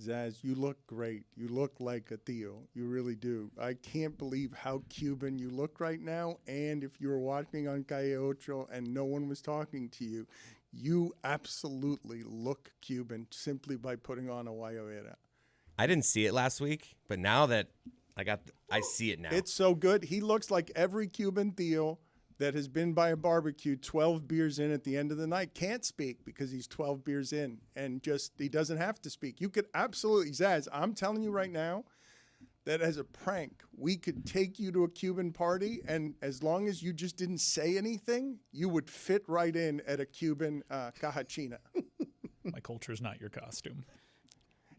Zaz, you look great. You look like a Theo. You really do. I can't believe how Cuban you look right now. And if you were watching on Calle Ocho and no one was talking to you, you absolutely look Cuban simply by putting on a guayabera. I didn't see it last week, but now that I see it now. It's so good. He looks like every Cuban Theo that has been by a barbecue 12 beers in at the end of the night, can't speak because he's 12 beers in and just he doesn't have to speak. You could absolutely, Zaz, I'm telling you right now that as a prank, we could take you to a Cuban party, and as long as you just didn't say anything, you would fit right in at a Cuban cajachina. My culture is not your costume.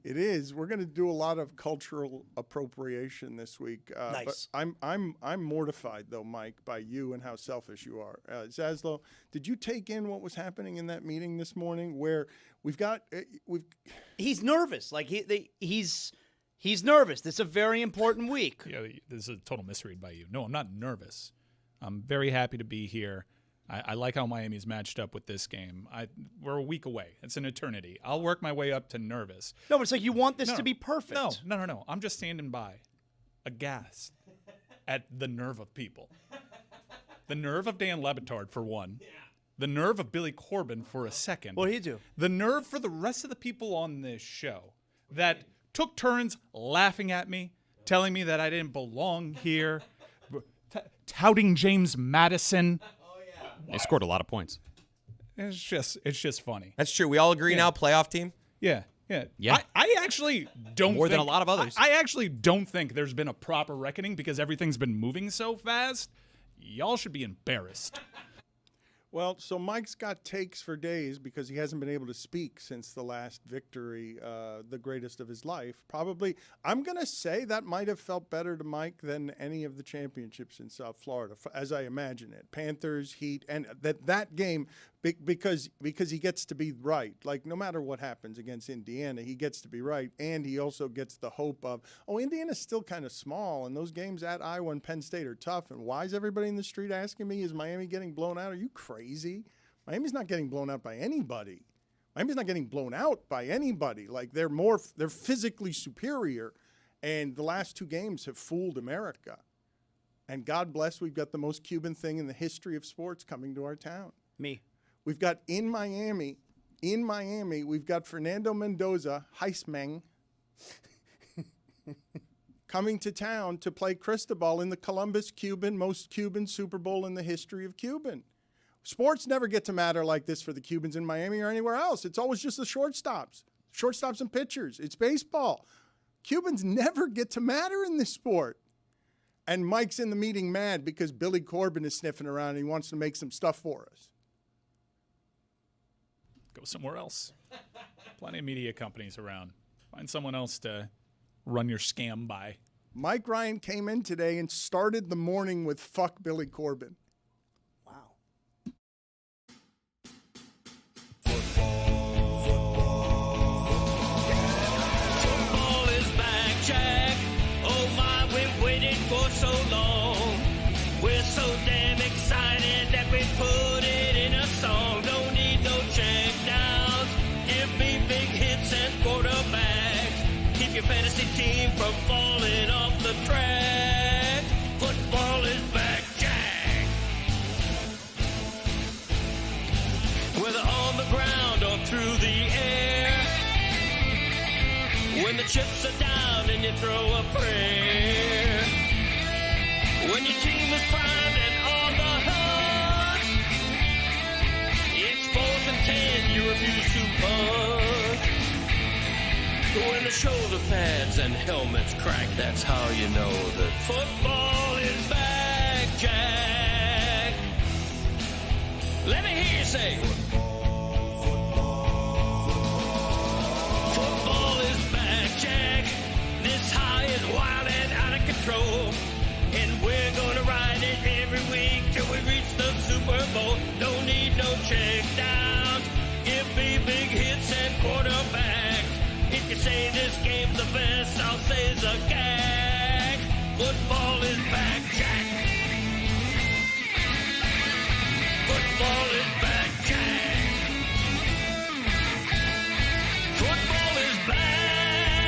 It is. We're going to do a lot of cultural appropriation this week. Nice. But I'm mortified though, Mike, by you and how selfish you are. Zaslow, did you take in what was happening in that meeting this morning? Where he's nervous. Like he's nervous. This is a very important week. Yeah, this is a total misread by you. No, I'm not nervous. I'm very happy to be here. I like how Miami's matched up with this game. We're a week away. It's an eternity. I'll work my way up to nervous. No, but it's like you want this to be perfect. No. I'm just standing by, aghast at the nerve of people. The nerve of Dan Le Batard, for one. Yeah. The nerve of Billy Corbin, for a second. What did he do? The nerve for the rest of the people on this show that took turns laughing at me, telling me that I didn't belong here, touting James Madison. They scored a lot of points. It's just funny. That's true. We all agree now, playoff team? Yeah. I actually don't More than a lot of others. I actually don't think there's been a proper reckoning because everything's been moving so fast. Y'all should be embarrassed. Well, so Mike's got takes for days because he hasn't been able to speak since the last victory, the greatest of his life. Probably, I'm going to say that might have felt better to Mike than any of the championships in South Florida, as I imagine it. Panthers, Heat, and that game, because he gets to be right. Like, no matter what happens against Indiana, he gets to be right, and he also gets the hope of, Indiana's still kind of small, and those games at Iowa and Penn State are tough, and why is everybody in the street asking me, is Miami getting blown out? Are you crazy? Miami's not getting blown out by anybody. Miami's not getting blown out by anybody. Like, they're physically superior, and the last two games have fooled America. And God bless, we've got the most Cuban thing in the history of sports coming to our town. Me. We've got in Miami, we've got Fernando Mendoza, Heismang, coming to town to play Cristobal in the Columbus most Cuban Super Bowl in the history of Cuban. Sports never get to matter like this for the Cubans in Miami or anywhere else. It's always just the shortstops and pitchers. It's baseball. Cubans never get to matter in this sport. And Mike's in the meeting mad because Billy Corbin is sniffing around and he wants to make some stuff for us. Go somewhere else. Plenty of media companies around. Find someone else to run your scam by. Mike Ryan came in today and started the morning with fuck Billy Corbin. Wow. Football is back, Jack. Oh my, we've waited for so long. We're so damn excited that we put it in a song. Don't need no check downs. Give me big hits and quarterbacks. Keep your fantasy team from falling off the track. Football is back, Jack. Whether on the ground or through the air, when the chips are down and you throw a prayer, when your team is primed and on the hunt, it's 4th and 10, you refuse to punt. When the shoulder pads and helmets crack, that's how you know that football is back, Jack. Let me hear you say, football is back, Jack. This high is wild and out of control, and we're gonna ride it every week till we reach the Super Bowl. Don't need no check downs. Give me big hits and quarterbacks. If you say this game's the best, I'll say it's a gag. Football is back, Jack. Football is back, Jack. Football is back.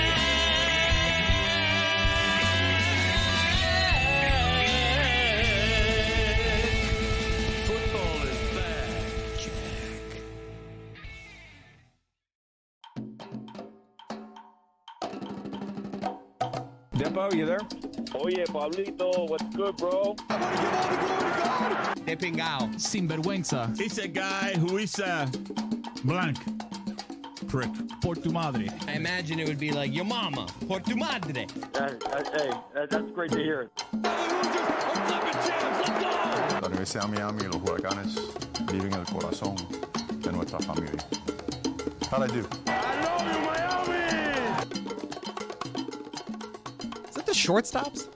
Depo, you there? Oh yeah, Pablito, what's good, bro? De pingao. Sinvergüenza. Ese guy who is blank. Prick. Por tu madre. I imagine it would be like, yo mama, por tu madre. Hey, that's great to hear. La Universidad de Miami y los Huracanes viven en el corazón de nuestra familia. How'd I do? Is that the shortstops?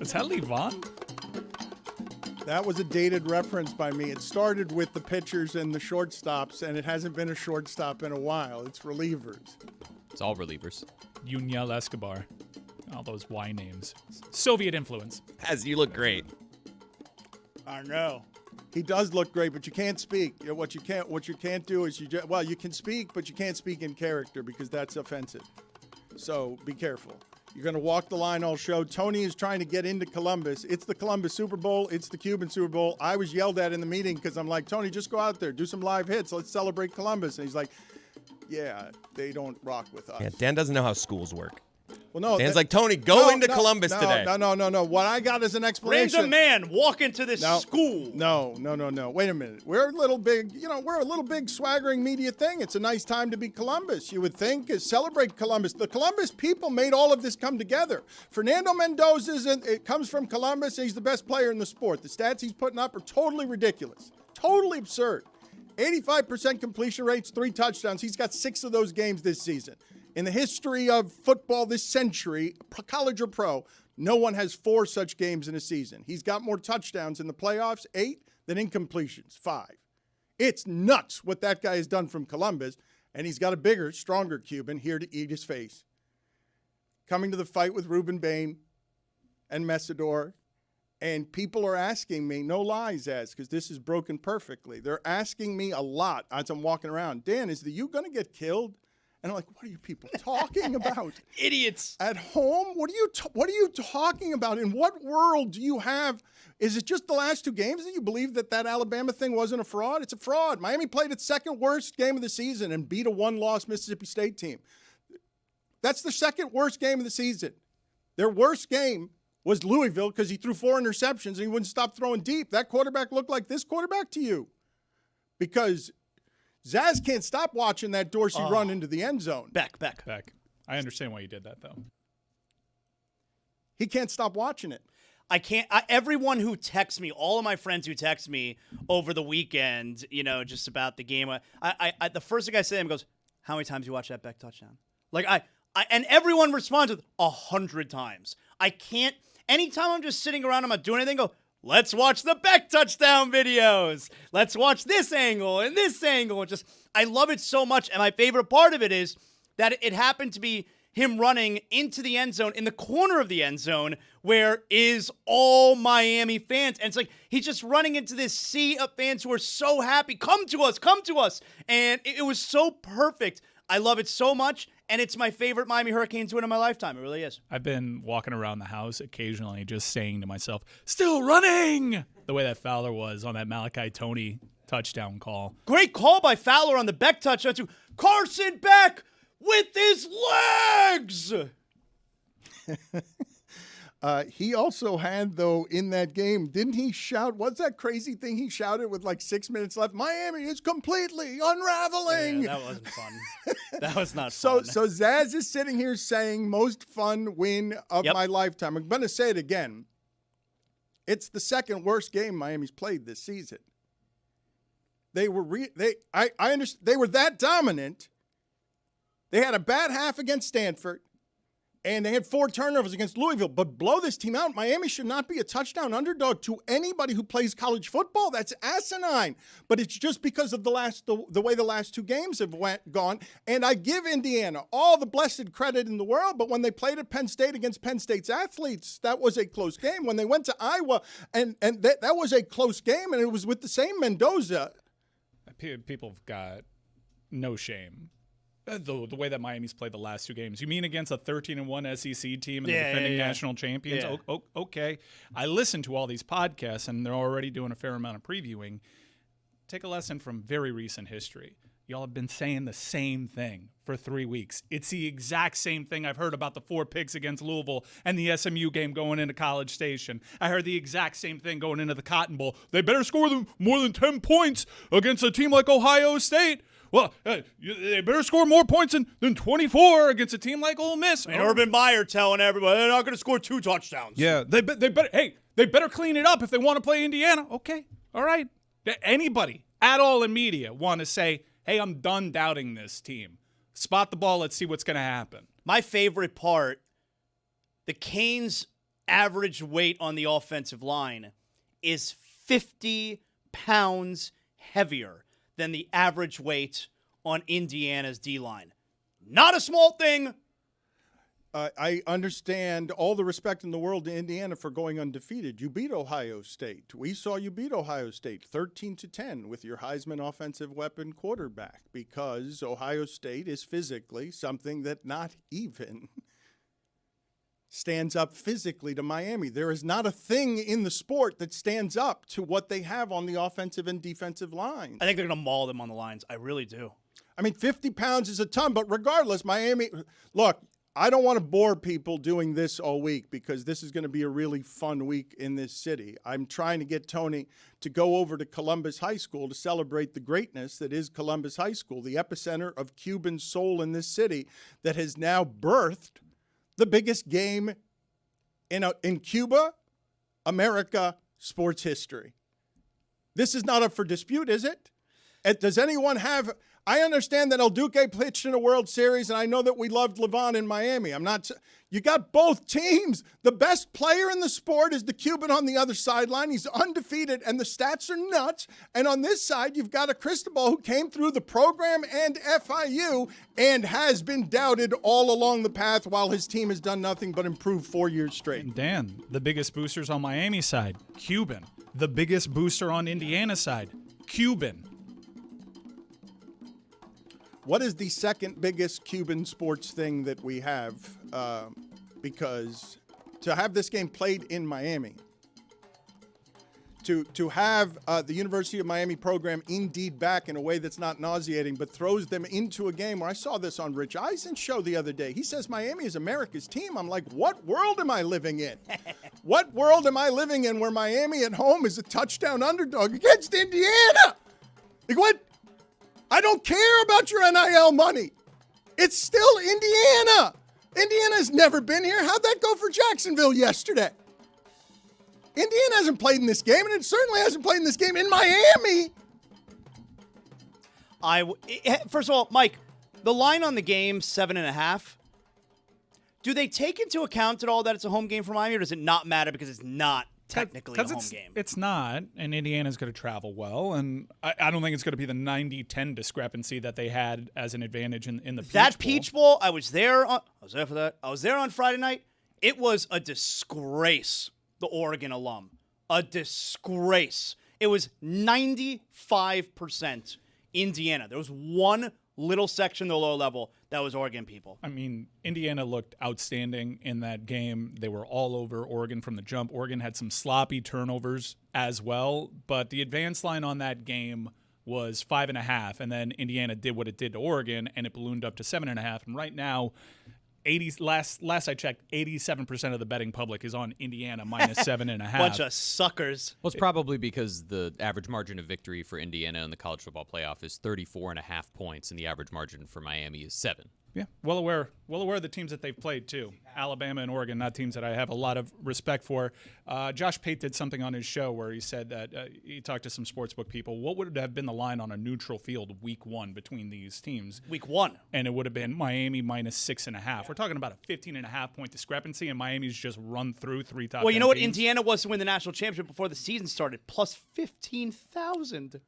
Is that Levon? That was a dated reference by me. It started with the pitchers and the shortstops, and it hasn't been a shortstop in a while. It's relievers. It's all relievers. Yuniel Escobar. All those Y names. Soviet influence. As you look great. I know. He does look great, but you can't speak. You know, what you can't do is you can speak, but you can't speak in character because that's offensive. So be careful. You're going to walk the line all show. Tony is trying to get into Columbus. It's the Columbus Super Bowl. It's the Cuban Super Bowl. I was yelled at in the meeting because I'm like, Tony, just go out there, do some live hits. Let's celebrate Columbus. And he's like, yeah, they don't rock with us. Yeah, Dan doesn't know how schools work. Well, no. Dan's like, Tony, go into Columbus today. No. What I got is an explanation. Random man walk into this school. No. Wait a minute. We're a little big, we're a little big swaggering media thing. It's a nice time to be Columbus. You would think is celebrate Columbus. The Columbus people made all of this come together. Fernando Mendoza, it comes from Columbus, and he's the best player in the sport. The stats he's putting up are totally ridiculous. Totally absurd. 85% completion rates, 3 touchdowns. He's got 6 of those games this season. In the history of football this century, college or pro, no one has 4 such games in a season. He's got more touchdowns in the playoffs, 8, than incompletions, 5. It's nuts what that guy has done from Columbus, and he's got a bigger, stronger Cuban here to eat his face. Coming to the fight with Ruben Bain and Messidor, and people are asking me, no lies, Az, because this is broken perfectly. They're asking me a lot as I'm walking around, Dan, is the U going to get killed? And I'm like, what are you people talking about? Idiots. At home? What are you talking about? In what world do you have? Is it just the last 2 games that you believe that Alabama thing wasn't a fraud? It's a fraud. Miami played its second worst game of the season and beat a 1-loss Mississippi State team. That's the second worst game of the season. Their worst game was Louisville because he threw 4 interceptions and he wouldn't stop throwing deep. That quarterback looked like this quarterback to you because Zaz can't stop watching that Dorsey run into the end zone. Back. I understand why you did that, though. He can't stop watching it. I can't. Everyone who texts me, all of my friends who text me over the weekend, just about the game, I the first thing I say to him goes, "How many times you watch that Beck touchdown?" Like and everyone responds with 100 times. I can't. Anytime I'm just sitting around, I'm not doing anything. Go. Let's watch the Beck touchdown videos. Let's watch this angle and this angle. I love it so much. And my favorite part of it is that it happened to be him running into the end zone in the corner of the end zone where is all Miami fans. And it's like he's just running into this sea of fans who are so happy. Come to us. And it was so perfect. I love it so much. And it's my favorite Miami Hurricanes win of my lifetime. It really is. I've been walking around the house occasionally just saying to myself, still running! The way that Fowler was on that Malachi Toney touchdown call. Great call by Fowler on the Beck touchdown to Carson Beck with his legs! He also had, though, in that game, didn't he shout, what's that crazy thing he shouted with like 6 minutes left? Miami is completely unraveling. Yeah, that wasn't fun. That was not fun. So Zaz is sitting here saying most fun win of my lifetime. I'm going to say it again. It's the second worst game Miami's played this season. They were I understand they were that dominant. They had a bad half against Stanford. And they had 4 turnovers against Louisville. But blow this team out. Miami should not be a touchdown underdog to anybody who plays college football. That's asinine. But it's just because of the way the last 2 games have gone. And I give Indiana all the blessed credit in the world. But when they played at Penn State against Penn State's athletes, that was a close game. When they went to Iowa, and that was a close game. And it was with the same Mendoza. People have got no shame. The way that Miami's played the last 2 games. You mean against a 13-1 SEC team and the defending national champions? Yeah. Okay. I listen to all these podcasts, and they're already doing a fair amount of previewing. Take a lesson from very recent history. Y'all have been saying the same thing for 3 weeks. It's the exact same thing I've heard about the 4 picks against Louisville and the SMU game going into College Station. I heard the exact same thing going into the Cotton Bowl. They better score them more than 10 points against a team like Ohio State. Well, they better score more points than 24 against a team like Ole Miss. And Urban Meyer telling everybody they're not going to score 2 touchdowns. Yeah, they better. Hey, they better clean it up if they want to play Indiana. Okay, all right. Anybody at all in media want to say, hey, I'm done doubting this team. Spot the ball. Let's see what's going to happen. My favorite part, the Canes' average weight on the offensive line is 50 pounds heavier than the average weight on Indiana's D-line. Not a small thing. I understand all the respect in the world to Indiana for going undefeated. You beat Ohio State. We saw you beat Ohio State 13-10 with your Heisman offensive weapon quarterback because Ohio State is physically something that not even stands up physically to Miami. There is not a thing in the sport that stands up to what they have on the offensive and defensive line. I think they're going to maul them on the lines. I really do. I mean, 50 pounds is a ton, but regardless, Miami, look, I don't want to bore people doing this all week because this is going to be a really fun week in this city. I'm trying to get Tony to go over to Columbus High School to celebrate the greatness that is Columbus High School, the epicenter of Cuban soul in this city that has now birthed the biggest game in Cuba, America, sports history. This is not up for dispute, is it? Does anyone have... I understand that El Duque pitched in a World Series, and I know that we loved Levon in Miami. You got both teams. The best player in the sport is the Cuban on the other sideline. He's undefeated, and the stats are nuts. And on this side, you've got a Cristobal who came through the program and FIU and has been doubted all along the path while his team has done nothing but improve 4 years straight. And Dan, the biggest boosters on Miami's side, Cuban. The biggest booster on Indiana's side, Cuban. What is the second biggest Cuban sports thing that we have? Because to have this game played in Miami, to have the University of Miami program indeed back in a way that's not nauseating, but throws them into a game where I saw this on Rich Eisen's show the other day. He says Miami is America's team. I'm like, what world am I living in? What world am I living in where Miami at home is a touchdown underdog against Indiana? Like what? I don't care about your NIL money. It's still Indiana. Indiana's never been here. How'd that go for Jacksonville yesterday? Indiana hasn't played in this game, and it certainly hasn't played in this game in Miami. First of all, Mike, the line on the game, 7.5. Do they take into account at all that it's a home game for Miami, or does it not matter because it's not technically a home game? It's not, and Indiana's going to travel well, and I don't think it's going to be the 90-10 discrepancy that they had as an advantage in the Peach Bowl. That Peach Bowl, I was there for that. I was there on Friday night. It was a disgrace, the Oregon alum. A disgrace. It was 95% Indiana. There was one little section, the lower level, that was Oregon people. I mean, Indiana looked outstanding in that game. They were all over Oregon from the jump. Oregon had some sloppy turnovers as well, but the advance line on that game was 5.5, and then Indiana did what it did to Oregon, and it ballooned up to 7.5. And right now, last I checked, 87% of the betting public is on Indiana minus 7.5. Bunch of suckers. Well, it's probably because the average margin of victory for Indiana in the college football playoff is 34.5 points, and the average margin for Miami is 7. Yeah, well aware of the teams that they've played too. Alabama and Oregon, not teams that I have a lot of respect for. Josh Pate did something on his show where he said that he talked to some sportsbook people. What would have been the line on a neutral field week 1 between these teams? Week 1. And it would have been Miami minus 6.5. We're talking about a 15.5 point discrepancy, and Miami's just run through 3 top 10 Well, you know what? teams. Indiana was to win the national championship before the season started, plus 15,000.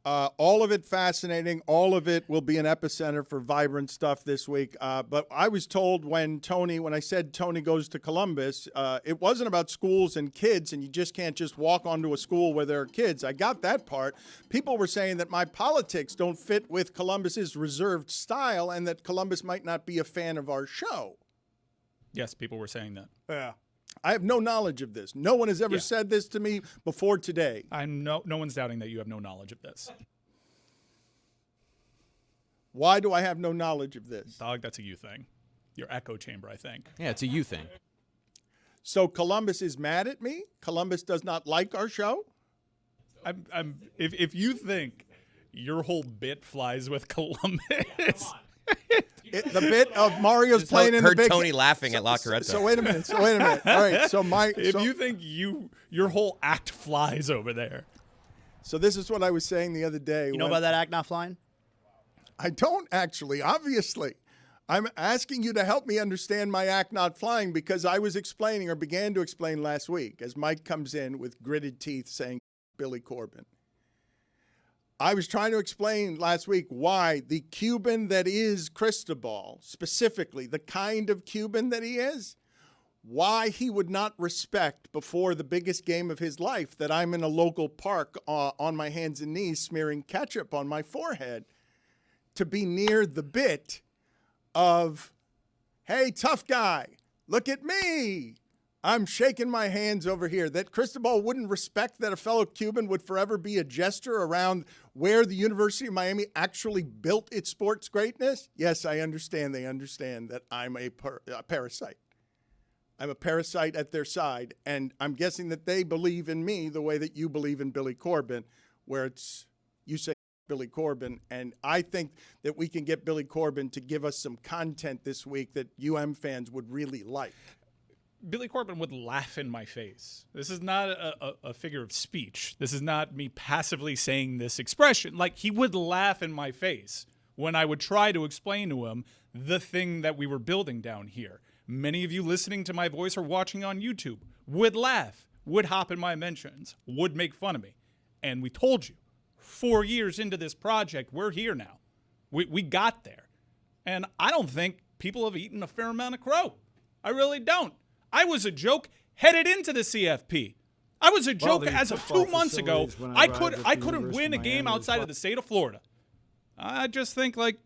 All of it fascinating. All of it will be an epicenter for vibrant stuff this week. But I was told when I said Tony goes to Columbus, it wasn't about schools and kids, and you just can't just walk onto a school where there are kids. I got that part. People were saying that my politics don't fit with Columbus's reserved style and that Columbus might not be a fan of our show. Yes, people were saying that. Yeah. I have no knowledge of this. No one has ever said this to me before today. No one's doubting that you have no knowledge of this. Why do I have no knowledge of this? Dog, that's a you thing. Your echo chamber, I think. Yeah, it's a you thing. So Columbus is mad at me? Columbus does not like our show? If you think your whole bit flies with Columbus. The bit of Mario's playing in the heard big... Tony laughing at La Coretta. So wait a minute. All right, so If you think your whole act flies over there. So this is what I was saying the other day. You know about that act not flying? I don't actually, obviously. I'm asking you to help me understand my act not flying because I was explaining or began to explain last week as Mike comes in with gritted teeth saying Billy Corbin. I was trying to explain last week why the Cuban that is Cristobal, specifically the kind of Cuban that he is, why he would not respect before the biggest game of his life that I'm in a local park on my hands and knees smearing ketchup on my forehead to be near the bit of, hey, tough guy, look at me. I'm shaking my hands over here. That Cristobal wouldn't respect that a fellow Cuban would forever be a jester around where the University of Miami actually built its sports greatness. Yes, I understand. They understand that I'm a parasite. I'm a parasite at their side. And I'm guessing that they believe in me the way that you believe in Billy Corbin, where it's, you say Billy Corbin. And I think that we can get Billy Corbin to give us some content this week that fans would really like. Billy Corbin would laugh in my face. This is not a figure of speech. This is not me passively saying this expression. Like, he would laugh in my face when I would try to explain to him the thing that we were building down here. Many of you listening to my voice or watching on YouTube would laugh, would hop in my mentions, would make fun of me. And we told you, 4 years into this project, we're here now. We got there. And I don't think people have eaten a fair amount of crow. I really don't. I was a joke headed into the CFP. I was a joke as of 2 months ago. I couldn't win a game outside of the state of Florida. I just think, like,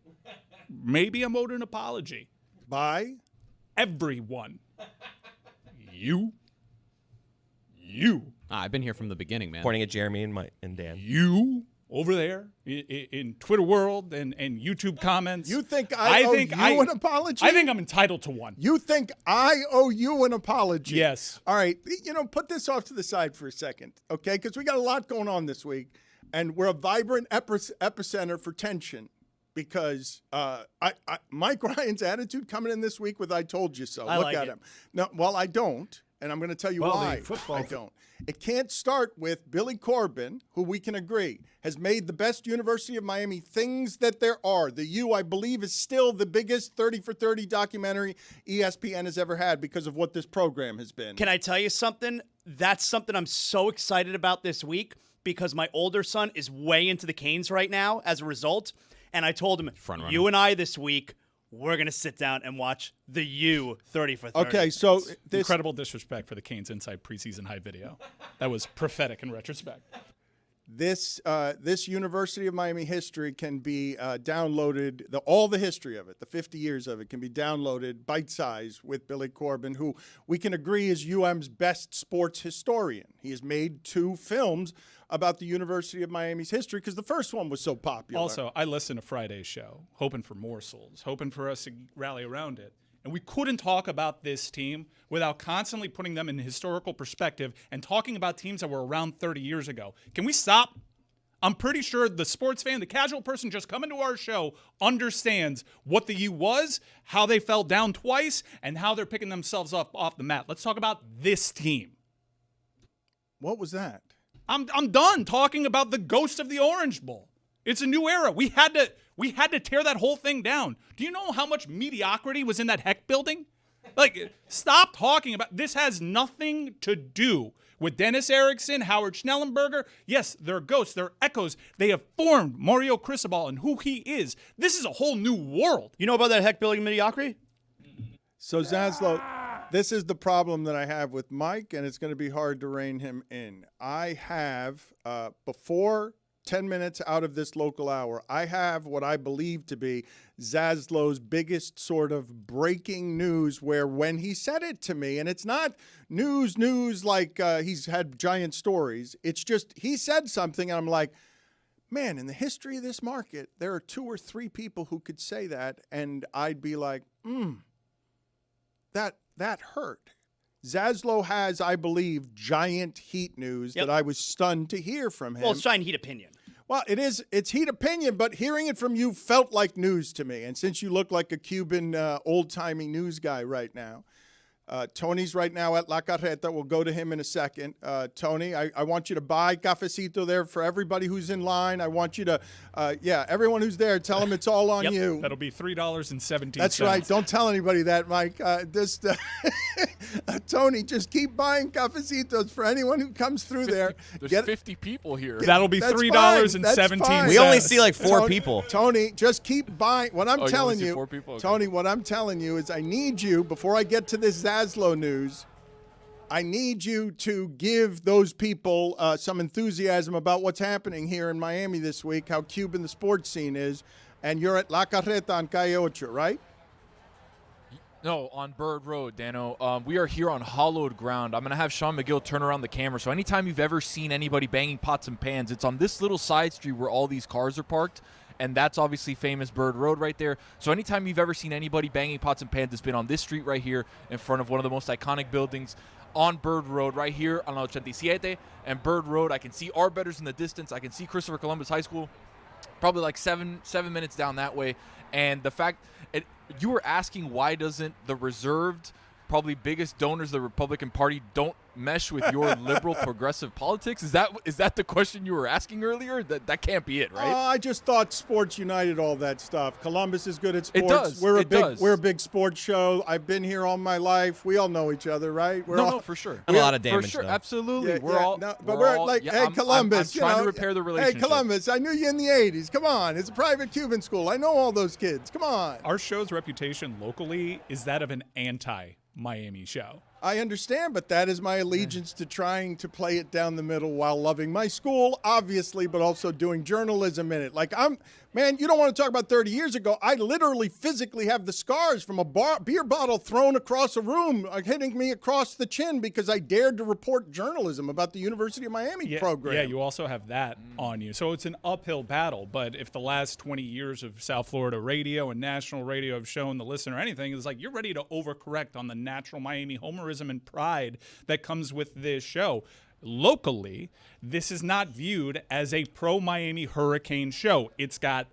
maybe I'm owed an apology. By? Everyone. You. I've been here from the beginning, man. Pointing at Jeremy and Dan. You over there in Twitter world and YouTube comments. You think I owe you an apology? I think I'm entitled to one. You think I owe you an apology? Yes. All right. Put this off to the side for a second, okay? Because we got a lot going on this week, and we're a vibrant epicenter for tension because Mike Ryan's attitude coming in this week with "I told you so." Look at him. No, well, I don't. And I'm going to tell you why I don't. It can't start with Billy Corbin, who we can agree has made the best University of Miami things that there are. The U, I believe, is still the biggest 30 for 30 documentary ESPN has ever had because of what this program has been. Can I tell you something? That's something I'm so excited about this week because my older son is way into the Canes right now as a result. And I told him, you and I this week, we're going to sit down and watch the U 30 for 30. Okay, so this incredible disrespect for the Canes Inside preseason hype video. That was prophetic in retrospect. This University of Miami history can be downloaded, all the history of it, the 50 years of it can be downloaded bite-sized with Billy Corbin, who we can agree is UM's best sports historian. He has made 2 films about the University of Miami's history because the first one was so popular. Also, I listened to Friday's show, hoping for morsels, hoping for us to rally around it. And we couldn't talk about this team without constantly putting them in historical perspective and talking about teams that were around 30 years ago. Can we stop? I'm pretty sure the sports fan, the casual person just coming to our show understands what the U was, how they fell down twice, and how they're picking themselves up off the mat. Let's talk about this team. What was that? I'm done talking about the ghost of the Orange Bowl. It's a new era. We had to tear that whole thing down. Do you know how much mediocrity was in that Heck building? Like, stop talking about this. Has nothing to do with Dennis Erickson, Howard Schnellenberger. Yes, they're ghosts, they're echoes. They have formed Mario Cristobal and who he is. This is a whole new world. You know about that Heck building mediocrity? So Zaslow, this is the problem that I have with Mike, and it's going to be hard to rein him in. I have, before 10 minutes out of this local hour, I have what I believe to be Zaslow's biggest sort of breaking news where when he said it to me, and it's not news like he's had giant stories. It's just he said something, and I'm like, man, in the history of this market, there are 2 or 3 people who could say that, and I'd be like, that hurt. Zaslow has, I believe, giant heat news that I was stunned to hear from him. Well, it's giant heat opinion. Well, it's heat opinion, but hearing it from you felt like news to me. And since you look like a Cuban old-timey news guy right now, Tony's right now at La Carreta. We'll go to him in a second. Tony, I want you to buy cafecito there for everybody who's in line. I want you to, everyone who's there, tell them it's all on you. That'll be $3.17. That's right. Don't tell anybody that, Mike. Tony, just keep buying cafecitos for anyone who comes through there. There's 50 people here. That'll be $3.17. We only see like 4 people. Tony, just keep buying. What I'm telling you, you, 4 people? Okay. Tony, what I'm telling you is I need you, before I get to this Zaslow news, I need you to give those people some enthusiasm about what's happening here in Miami this week, how Cuban the sports scene is. And you're at La Carreta on Calle Ocho, right? No, on Bird Road, Dano. We are here on hallowed ground. I'm going to have Sean McGill turn around the camera. So anytime you've ever seen anybody banging pots and pans, it's on this little side street where all these cars are parked. And that's obviously famous Bird Road right there. So anytime you've ever seen anybody banging pots and pans, it's been on this street right here in front of one of the most iconic buildings on Bird Road right here on La 87 and Bird Road. I can see our bettors in the distance. I can see Christopher Columbus High School probably like seven minutes down that way. And the fact you were asking why doesn't the reserved, probably biggest donors of the Republican Party don't mesh with your liberal progressive politics? Is that the question you were asking earlier? That can't be it, right? I just thought sports united all that stuff. Columbus is good at sports. It does. We're a big sports show. I've been here all my life. We all know each other, right? No, for sure. A lot of damage, for sure, though. Absolutely. Hey, Columbus. I'm trying to repair the relationship. Hey, Columbus, I knew you in the 80s. Come on. It's a private Cuban school. I know all those kids. Come on. Our show's reputation locally is that of an anti-Miami show. I understand, but that is my allegiance to trying to play it down the middle while loving my school, obviously, but also doing journalism in it. Like, man, you don't want to talk about 30 years ago. I literally physically have the scars from a beer bottle thrown across a room, hitting me across the chin because I dared to report journalism about the University of Miami program. Yeah, you also have that on you. So it's an uphill battle. But if the last 20 years of South Florida radio and national radio have shown the listener anything, it's like you're ready to overcorrect on the natural Miami homerism and pride that comes with this show. Locally, this is not viewed as a pro-Miami Hurricane show. It's got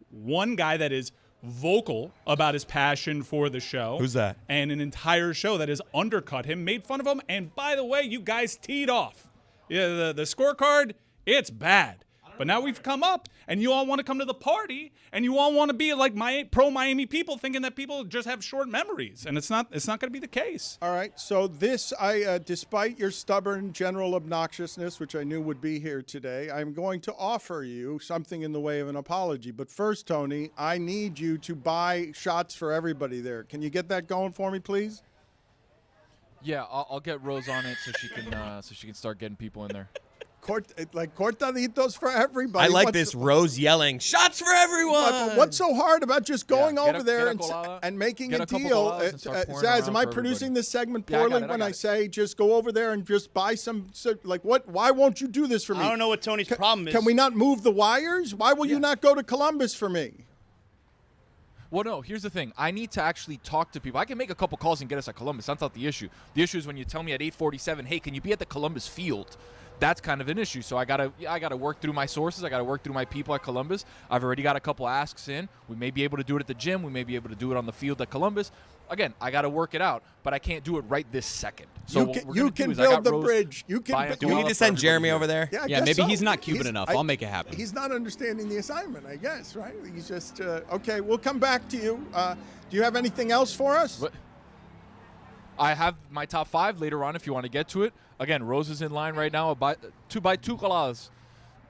one guy that is vocal about his passion for the show. Who's that? And an entire show that has undercut him, made fun of him. And by the way, you guys teed off. Yeah, the scorecard, it's bad. But now we've come up, and you all want to come to the party, and you all want to be like pro-Miami people, thinking that people just have short memories, and it's not going to be the case. All right, so despite your stubborn general obnoxiousness, which I knew would be here today, I'm going to offer you something in the way of an apology. But first, Tony, I need you to buy shots for everybody there. Can you get that going for me, please? Yeah, I'll get Rose on it so she can start getting people in there. Cortaditos for everybody. I like this Rose yelling, shots for everyone. But what's so hard about just going over there and making a deal? Zaz, am I producing this segment poorly when I say just go over there and just buy some? What? Why won't you do this for me? I don't know what Tony's problem is. Can we not move the wires? Why will you not go to Columbus for me? Well, no, here's the thing. I need to actually talk to people. I can make a couple calls and get us at Columbus. That's not the issue. The issue is when you tell me at 8:47, hey, can you be at the Columbus field? That's kind of an issue. So I gotta work through my sources. I gotta work through my people at Columbus. I've already got a couple asks in. We may be able to do it at the gym. We may be able to do it on the field at Columbus. Again, I gotta work it out, but I can't do it right this second. So you can build the bridge. Do we need to send Jeremy over there? Yeah, maybe he's not Cuban enough. I'll make it happen. He's not understanding the assignment, I guess, right? He's just okay. We'll come back to you. Do you have anything else for us? I have my top 5 later on if you want to get to it. Again, Rose is in line right now. Buy two colas.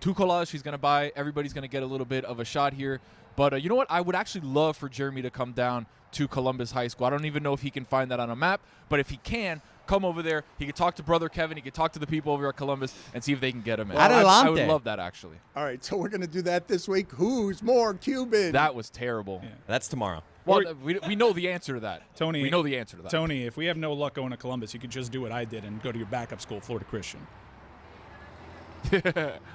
2 colas she's going to buy. Everybody's going to get a little bit of a shot here. But you know what? I would actually love for Jeremy to come down to Columbus High School. I don't even know if he can find that on a map. But if he can, come over there. He could talk to Brother Kevin. He could talk to the people over at Columbus and see if they can get him in. I would love that, actually. All right, so we're going to do that this week. Who's more Cuban? That was terrible. Yeah. That's tomorrow. Well, we know the answer to that. Tony, we know the answer to that. Tony, if we have no luck going to Columbus, you could just do what I did and go to your backup school, Florida Christian.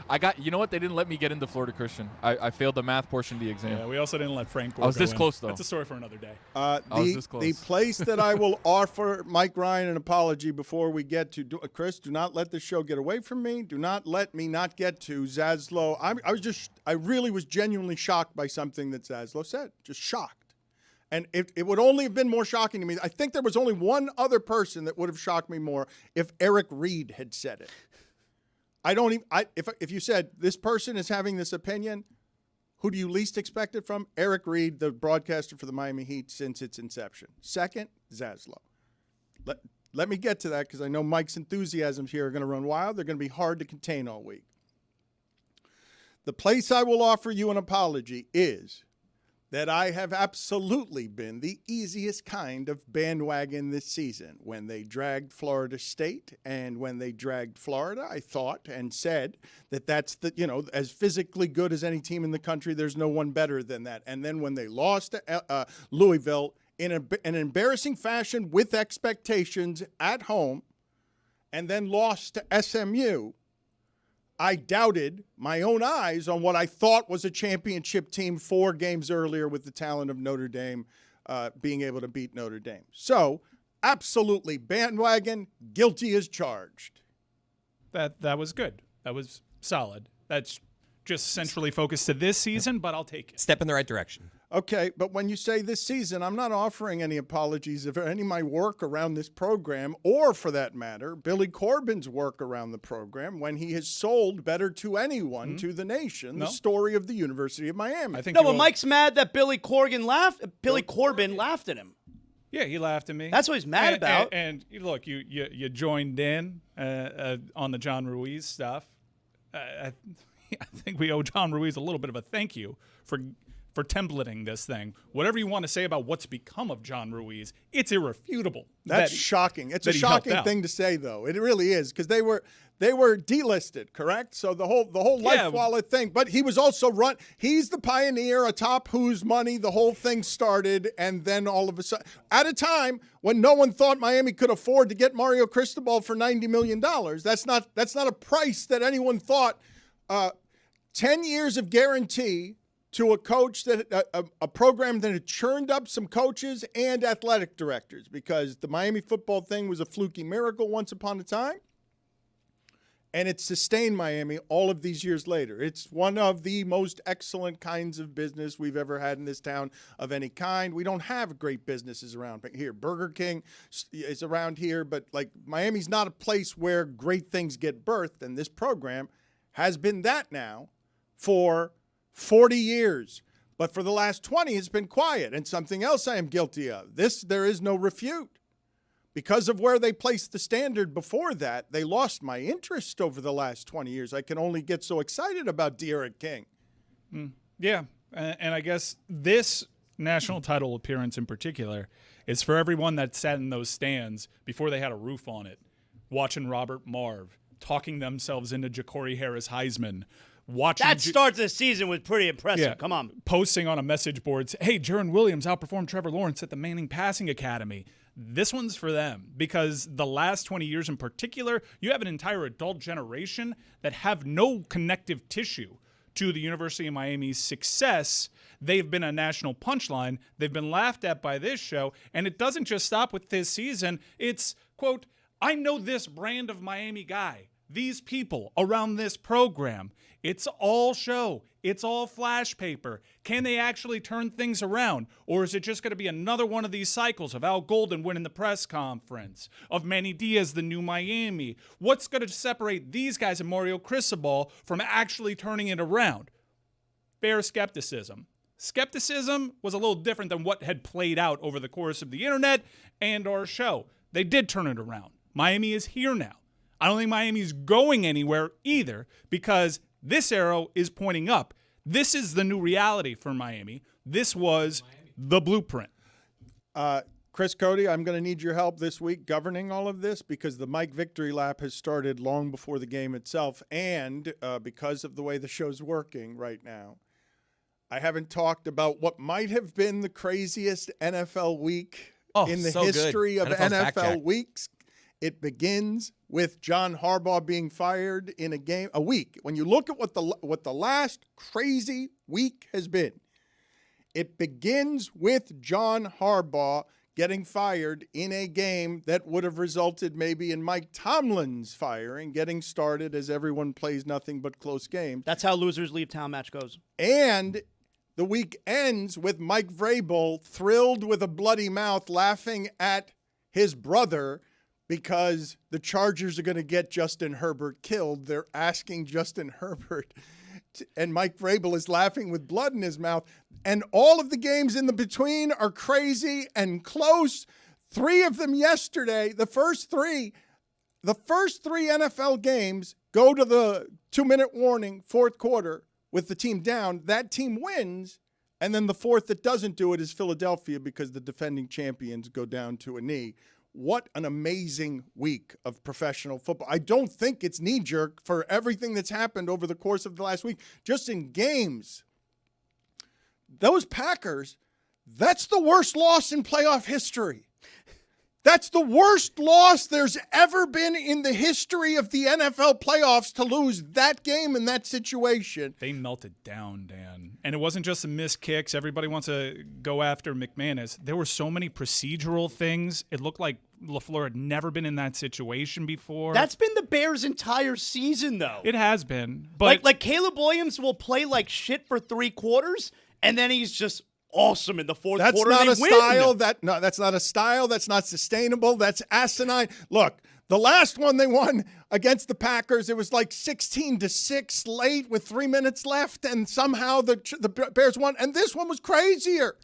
I got. You know what? They didn't let me get into Florida Christian. I failed the math portion of the exam. Yeah, we also didn't let Frank. I was this close though. That's a story for another day. I was this close. The place that I will offer Mike Ryan an apology before we get to Chris. Do not let this show get away from me. Do not let me not get to Zaslow. I really was genuinely shocked by something that Zaslow said. Just shocked. And it would only have been more shocking to me. I think there was only one other person that would have shocked me more if Eric Reed had said it. If you said this person is having this opinion, who do you least expect it from? Eric Reed, the broadcaster for the Miami Heat since its inception. Second, Zaslow. Let me get to that because I know Mike's enthusiasms here are going to run wild. They're going to be hard to contain all week. The place I will offer you an apology is that I have absolutely been the easiest kind of bandwagon this season. When they dragged Florida State and when they dragged Florida, I thought and said that that's as physically good as any team in the country, there's no one better than that. And then when they lost to Louisville in an embarrassing fashion with expectations at home and then lost to SMU, I doubted my own eyes on what I thought was a championship team 4 games earlier with the talent of Notre Dame being able to beat Notre Dame. So, absolutely bandwagon, guilty as charged. That was good. That was solid. That's just centrally focused to this season, but I'll take it. Step in the right direction. Okay, but when you say this season, I'm not offering any apologies of any of my work around this program, or for that matter, Billy Corbin's work around the program when he has sold better to anyone, to the nation, the story of the University of Miami. I think but Mike's mad that Billy Corbin laughed at him. Yeah, he laughed at me. That's what he's mad about. And look, you joined in on the John Ruiz stuff. I think we owe John Ruiz a little bit of a thank you for templating this thing. Whatever you want to say about what's become of John Ruiz, it's irrefutable. That's shocking. It's a shocking thing to say, though. It really is, because they were delisted, correct? So the whole Life Wallet thing. But he was also he's the pioneer atop whose money the whole thing started, and then all of a sudden, at a time when no one thought Miami could afford to get Mario Cristobal for $90 million. That's not a price that anyone thought. 10 years of guarantee to a coach a program that had churned up some coaches and athletic directors, because the Miami football thing was a fluky miracle once upon a time, and it sustained Miami all of these years later. It's one of the most excellent kinds of business we've ever had in this town of any kind. We don't have great businesses around here. Burger King is around here, but Miami's not a place where great things get birthed, and this program has been that now for 40 years. But for the last 20, it's been quiet. And something else I am guilty of. There is no refute. Because of where they placed the standard before that, they lost my interest over the last 20 years. I can only get so excited about De'Aaron King. Yeah, and I guess this national title appearance in particular is for everyone that sat in those stands before they had a roof on it, watching Robert Marve, talking themselves into Ja'Cory Harris Heisman, watching that start to the season was pretty impressive. Yeah, come on. Posting on a message board, hey, Jaron Williams outperformed Trevor Lawrence at the Manning Passing Academy. This one's for them, because the last 20 years in particular, you have an entire adult generation that have no connective tissue to the University of Miami's success. They've been a national punchline. They've been laughed at by this show, and it doesn't just stop with this season. It's, quote, I know this brand of Miami guy, these people around this program. It's all show. It's all flash paper. Can they actually turn things around? Or is it just going to be another one of these cycles of Al Golden winning the press conference, of Manny Diaz, the new Miami? What's going to separate these guys and Mario Cristobal from actually turning it around? Fair skepticism. Skepticism was a little different than what had played out over the course of the internet and our show. They did turn it around. Miami is here now. I don't think Miami's going anywhere either, because this arrow is pointing up. This is the new reality for Miami. This was the blueprint. Chris Cody, I'm going to need your help this week governing all of this, because the Mike Victory Lap has started long before the game itself, and because of the way the show's working right now, I haven't talked about what might have been the craziest NFL week in the history of NFL weeks. It begins with John Harbaugh being fired in a week. When you look at what the last crazy week has been, it begins with John Harbaugh getting fired in a game that would have resulted maybe in Mike Tomlin's firing, getting started as everyone plays nothing but close games. That's how losers leave town match goes. And the week ends with Mike Vrabel thrilled with a bloody mouth laughing at his brother because the Chargers are going to get Justin Herbert killed. They're asking Justin Herbert, and Mike Vrabel is laughing with blood in his mouth. And all of the games in the between are crazy and close. 3 of them yesterday. The first three NFL games go to the 2-minute warning, fourth quarter, with the team down. That team wins. And then the fourth that doesn't do it is Philadelphia because the defending champions go down to a knee. What an amazing week of professional football. I don't think it's knee-jerk for everything that's happened over the course of the last week. Just in games, those Packers, that's the worst loss in playoff history. That's the worst loss there's ever been in the history of the NFL playoffs, to lose that game in that situation. They melted down, Dan. And it wasn't just the missed kicks. Everybody wants to go after McManus. There were so many procedural things. It looked like LaFleur had never been in that situation before. That's been the Bears' entire season, though. It has been. But like Caleb Williams will play like shit for 3 quarters, and then he's just awesome in the fourth quarter. That's not a style. That's not sustainable. That's asinine. Look, the last one they won against the Packers, it was like 16-6 late with 3 minutes left, and somehow the Bears won. And this one was crazier.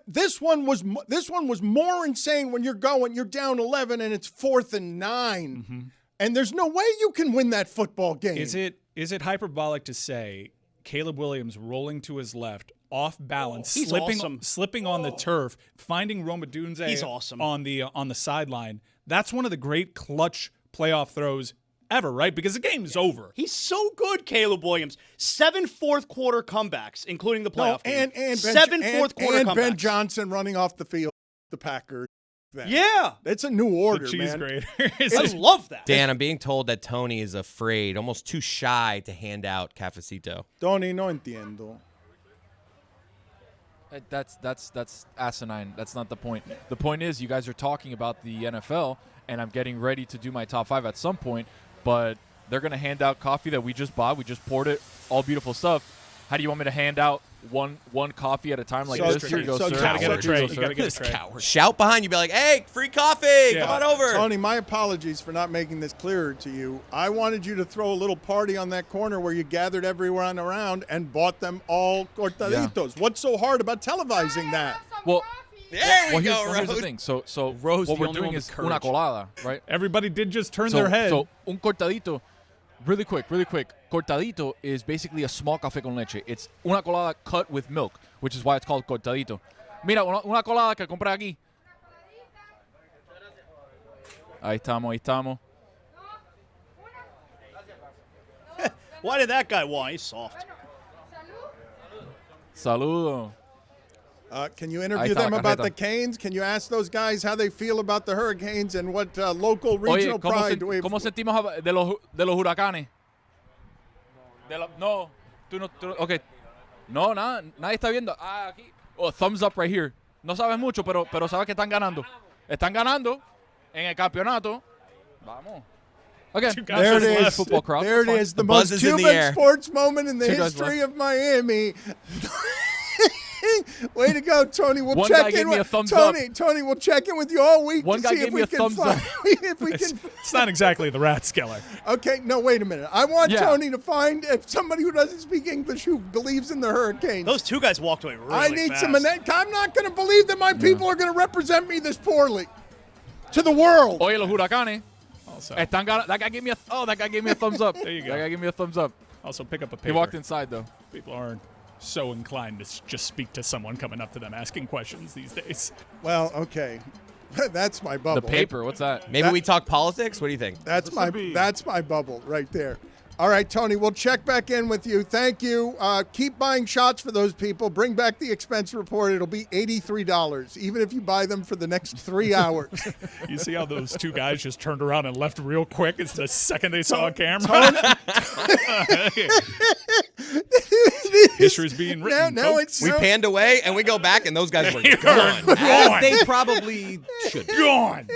This one was more insane when you're down 11 and it's 4th and 9, mm-hmm. and there's no way you can win that football game. Is it hyperbolic to say Caleb Williams rolling to his left, off balance, slipping on the turf, finding Rome Odunze He's awesome. on the sideline? That's one of the great clutch playoff throws ever, right? Because the game's over. He's so good, Caleb Williams. 7 fourth-quarter comebacks, including the playoff game. And 7 fourth-quarter comebacks. Ben Johnson running off the field, the Packers. Yeah. It's a new order, the cheese man. I love that. Dan, I'm being told that Tony is afraid, almost too shy to hand out cafecito. Tony, no entiendo. That's asinine. That's not the point. The point is, you guys are talking about the NFL, and I'm getting ready to do my top 5 at some point, but they're going to hand out coffee that we just bought. We just poured it, all beautiful stuff. How do you want me to hand out one coffee at a time like this? Here you go, sir. You gotta get a tray. Here You gotta get a tray. Shout behind you, be like, "Hey, free coffee! Yeah. Come on over." Tony, my apologies for not making this clearer to you. I wanted you to throw a little party on that corner where you gathered everyone around and bought them all cortaditos. Yeah. What's so hard about televising that? Well, there we go, here's the Rose. thing. So Rose, what the we're only doing one is with una courage. colada, right? Everybody did just turn their head. So un cortadito, really quick. Cortadito is basically a small café con leche. It's una colada cut with milk, which is why it's called cortadito. Mira, una colada que compré aquí. Ahí estamos. Why did that guy want? He's soft. Saludo. Can you interview them about the Canes? Can you ask those guys how they feel about the Hurricanes and what local regional pride? ¿Cómo sentimos de los huracanes? No, tú no, okay. No, nadie está viendo. Aquí. Oh, thumbs up right here. No sabes mucho, pero sabes que están ganando. Están ganando en el campeonato. Vamos. Okay. There it is. Football cross. There it is. The most buzz is in the Cuban air. sports moment in the history of Miami. Way to go, Tony. We'll One check guy in gave me a with thumbs up. Tony, we'll check in with you all week One to guy see gave if me we a can thumbs find up. if we can. It's not exactly the Rathskeller. Okay, no, wait a minute. I want Yeah. Tony to find if somebody who doesn't speak English who believes in the Hurricanes. Those 2 guys walked away really I need fast. some. I'm not going to believe that my people are going to represent me this poorly to the world. Oye, los huracanes. Also, Están ganando. That guy gave me a thumbs up. There you go. That guy gave me a thumbs up. also pick up a paper. He walked inside though. People aren't so inclined to just speak to someone coming up to them asking questions these days. Well, okay. That's my bubble. The paper. What's that? Maybe we talk politics. What do you think? That's my bubble right there. All right, Tony, we'll check back in with you. Thank you. Keep buying shots for those people. Bring back the expense report. It'll be $83, even if you buy them for the next 3 hours. You see how those two guys just turned around and left real quick? It's the second they saw a camera. History's being written. Now it's We panned away, and we go back, and those guys were gone. As they probably should. Gone.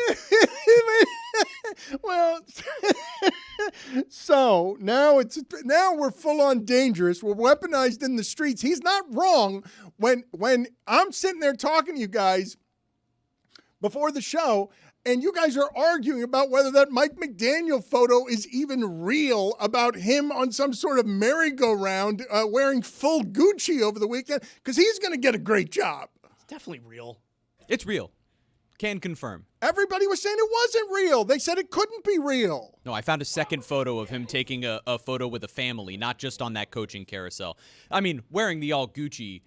Well, so now we're full on dangerous. We're weaponized in the streets. He's not wrong when I'm sitting there talking to you guys before the show, and you guys are arguing about whether that Mike McDaniel photo is even real, about him on some sort of merry-go-round wearing full Gucci over the weekend, because he's going to get a great job. It's definitely real. It's real. Can confirm. Everybody was saying it wasn't real. They said it couldn't be real. No, I found a second photo of him taking a photo with a family, not just on that coaching carousel. I mean, wearing the all Gucci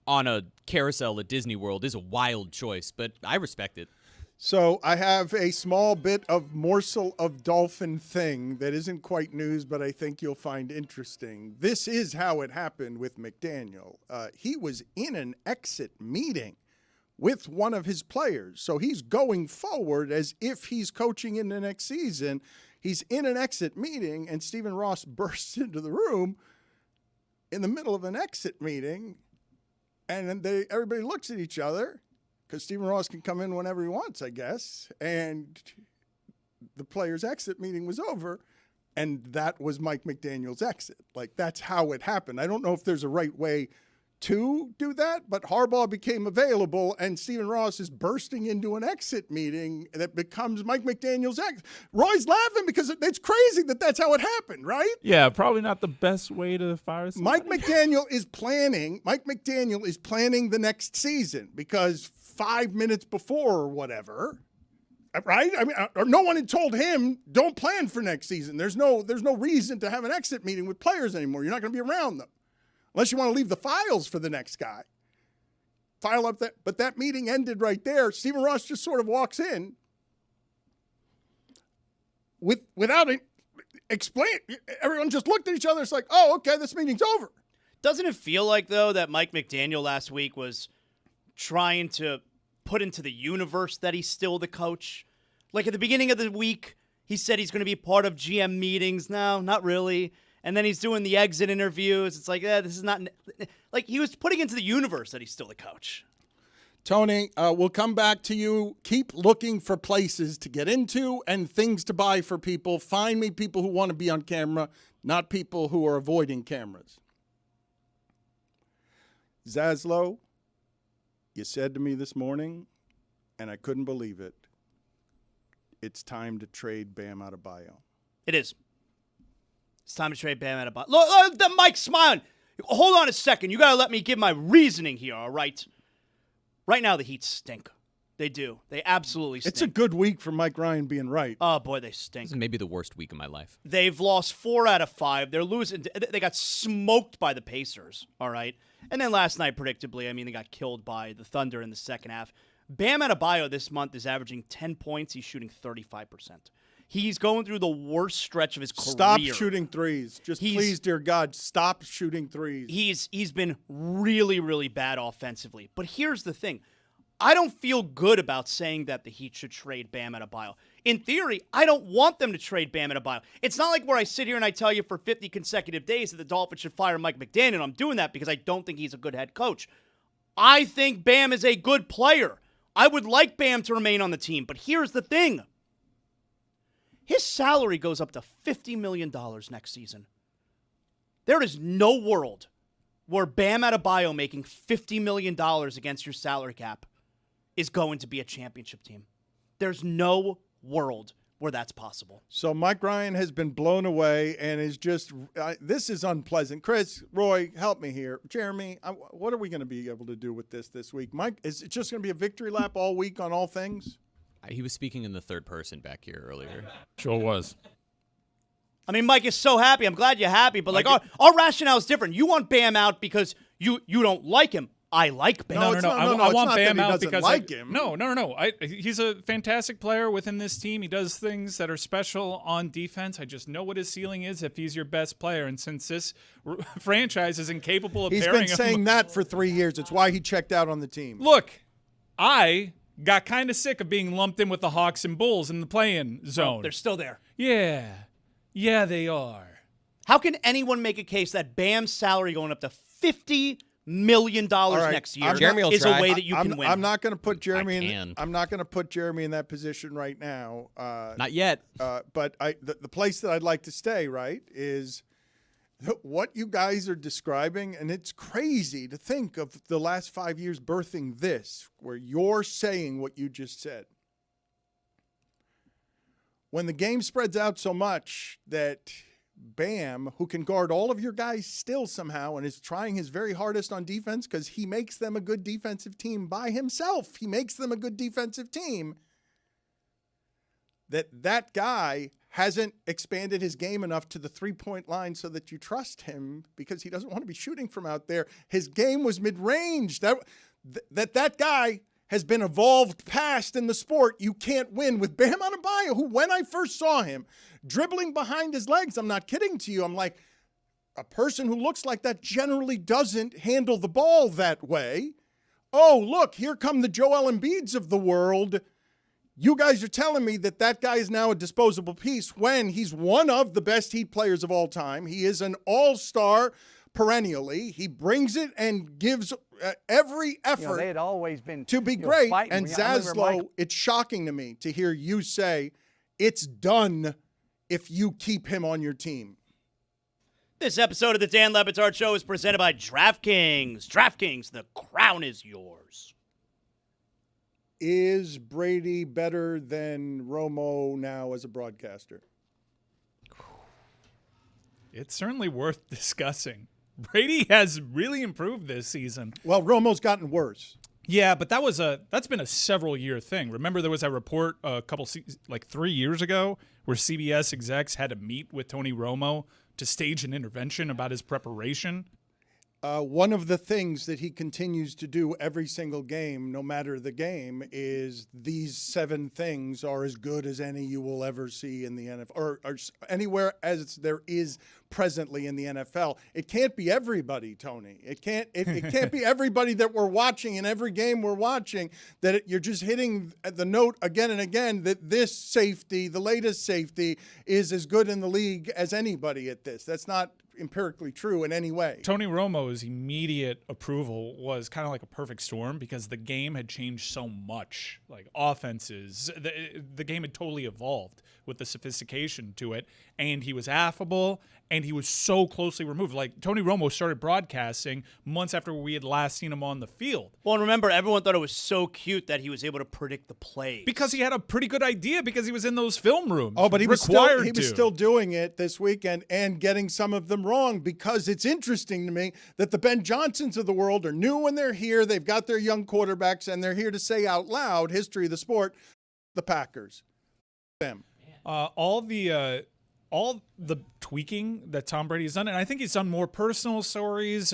on a carousel at Disney World is a wild choice, but I respect it. So I have a small bit of morsel of dolphin thing that isn't quite news, but I think you'll find interesting. This is how it happened with McDaniel. He was in an exit meeting with one of his players. So he's going forward as if he's coaching in the next season. He's in an exit meeting, and Stephen Ross bursts into the room in the middle of an exit meeting, and then everybody looks at each other, because Stephen Ross can come in whenever he wants, I guess, and the players' exit meeting was over, and that was Mike McDaniel's exit. Like, that's how it happened. I don't know if there's a right way to do that, but Harbaugh became available, and Stephen Ross is bursting into an exit meeting that becomes Mike McDaniel's exit. Roy's laughing because it's crazy that that's how it happened, right? Yeah, probably not the best way to fire somebody. Mike McDaniel is planning the next season, because 5 minutes before or whatever, right? I mean, or no one had told him, don't plan for next season. There's no reason to have an exit meeting with players anymore. You're not going to be around them. Unless you want to leave the files for the next guy. File up that, but that meeting ended right there. Stephen Ross just sort of walks in without explain. Everyone just looked at each other. It's like, oh, okay, this meeting's over. Doesn't it feel like, though, that Mike McDaniel last week was trying to put into the universe that he's still the coach? Like at the beginning of the week, he said he's going to be part of GM meetings. No, not really. And then he's doing the exit interviews. It's like, this is not... Like, he was putting into the universe that he's still the coach. Tony, we'll come back to you. Keep looking for places to get into and things to buy for people. Find me people who want to be on camera, not people who are avoiding cameras. Zaslow, you said to me this morning, and I couldn't believe it, it's time to trade Bam Adebayo. It is. It's time to trade Bam Adebayo. Look, the Mike's smiling. Hold on a second. You got to let me give my reasoning here, all right? Right now, the Heat stink. They do. They absolutely stink. It's a good week for Mike Ryan being right. Oh, boy, they stink. This is maybe the worst week of my life. They've lost 4 out of 5. They're losing. They got smoked by the Pacers, all right? And then last night, predictably, they got killed by the Thunder in the second half. Bam Adebayo this month is averaging 10 points. He's shooting 35%. He's going through the worst stretch of his career. Stop shooting threes. Please, dear God, stop shooting threes. He's been really, really bad offensively. But here's the thing. I don't feel good about saying that the Heat should trade Bam Adebayo. In theory, I don't want them to trade Bam Adebayo. It's not like where I sit here and I tell you for 50 consecutive days that the Dolphins should fire Mike McDaniel. I'm doing that because I don't think he's a good head coach. I think Bam is a good player. I would like Bam to remain on the team. But here's the thing. His salary goes up to $50 million next season. There is no world where Bam Adebayo making $50 million against your salary cap is going to be a championship team. There's no world where that's possible. So Mike Ryan has been blown away and is just, this is unpleasant. Chris, Roy, help me here. Jeremy, what are we going to be able to do with this week? Mike, is it just going to be a victory lap all week on all things? He was speaking in the third person back here earlier. Sure was. Mike is so happy. I'm glad you're happy. But, our rationale is different. You want Bam out because you don't like him. I like Bam. No, it's not- no, I it's want not that Bam he out doesn't because like him. No. He's a fantastic player within this team. He does things that are special on defense. I just know what his ceiling is if he's your best player. And since this franchise is incapable of He's pairing been saying him, that for 3 years. It's why he checked out on the team. look, I got kind of sick of being lumped in with the Hawks and Bulls in the play-in zone. They're still there. Yeah, they are. How can anyone make a case that Bam's salary going up to $50 million right, next year Jeremy will is try. a way that you can win? I'm not going to put Jeremy in. can. I'm not going to put Jeremy in that position right now. Not yet. But the place that I'd like to stay, right, is what you guys are describing, and it's crazy to think of the last 5 years birthing this, where you're saying what you just said. When the game spreads out so much that Bam, who can guard all of your guys still somehow and is trying his very hardest on defense because he makes them a good defensive team by himself. He makes them a good defensive team. That guy hasn't expanded his game enough to the three-point line so that you trust him because he doesn't want to be shooting from out there. His game was mid-range. That guy has been evolved past in the sport. You can't win with Bam Adebayo, who, when I first saw him dribbling behind his legs, I'm not kidding to you, I'm like, a person who looks like that generally doesn't handle the ball that way. Oh, look, here come the Joel Embiids of the world. You guys are telling me that guy is now a disposable piece when he's one of the best Heat players of all time. He is an all-star perennially. He brings it and gives every effort they had always been to be great. fighting. And I remember Zaslow, it's shocking to me to hear you say it's done if you keep him on your team. This episode of the Dan Le Batard Show is presented by DraftKings. DraftKings, the crown is yours. Is Brady better than Romo now as a broadcaster? It's certainly worth discussing. Brady has really improved this season. Well, Romo's gotten worse. Yeah, but that's been a several year thing. Remember there was a report a couple 3 years ago where CBS execs had to meet with Tony Romo to stage an intervention about his preparation. One of the things that he continues to do every single game, no matter the game, is these 7 things are as good as any you will ever see in the NFL or anywhere as there is presently in the NFL. It can't be everybody, Tony. It can't be everybody that we're watching in every game we're watching, that you're just hitting the note again and again that this safety, the latest safety, is as good in the league as anybody at this. That's not empirically true in any way. Tony Romo's immediate approval was kind of like a perfect storm because the game had changed so much. Like offenses, the game had totally evolved with the sophistication to it, and he was affable and he was so closely removed. Like Tony Romo started broadcasting months after we had last seen him on the field. Well, and remember, everyone thought it was so cute that he was able to predict the plays. Because he had a pretty good idea because he was in those film rooms. Oh, but he was required still doing it this weekend and getting some of them wrong, because it's interesting to me that the Ben Johnsons of the world are new when they're here. They've got their young quarterbacks, and they're here to say out loud, history of the sport, the Packers. Them. All the tweaking that Tom Brady has done, and I think he's done more personal stories.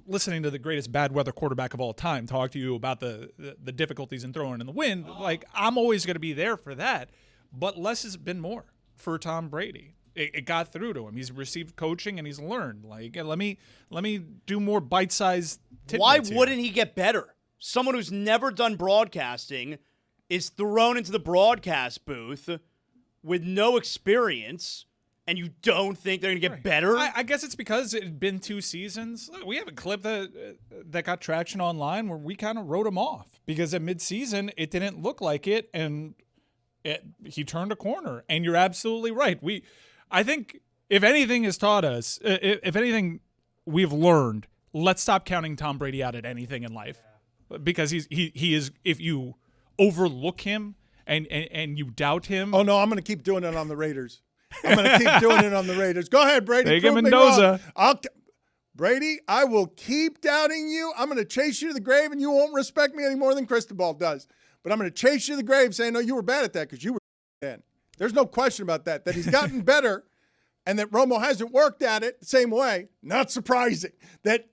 Listening to the greatest bad weather quarterback of all time talk to you about the difficulties in throwing in the wind, like I'm always going to be there for that. But less has been more for Tom Brady. It got through to him. He's received coaching and he's learned. Like let me do more bite-sized tidbits. Why here. wouldn't he get better? Someone who's never done broadcasting is thrown into the broadcast booth with no experience, and you don't think they're going to get better? I guess it's because it had been 2 seasons. Look, we have a clip that got traction online where we kind of wrote him off because at midseason it didn't look like it, and he turned a corner. And you're absolutely right. I think if anything has taught us, if anything we've learned, let's stop counting Tom Brady out at anything in life, because he is. If you overlook him and you doubt him, oh no, I'm going to keep doing it on the Raiders. I'm going to keep doing it on the Raiders. Go ahead, Brady. Take him Prove me Mendoza. wrong. Brady, I will keep doubting you. I'm going to chase you to the grave, and you won't respect me any more than Cristobal does. But I'm going to chase you to the grave saying, no, you were bad at that because you were bad. There's no question about that. That he's gotten better and that Romo hasn't worked at it the same way. Not surprising. That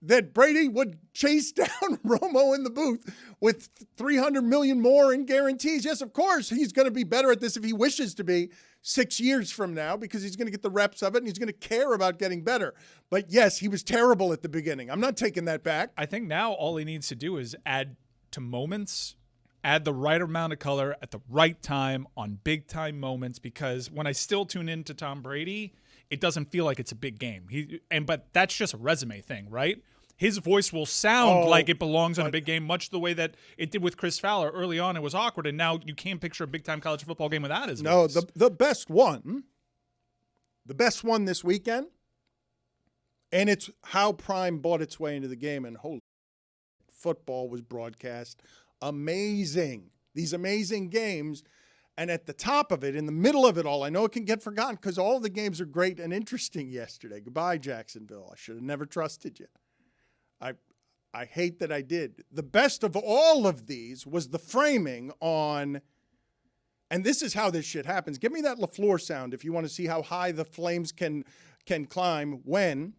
that Brady would chase down Romo in the booth with 300 million more in guarantees. Yes, of course, he's going to be better at this if he wishes to be 6 years from now, because he's going to get the reps of it and he's going to care about getting better. But yes, he was terrible at the beginning. I'm not taking that back. I think now all he needs to do is add to moments, add the right amount of color at the right time on big time moments, because when I still tune in to Tom Brady, it doesn't feel like it's a big game. But that's just a resume thing, right? His voice will sound like it belongs on a big game, much the way that it did with Chris Fowler. Early on, it was awkward, and now you can't picture a big-time college football game without his voice. No, the best one this weekend, and it's how Prime bought its way into the game, and holy football was broadcast. Amazing. These amazing games. And at the top of it, in the middle of it all, I know it can get forgotten because all of the games are great and interesting yesterday. Goodbye, Jacksonville. I should have never trusted you. I hate that I did. The best of all of these was the framing on, and this is how this shit happens. Give me that LaFleur sound if you want to see how high the Flames can climb when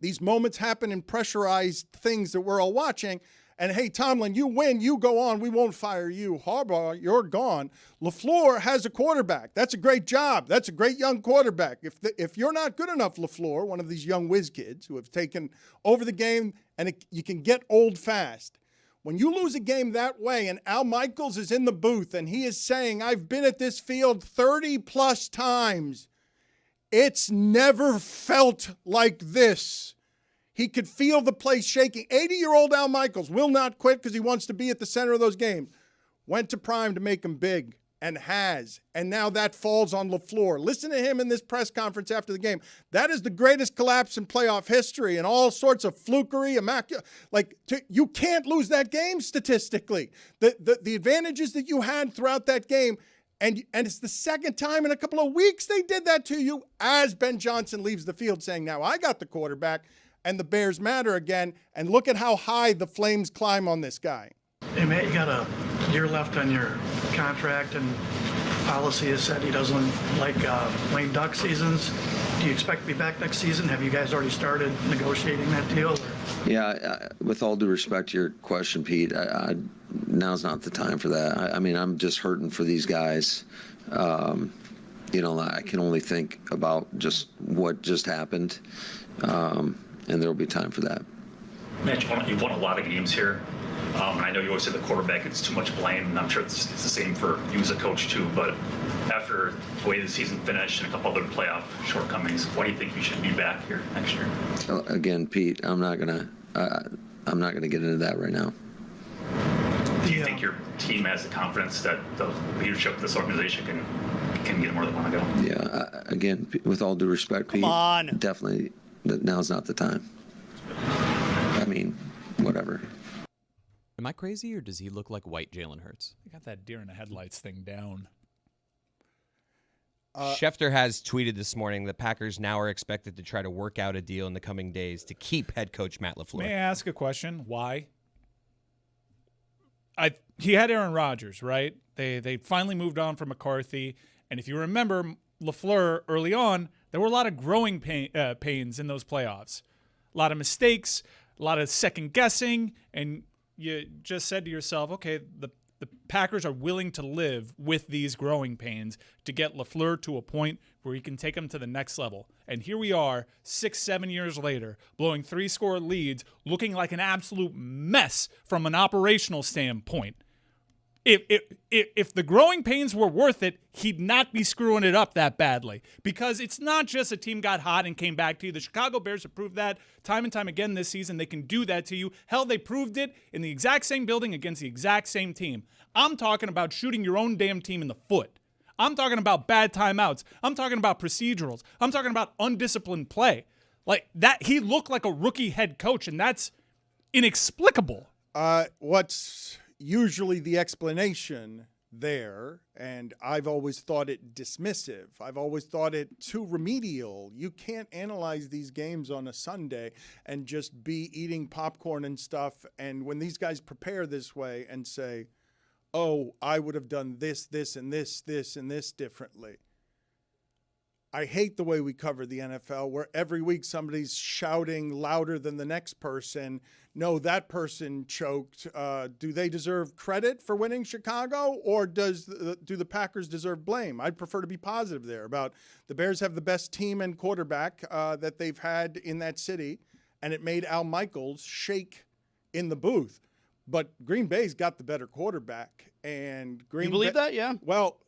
these moments happen in pressurized things that we're all watching. And, hey, Tomlin, you win, you go on, we won't fire you. Harbaugh, you're gone. LaFleur has a quarterback. That's a great job. That's a great young quarterback. If you're not good enough, LaFleur, one of these young whiz kids who have taken over the game, and you can get old fast. When you lose a game that way and Al Michaels is in the booth and he is saying, I've been at this field 30-plus times, it's never felt like this. He could feel the place shaking. 80-year-old Al Michaels will not quit because he wants to be at the center of those games. Went to Prime to make him big, and has. And now that falls on LaFleur. Listen to him in this press conference after the game. That is the greatest collapse in playoff history, and all sorts of flukery, you can't lose that game statistically. The advantages that you had throughout that game, and it's the second time in a couple of weeks they did that to you, as Ben Johnson leaves the field saying, now I got the quarterback. And the Bears matter again. And look at how high the Flames climb on this guy. Hey, Matt, you got a year left on your contract, and policy has said he doesn't like lame duck seasons. Do you expect to be back next season? Have you guys already started negotiating that deal? Yeah, with all due respect to your question, Pete, now's not the time for that. I mean, I'm just hurting for these guys. I can only think about just what just happened. And there will be time for that. Matt, you've won a lot of games here. And I know you always say the quarterback gets too much blame, and I'm sure it's the same for you as a coach too. But after the way the season finished and a couple other playoff shortcomings, why do you think you should be back here next year? Again, Pete, I'm not gonna get into that right now. Do you think your team has the confidence that the leadership of this organization can get them where they want to go? Yeah. Again, with all due respect, Pete, definitely. Now's not the time. I mean, whatever. Am I crazy, or does he look like white Jalen Hurts? They got that deer in the headlights thing down. Schefter has tweeted this morning the Packers now are expected to try to work out a deal in the coming days to keep head coach Matt LaFleur. May I ask a question? Why? He had Aaron Rodgers, right? They finally moved on from McCarthy. And if you remember, LaFleur early on, there were a lot of growing pains in those playoffs. A lot of mistakes, a lot of second guessing, and you just said to yourself, okay, the Packers are willing to live with these growing pains to get LaFleur to a point where he can take them to the next level. And here we are, 6-7 years later, blowing 3-score leads, looking like an absolute mess from an operational standpoint. If the growing pains were worth it, he'd not be screwing it up that badly, because it's not just a team got hot and came back to you. The Chicago Bears have proved that time and time again this season. They can do that to you. Hell, they proved it in the exact same building against the exact same team. I'm talking about shooting your own damn team in the foot. I'm talking about bad timeouts. I'm talking about procedurals. I'm talking about undisciplined play. Like that, he looked like a rookie head coach, and that's inexplicable. What's usually the explanation there, and I've always thought it dismissive. I've always thought it too remedial. You can't analyze these games on a Sunday and just be eating popcorn and stuff, and when these guys prepare this way and say, oh, I would have done this, and this, and this differently. I hate the way we cover the NFL, where every week somebody's shouting louder than the next person. No, that person choked. Do they deserve credit for winning Chicago, or do the Packers deserve blame? I'd prefer to be positive there about the Bears have the best team and quarterback that they've had in that city, and it made Al Michaels shake in the booth. But Green Bay's got the better quarterback, and You believe that? Yeah. Well,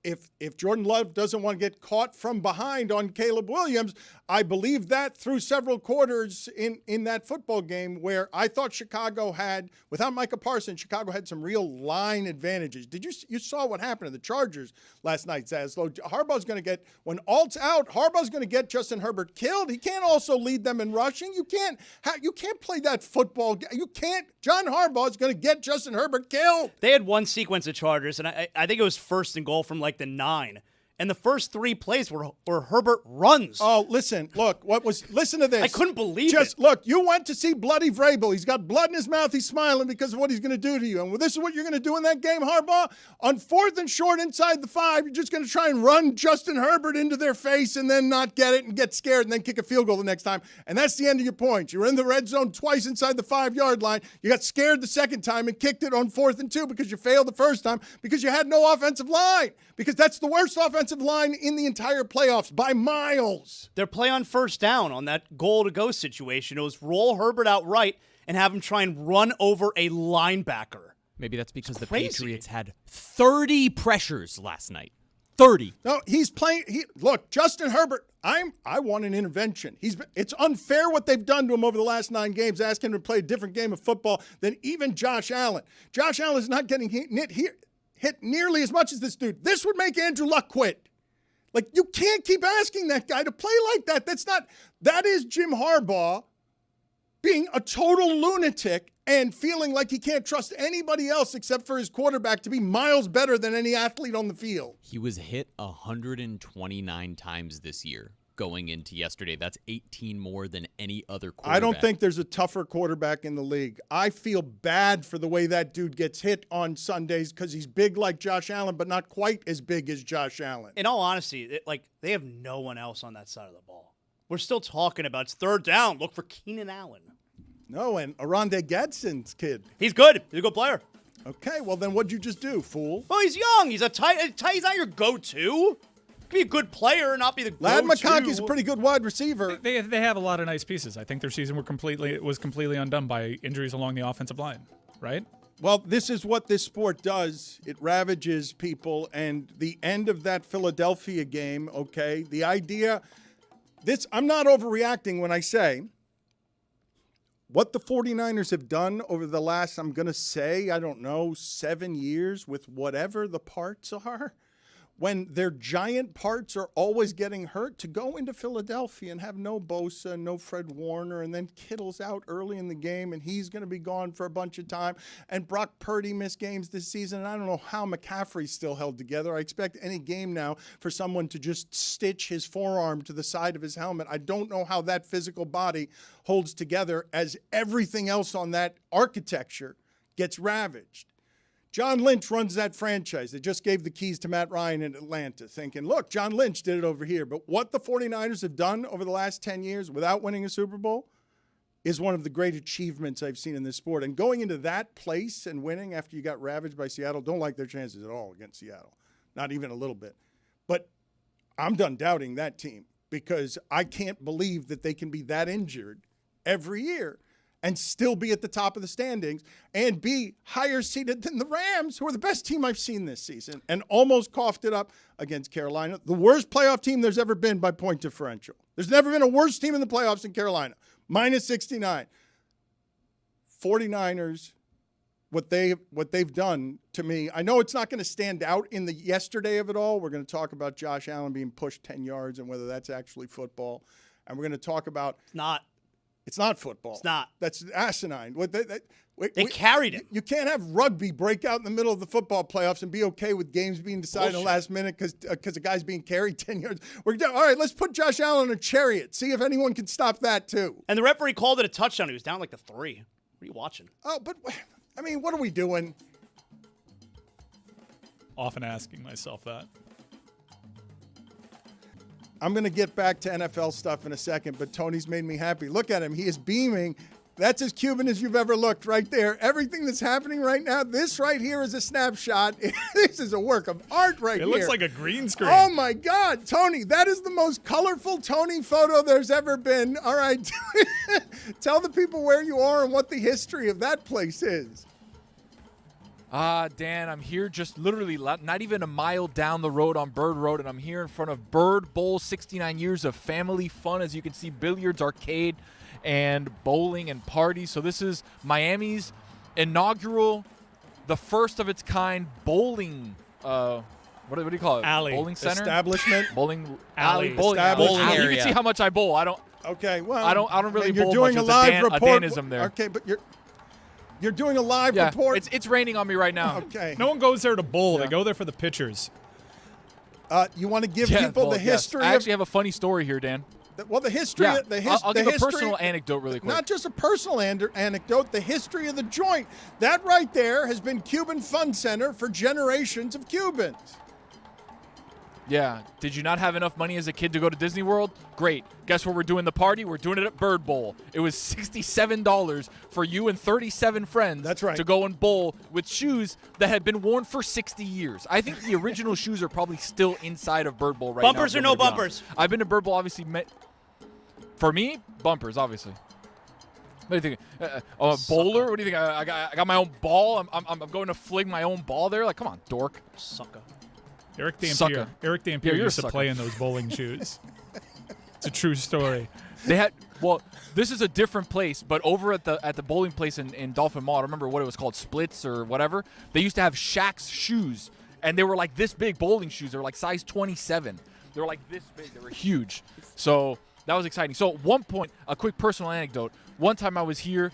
if Jordan Love doesn't want to get caught from behind on Caleb Williams, I believe that through several quarters in that football game where I thought Chicago had, without Micah Parsons, Chicago had some real line advantages. You saw what happened to the Chargers last night, Zaslow. Harbaugh's going to get, when Alt's out, Harbaugh's going to get Justin Herbert killed. He can't also lead them in rushing. You can't play that football. You can't. John Harbaugh's going to get Justin Herbert killed. They had one sequence of Chargers, and I think it was first and goal from like the 9. And the first 3 plays were Herbert runs. Oh, listen to this. I couldn't believe it. Look, you went to see Bloody Vrabel. He's got blood in his mouth. He's smiling because of what he's going to do to you. And this is what you're going to do in that game, Harbaugh. On 4th and short inside the 5, you're just going to try and run Justin Herbert into their face and then not get it and get scared and then kick a field goal the next time. And that's the end of your points. You were in the red zone twice inside the 5-yard line. You got scared the second time and kicked it on 4th and 2 because you failed the first time because you had no offensive line. Because that's the worst offensive line in the entire playoffs by miles. Their play on first down on that goal-to-go situation, it was roll Herbert out right and have him try and run over a linebacker. Maybe that's because the crazy. Patriots had 30 pressures last night. 30. No, he's playing. Look, Justin Herbert, I want an intervention. It's unfair what they've done to him over the last 9 games, asking him to play a different game of football than even Josh Allen. Josh Allen is not getting hit nearly as much as this dude. This would make Andrew Luck quit. Like, you can't keep asking that guy to play like that. That is Jim Harbaugh being a total lunatic and feeling like he can't trust anybody else except for his quarterback to be miles better than any athlete on the field. He was hit 129 times this year going into yesterday. That's 18 more than any other quarterback. I don't think there's a tougher quarterback in the league. I feel bad for the way that dude gets hit on Sundays because he's big like Josh Allen, but not quite as big as Josh Allen. In all honesty, they have no one else on that side of the ball. We're still talking about it's 3rd down. Look for Keenan Allen. No, and Aronde Gadsden's kid. He's good. He's a good player. Okay, well then what'd you just do, fool? Well, he's young. He's he's not your go-to. Be a good player and not be the go-to. Lad McConkey's a pretty good wide receiver. They have a lot of nice pieces. I think their season was completely undone by injuries along the offensive line, right? Well, this is what this sport does. It ravages people, and the end of that Philadelphia game, okay, the idea, I'm not overreacting when I say what the 49ers have done over the last, I'm going to say, 7 years with whatever the parts are. When their giant parts are always getting hurt, to go into Philadelphia and have no Bosa, no Fred Warner, and then Kittle's out early in the game, and he's going to be gone for a bunch of time, and Brock Purdy missed games this season, and I don't know how McCaffrey's still held together. I expect any game now for someone to just stitch his forearm to the side of his helmet. I don't know how that physical body holds together as everything else on that architecture gets ravaged. John Lynch runs that franchise. They just gave the keys to Matt Ryan in Atlanta, thinking, look, John Lynch did it over here. But what the 49ers have done over the last 10 years without winning a Super Bowl is one of the great achievements I've seen in this sport. And going into that place and winning after you got ravaged by Seattle, don't like their chances at all against Seattle. Not even a little bit. But I'm done doubting that team because I can't believe that they can be that injured every year and still be at the top of the standings and be higher seeded than the Rams, who are the best team I've seen this season, and almost coughed it up against Carolina. The worst playoff team there's ever been by point differential. There's never been a worse team in the playoffs than Carolina. Minus 69. 49ers, what they've done to me, I know it's not going to stand out in the yesterday of it all. We're going to talk about Josh Allen being pushed 10 yards and whether that's actually football. And we're going to talk about It's not football. It's not. That's asinine. They carried it. You can't have rugby break out in the middle of the football playoffs and be okay with games being decided in the last minute because a guy's being carried 10 yards. All right, let's put Josh Allen in a chariot. See if anyone can stop that too. And the referee called it a touchdown. He was down like the 3. What are you watching? Oh, but, I mean, what are we doing? Often asking myself that. I'm going to get back to NFL stuff in a second, but Tony's made me happy. Look at him. He is beaming. That's as Cuban as you've ever looked right there. Everything that's happening right now, this right here is a snapshot. This is a work of art right here. It looks like a green screen. Oh, my God. Tony, that is the most colorful Tony photo there's ever been. All right. Tell the people where you are and what the history of that place is. Dan, I'm here just literally not even a mile down the road on Bird Road, and I'm here in front of Bird Bowl, 69 years of family fun. As you can see, billiards, arcade, and bowling and parties. So this is Miami's inaugural, the first of its kind bowling, what do you call it? Alley. Bowling center? Establishment? Bowling Alley. Bowling Establishment. alley. You can see how much I bowl. I don't. Okay, well, I don't really you're bowl doing much. a It's live report. a Danism there. Okay, but you're doing a live Yeah, report. it's raining on me right now. Okay. No one goes there to bowl. They go there for the pictures. You want to give Yeah, people well, the yes. history I of actually have a funny story here, Dan. well, the history. Yeah, I'll the give a history, personal anecdote really quick. Not just a personal anecdote. The history of the joint. That right there has been Cuban Fun Center for generations of Cubans. Yeah. Did you not have enough money as a kid to go to Disney World? Great. Guess where we're doing the party? We're doing it at Bird Bowl. It was $67 for you and 37 friends. That's right. To go and bowl with shoes that had been worn for 60 years. I think the original shoes are probably still inside of Bird Bowl right now. Bumpers or if no I'm gonna be honest. bumpers? I've been to Bird Bowl, obviously. For me, bumpers, obviously. What do you think? A bowler? What do you think? I got my own ball. I'm going to fling my own ball there. Like, come on, dork. Sucker. Eric Sucker. Dampier Yeah, you're a used to sucker. play in those bowling shoes. It's a true story. They had this is a different place, but over at the bowling place in Dolphin Mall, I don't remember what it was called, Splits or whatever. They used to have Shaq's shoes, and they were like this big bowling shoes. They were like size 27. They were like this big. They were huge. So that was exciting. So at one point, a quick personal anecdote. One time I was here,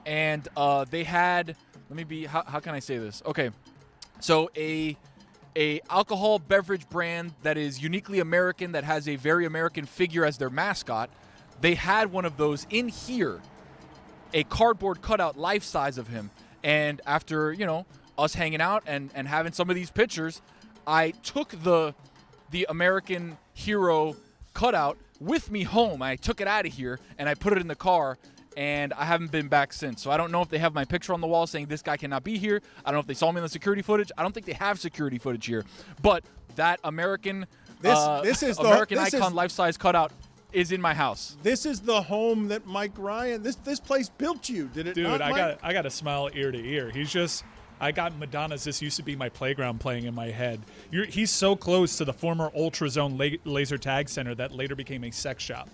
and they had. Let me be. How can I say this? Okay, so a alcohol beverage brand that is uniquely American, that has a very American figure as their mascot. They had one of those in here, a cardboard cutout life size of him. And after, us hanging out and having some of these pictures, I took the American hero cutout with me home. I took it out of here and I put it in the car. And I haven't been back since. So I don't know if they have my picture on the wall saying this guy cannot be here. I don't know if they saw me in the security footage. I don't think they have security footage here. But that American American icon life-size cutout is in my house. This is the home that Mike Ryan. This place built you, did it not, Dude, Mike? I got a smile ear to ear. I got Madonna's This Used to Be My Playground playing in my head. He's so close to the former Ultrazone Laser Tag Center that later became a sex shop.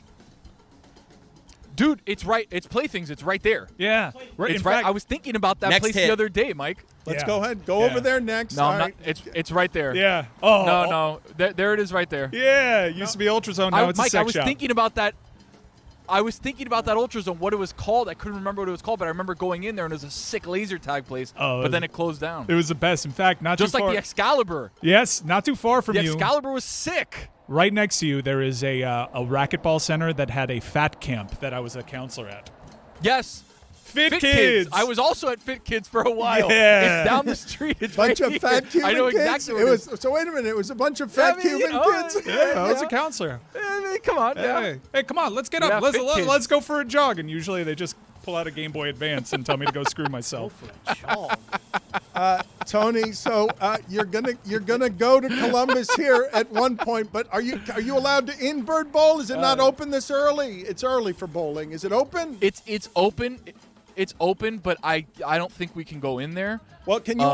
Dude, it's right. It's Playthings. It's right there. Yeah. Right. It's In right. fact, I was thinking about that Next place hit. the other day, Mike. Let's go ahead. Go over there next. No, All I'm not. right. It's right there. Yeah. Oh. No. There it is right there. Yeah. It used to be Ultrazone. Now it's a Mike, sex I was shop. thinking about that. I was thinking about that Ultrazone, what it was called. I couldn't remember what it was called, but I remember going in there and it was a sick laser tag place. Oh, but then it closed down. It was the best. In fact, not Just too like far. the Excalibur. Yes, not too far from The you. Excalibur was sick. Right next to you, there is a racquetball center that had a fat camp that I was a counselor at. Yes. Fit Kids. I was also at Fit Kids for a while. Yeah. It's down the street. It's Bunch right of fat here. Cuban I know kids. exactly what It it was. is. So wait a minute. It was a bunch of fat Cuban kids. Yeah, I was a counselor. Come on. Hey, come on, let's get Yeah, up. Fit Kids. Let's go for a jog. And usually they just pull out a Game Boy Advance and tell me to go screw myself. Tony, so you're gonna go to Columbus here at one point, but are you allowed to in Bird Bowl? Is it not open this early? It's early for bowling. Is it open? It's open. It's open, but I don't think we can go in there. Well, can you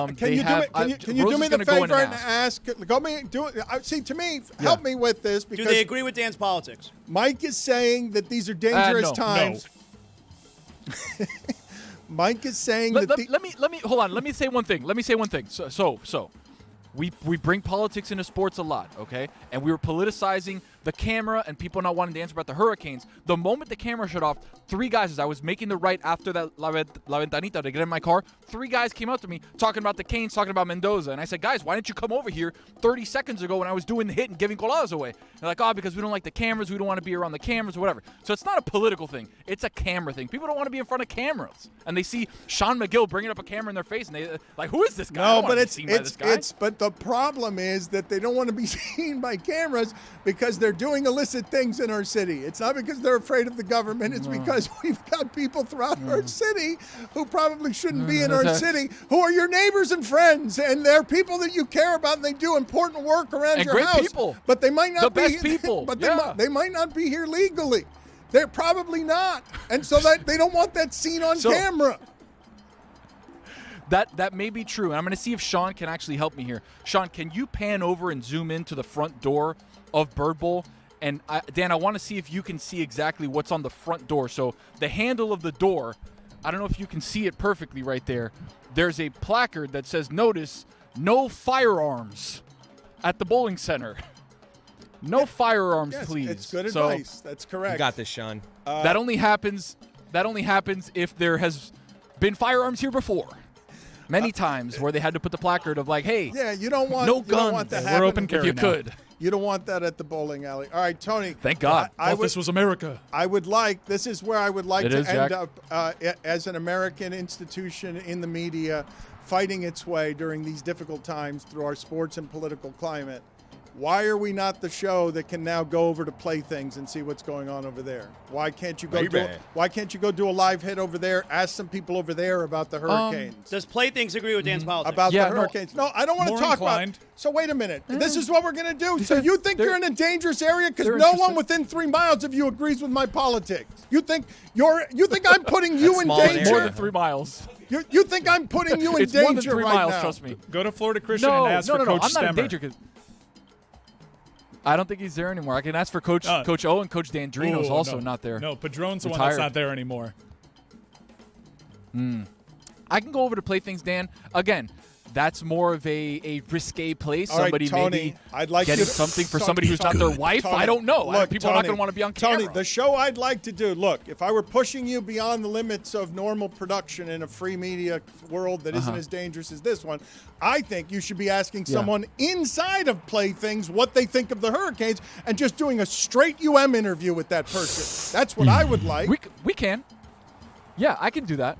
do me the favor and ask? See, to me, help me with this because Do they agree with Dan's politics? Mike is saying that these are dangerous no. times. Mike is saying Let me hold on. Let me say one thing. So we bring politics into sports a lot, okay? And we were politicizing the camera and people not wanting to answer about the hurricanes. The moment the camera shut off, 3 guys, as I was making the right after that La Ventanita to get in my car, 3 guys came up to me talking about the Canes, talking about Mendoza. And I said, guys, why didn't you come over here 30 seconds ago when I was doing the hit and giving coladas away? They're like, because we don't like the cameras. We don't want to be around the cameras or whatever. So it's not a political thing. It's a camera thing. People don't want to be in front of cameras. And they see Sean McGill bringing up a camera in their face, and they like, who is this guy? I No, don't wanna but be seen by this guy. but the problem is that they don't want to be seen by cameras because they're they're doing illicit things in our city. It's not because they're afraid of the government. It's because we've got people throughout our city who probably shouldn't be in our city, who are your neighbors and friends, and they're people that you care about, and they do important work around And your great house. people. But they might not The be best people. But Yeah. they might not be here legally. They're probably not, and so that they don't want that seen on camera. That may be true, and I'm going to see if Sean can actually help me here. Sean, can you pan over and zoom into the front door of Bird Bowl? And Dan, I want to see if you can see exactly what's on the front door. So the handle of the door, I don't know if you can see it perfectly right there. There's a placard that says, "Notice, no firearms at the bowling center." No firearms, Yes, please. it's good So advice. That's correct. You got this, Sean. that only happens if there has been firearms here before. Many times where they had to put the placard of like, "Hey, Yeah, you don't want no you don't want guns. that We're happening. open carry if you now. could." You don't want that at the bowling alley. All right, Tony. Thank God. I would, this was America. I would like, this is where I would like It to is, end Jack. up as an American institution in the media fighting its way during these difficult times through our sports and political climate. Why are we not the show that can now go over to Playthings and see what's going on over there? Why can't you go do a live hit over there? Ask some people over there about the Hurricanes. Does Playthings agree with Dan's politics? About the Hurricanes. No, I don't want to More talk inclined. about. So wait a minute. This is what we're going to do. So you think you're in a dangerous area because they're no one interested. within 3 miles of you agrees with my politics. You think I'm putting you in small an More danger? than 3 miles. You think I'm putting you in It's danger more than 3 right miles, now? trust me. Go to Florida Christian No, and ask no, for no, Coach I'm not in Stemmer. danger 'cause I don't think he's there anymore. I can ask for Coach O, and Coach Dandrino's Ooh, also no. not there. No, Padron's the one that's Retired. not there anymore. I can go over to Playthings, Dan. Again, that's more of a risque place. All right, Somebody Tony, maybe I'd like getting you to- something for Tony, somebody who's not their Tony, wife. Tony, I don't know. look, People are not going to want to be on camera. Tony, the show I'd like to do, look, if I were pushing you beyond the limits of normal production in a free media world that isn't as dangerous as this one, I think you should be asking someone inside of Playthings what they think of the Hurricanes and just doing a straight interview with that person. That's what I would like. We can. Yeah, I can do that.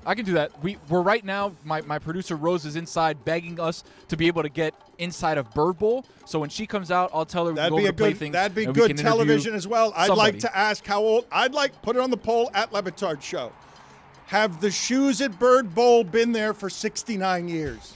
We're right now, my producer Rose is inside begging us to be able to get inside of Bird Bowl. So when she comes out, I'll tell her That'd we be go a over to good. Playthings. That'd be and we good can interview television as well. I'd like somebody. to ask how old. I'd like put it on the poll at Le Batard Show. Have the shoes at Bird Bowl been there for 69 years?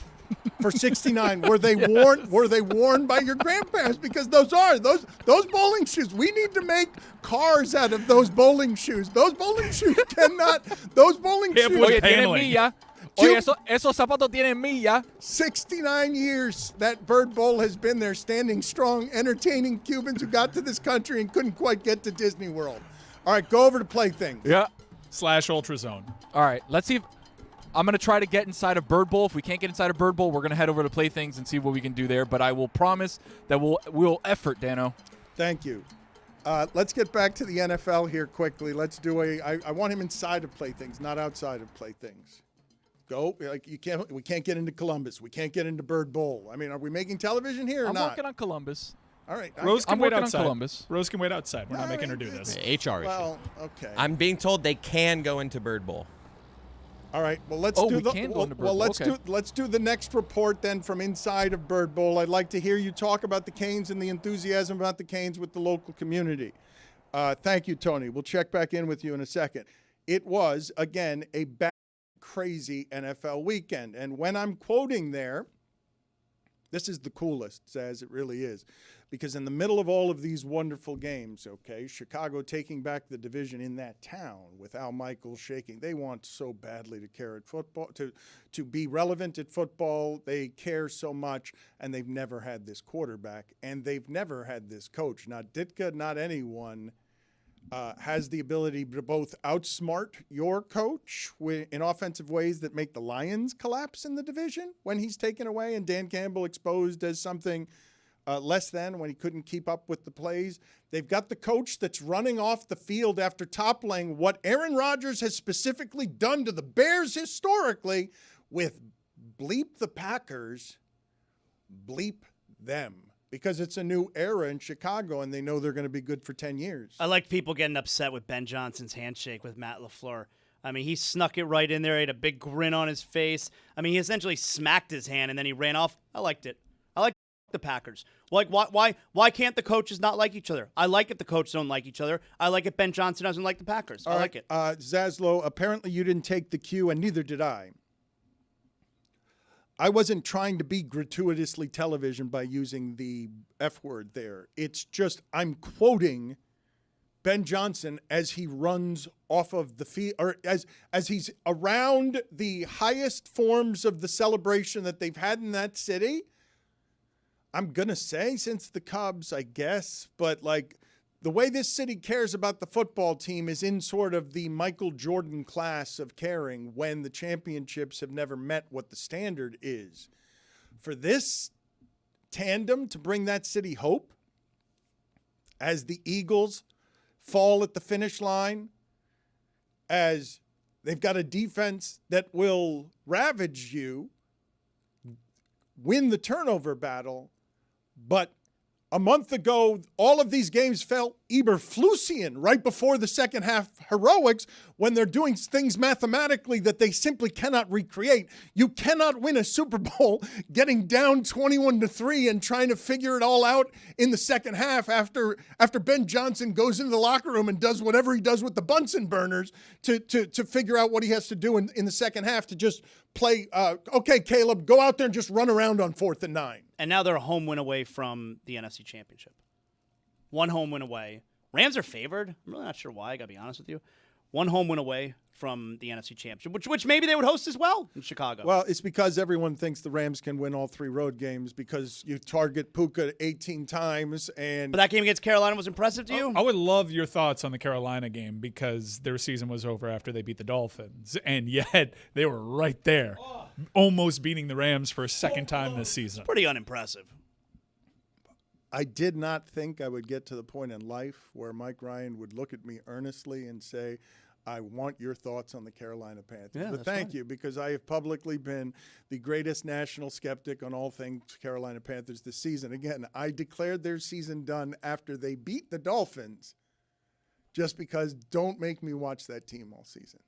For 69, were they worn? Were they worn by your grandparents? Because those bowling shoes. We need to make cars out of those bowling shoes. Those bowling shoes cannot. Those bowling shoes. Oye, tienen paneling. milla. Oye, esos zapatos tienen milla. 69 years that Bird Bowl has been there, standing strong, entertaining Cubans who got to this country and couldn't quite get to Disney World. All right, go over to Playthings. Yeah. / Ultrazone. All right, let's see if I'm going to try to get inside of Bird Bowl. If we can't get inside of Bird Bowl, we're going to head over to Playthings and see what we can do there. But I will promise that we'll effort, Dano. Thank you. Let's get back to the NFL here quickly. Let's do I want him inside of Playthings, not outside of Playthings. Go. We can't get into Columbus. We can't get into Bird Bowl. I mean, are we making television here or I'm not? working on Columbus. All right. Rose can I'm wait working on outside. Columbus. Rose can wait outside. We're not making her do this. HR issue. Well, okay. I'm being told they can go into Bird Bowl. All right. Well, let's Oh, do we the can go into Bird well. Bowl. Let's do the next report then from inside of Bird Bowl. I'd like to hear you talk about the Canes and the enthusiasm about the Canes with the local community. Thank you, Tony. We'll check back in with you in a second. It was again a crazy NFL weekend, and when I'm quoting there, this is the coolest, as it really is. Because in the middle of all of these wonderful games, okay, Chicago taking back the division in that town with Al Michaels shaking. They want so badly to care at football, to be relevant at football. They care so much, and they've never had this quarterback, and they've never had this coach. Not Ditka, not anyone has the ability to both outsmart your coach in offensive ways that make the Lions collapse in the division when he's taken away and Dan Campbell exposed as something less than when he couldn't keep up with the plays. They've got the coach that's running off the field after toppling what Aaron Rodgers has specifically done to the Bears historically with bleep the Packers, bleep them. Because it's a new era in Chicago, and they know they're going to be good for 10 years. I like people getting upset with Ben Johnson's handshake with Matt LaFleur. I mean, he snuck it right in there. He had a big grin on his face. I mean, he essentially smacked his hand, and then he ran off. I liked it. the Packers. Like, why can't the coaches not like each other? I like it the coaches don't like each other. I like it Ben Johnson doesn't like the Packers. I like it. Zaslow, apparently you didn't take the cue, and neither did I. I wasn't trying to be gratuitously television by using the F word there. It's just I'm quoting Ben Johnson as he runs off of the field, or as he's around the highest forms of the celebration that they've had in that city. I'm going to say since the Cubs, I guess, but like the way this city cares about the football team is in sort of the Michael Jordan class of caring when the championships have never met what the standard is. For this tandem to bring that city hope as the Eagles fall at the finish line, as they've got a defense that will ravage you, win the turnover battle, but a month ago, all of these games felt Eberflusian right before the second half heroics when they're doing things mathematically that they simply cannot recreate. You cannot win a Super Bowl getting down 21-3 and trying to figure it all out in the second half after Ben Johnson goes into the locker room and does whatever he does with the Bunsen burners to figure out what he has to do in the second half to just play, okay, Caleb, go out there and just run around on 4th and 9. And now they're a home win away from the NFC Championship. One home win away. Rams are favored. I'm really not sure why, I got to be honest with you. One home win away from the NFC Championship, which maybe they would host as well in Chicago. Well, it's because everyone thinks the Rams can win all 3 road games because you target Puka 18 times. But that game against Carolina was impressive to you? I would love your thoughts on the Carolina game because their season was over after they beat the Dolphins, and yet they were right there, almost beating the Rams for a second time this season. Pretty unimpressive. I did not think I would get to the point in life where Mike Ryan would look at me earnestly and say, I want your thoughts on the Carolina Panthers. Yeah, but thank you, because I have publicly been the greatest national skeptic on all things Carolina Panthers this season. Again, I declared their season done after they beat the Dolphins just because don't make me watch that team all season.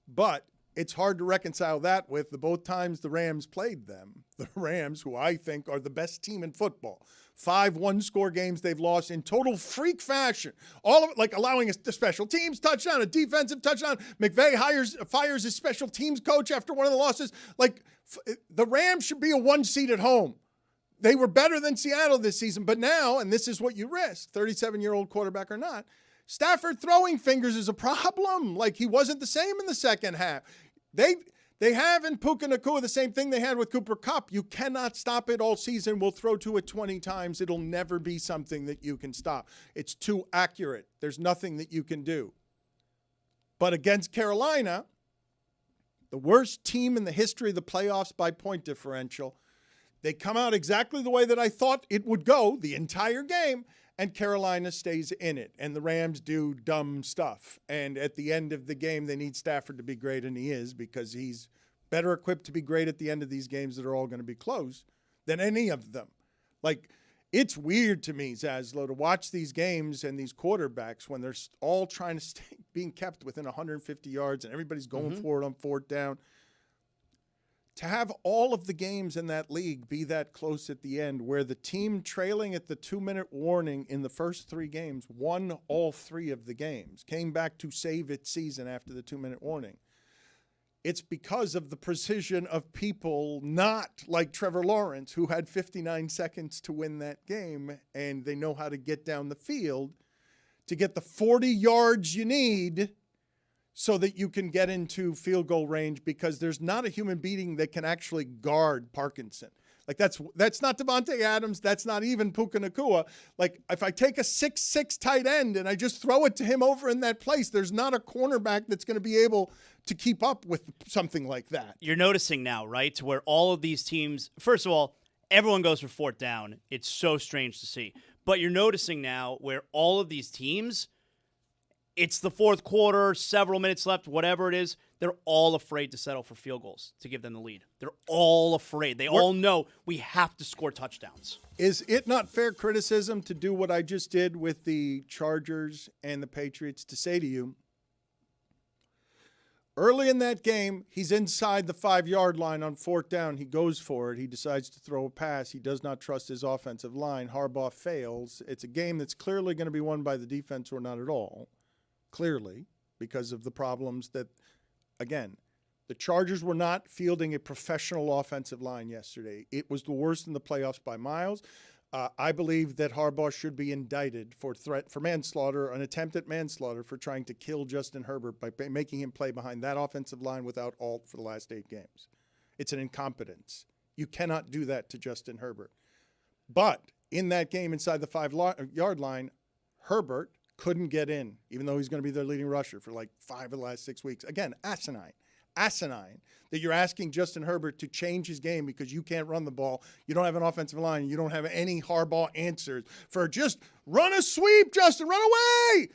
But it's hard to reconcile that with the both times the Rams played them. The Rams, who I think are the best team in football. 5 one-score games they've lost in total freak fashion. All of it, like allowing a special teams touchdown, a defensive touchdown. McVay fires his special teams coach after one of the losses. Like, the Rams should be a 1 seed at home. They were better than Seattle this season, but now, and this is what you risk, 37-year-old quarterback or not, Stafford throwing fingers is a problem. Like, he wasn't the same in the second half. They have in Puka Nacua the same thing they had with Cooper Kupp. You cannot stop it all season. We'll throw to it 20 times. It'll never be something that you can stop. It's too accurate. There's nothing that you can do. But against Carolina, the worst team in the history of the playoffs by point differential, they come out exactly the way that I thought it would go the entire game, and Carolina stays in it, and the Rams do dumb stuff. And at the end of the game, they need Stafford to be great, and he is, because he's better equipped to be great at the end of these games that are all going to be close than any of them. Like, it's weird to me, Zaslow, to watch these games and these quarterbacks when they're all trying to stay being kept within 150 yards and everybody's going for it on 4th down. To have all of the games in that league be that close at the end, where the team trailing at the 2-minute warning in the first 3 games won all 3 of the games, came back to save its season after the 2-minute warning. It's because of the precision of people not like Trevor Lawrence, who had 59 seconds to win that game, and they know how to get down the field to get the 40 yards you need so that you can get into field goal range, because there's not a human being that can actually guard Parkinson. Like, that's not Devontae Adams. That's not even Puka Nacua. Like, if I take a 6'6" tight end and I just throw it to him over in that place, there's not a cornerback that's going to be able to keep up with something like that. You're noticing now, right, to where all of these teams, first of all, everyone goes for 4th down. It's so strange to see. But you're noticing now where all of these teams, it's the 4th quarter, several minutes left, whatever it is, they're all afraid to settle for field goals to give them the lead. They're all afraid. They all know we have to score touchdowns. Is it not fair criticism to do what I just did with the Chargers and the Patriots, to say to you, Early in that game, he's inside the 5-yard line on 4th down. He goes for it. He decides to throw a pass. He does not trust his offensive line. Harbaugh fails. It's a game that's clearly going to be won by the defense or not at all, clearly, because of the problems that, again, the Chargers were not fielding a professional offensive line yesterday. It was the worst in the playoffs by miles. I believe that Harbaugh should be indicted for manslaughter, an attempt at manslaughter for trying to kill Justin Herbert by making him play behind that offensive line without Alt for the last 8 games. It's an incompetence. You cannot do that to Justin Herbert. But in that game inside the 5-yard line, Herbert couldn't get in, even though he's going to be their leading rusher for like 5 of the last 6 weeks. Again, asinine that you're asking Justin Herbert to change his game because you can't run the ball. You don't have an offensive line. You don't have any Harbaugh answers for just run a sweep, Justin, run away,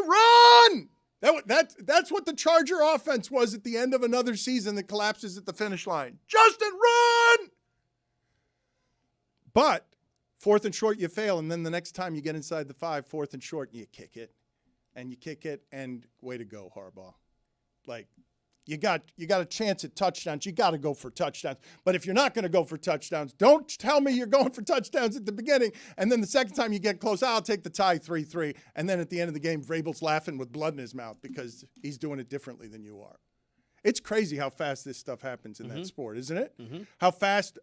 run. That's what the Charger offense was at the end of another season that collapses at the finish line. Justin, run! But 4th and short, you fail, and then the next time you get inside the 5, 4th and short, you kick it, and way to go, Harbaugh. Like, you got a chance at touchdowns. You got to go for touchdowns. But if you're not going to go for touchdowns, don't tell me you're going for touchdowns at the beginning, and then the second time you get close, I'll take the tie 3-3, and then at the end of the game, Vrabel's laughing with blood in his mouth because he's doing it differently than you are. It's crazy how fast this stuff happens in that sport, isn't it? How fast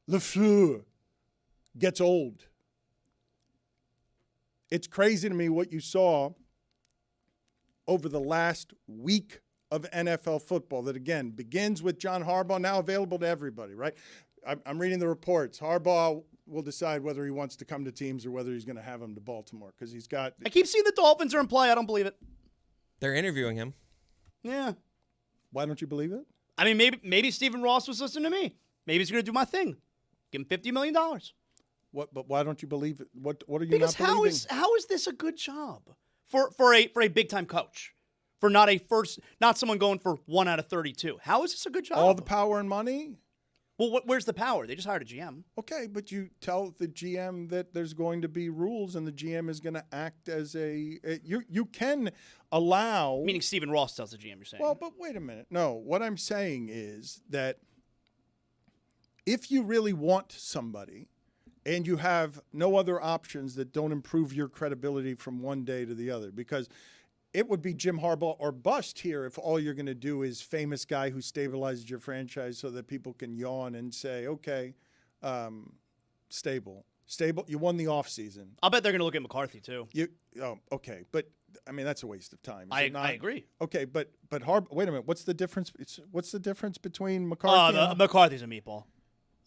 LeFleur gets old. It's crazy to me what you saw over the last week of NFL football that, again, begins with John Harbaugh, now available to everybody, right? I'm reading the reports. Harbaugh will decide whether he wants to come to teams or whether he's going to have them to Baltimore because he's got – I keep seeing the Dolphins are in play. I don't believe it. They're interviewing him. Yeah. Why don't you believe it? I mean, maybe Stephen Ross was listening to me. Maybe he's going to do my thing. Give him $50 million. What? But why don't you believe it? What are you because not believing? How is this a good job for a big time coach? For not someone going for 1 out of 32. How is this a good job? All the power and money? Well, where's the power? They just hired a GM. Okay, but you tell the GM that there's going to be rules and the GM is going to act as you can allow. Meaning Stephen Ross tells the GM, you're saying. Well, but wait a minute. No, what I'm saying is that if you really want somebody and you have no other options that don't improve your credibility from one day to the other, because it would be Jim Harbaugh or bust here if all you're going to do is famous guy who stabilizes your franchise so that people can yawn and say, okay, stable. You won the offseason. I'll bet they're going to look at McCarthy too. Okay. But, I mean, that's a waste of time. I agree. Okay, but wait a minute. What's the difference between McCarthy and McCarthy's a meatball.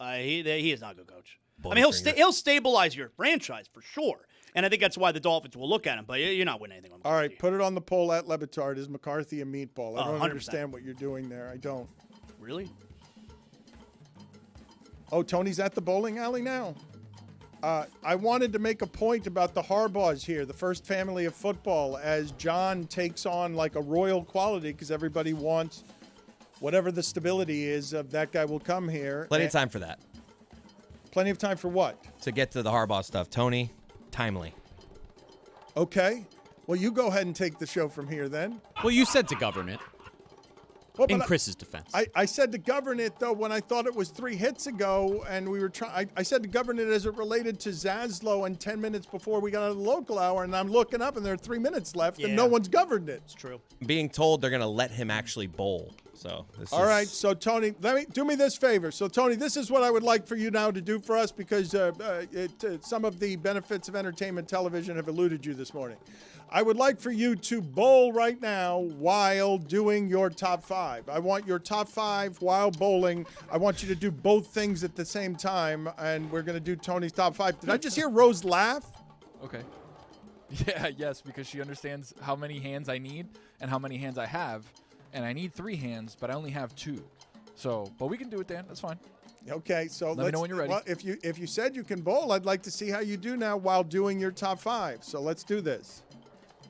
He is not a good coach. I mean, he'll stabilize your franchise for sure. And I think that's why the Dolphins will look at him. But you're not winning anything on McCarthy. All right, put it on the poll at Le Batard. Is McCarthy a meatball? I don't 100%. understand what you're doing there. I don't. Really? Oh, Tony's at the bowling alley now. I wanted to make a point about the Harbaughs here, the first family of football, as John takes on like a royal quality because everybody wants whatever the stability is of that guy will come here. Plenty of time for that. Plenty of time for what? To get to the Harbaugh stuff. Tony, timely. Okay. Well, you go ahead and take the show from here then. Well, you said to govern it. Well, in Chris's defense. I said to govern it, though, when I thought it was 3 hits ago, and we were trying. I said to govern it as it related to Zaslow, and 10 minutes before we got out of the local hour, and I'm looking up, and there are 3 minutes left, and no one's governed it. It's true. Being told they're going to let him actually bowl. So All right, so Tony, do me this favor. So Tony, this is what I would like for you now to do for us, because some of the benefits of entertainment television have eluded you this morning. I would like for you to bowl right now while doing your top 5. I want your top 5 while bowling. I want you to do both things at the same time, and we're going to do Tony's top 5. Did I just hear Rose laugh? Okay. Yeah, yes, because she understands how many hands I need and how many hands I have. And I need 3 hands, but I only have 2. So, but we can do it, Dan. That's fine. Okay, so let me know when you're ready. Well, if you said you can bowl, I'd like to see how you do now while doing your top 5. So let's do this.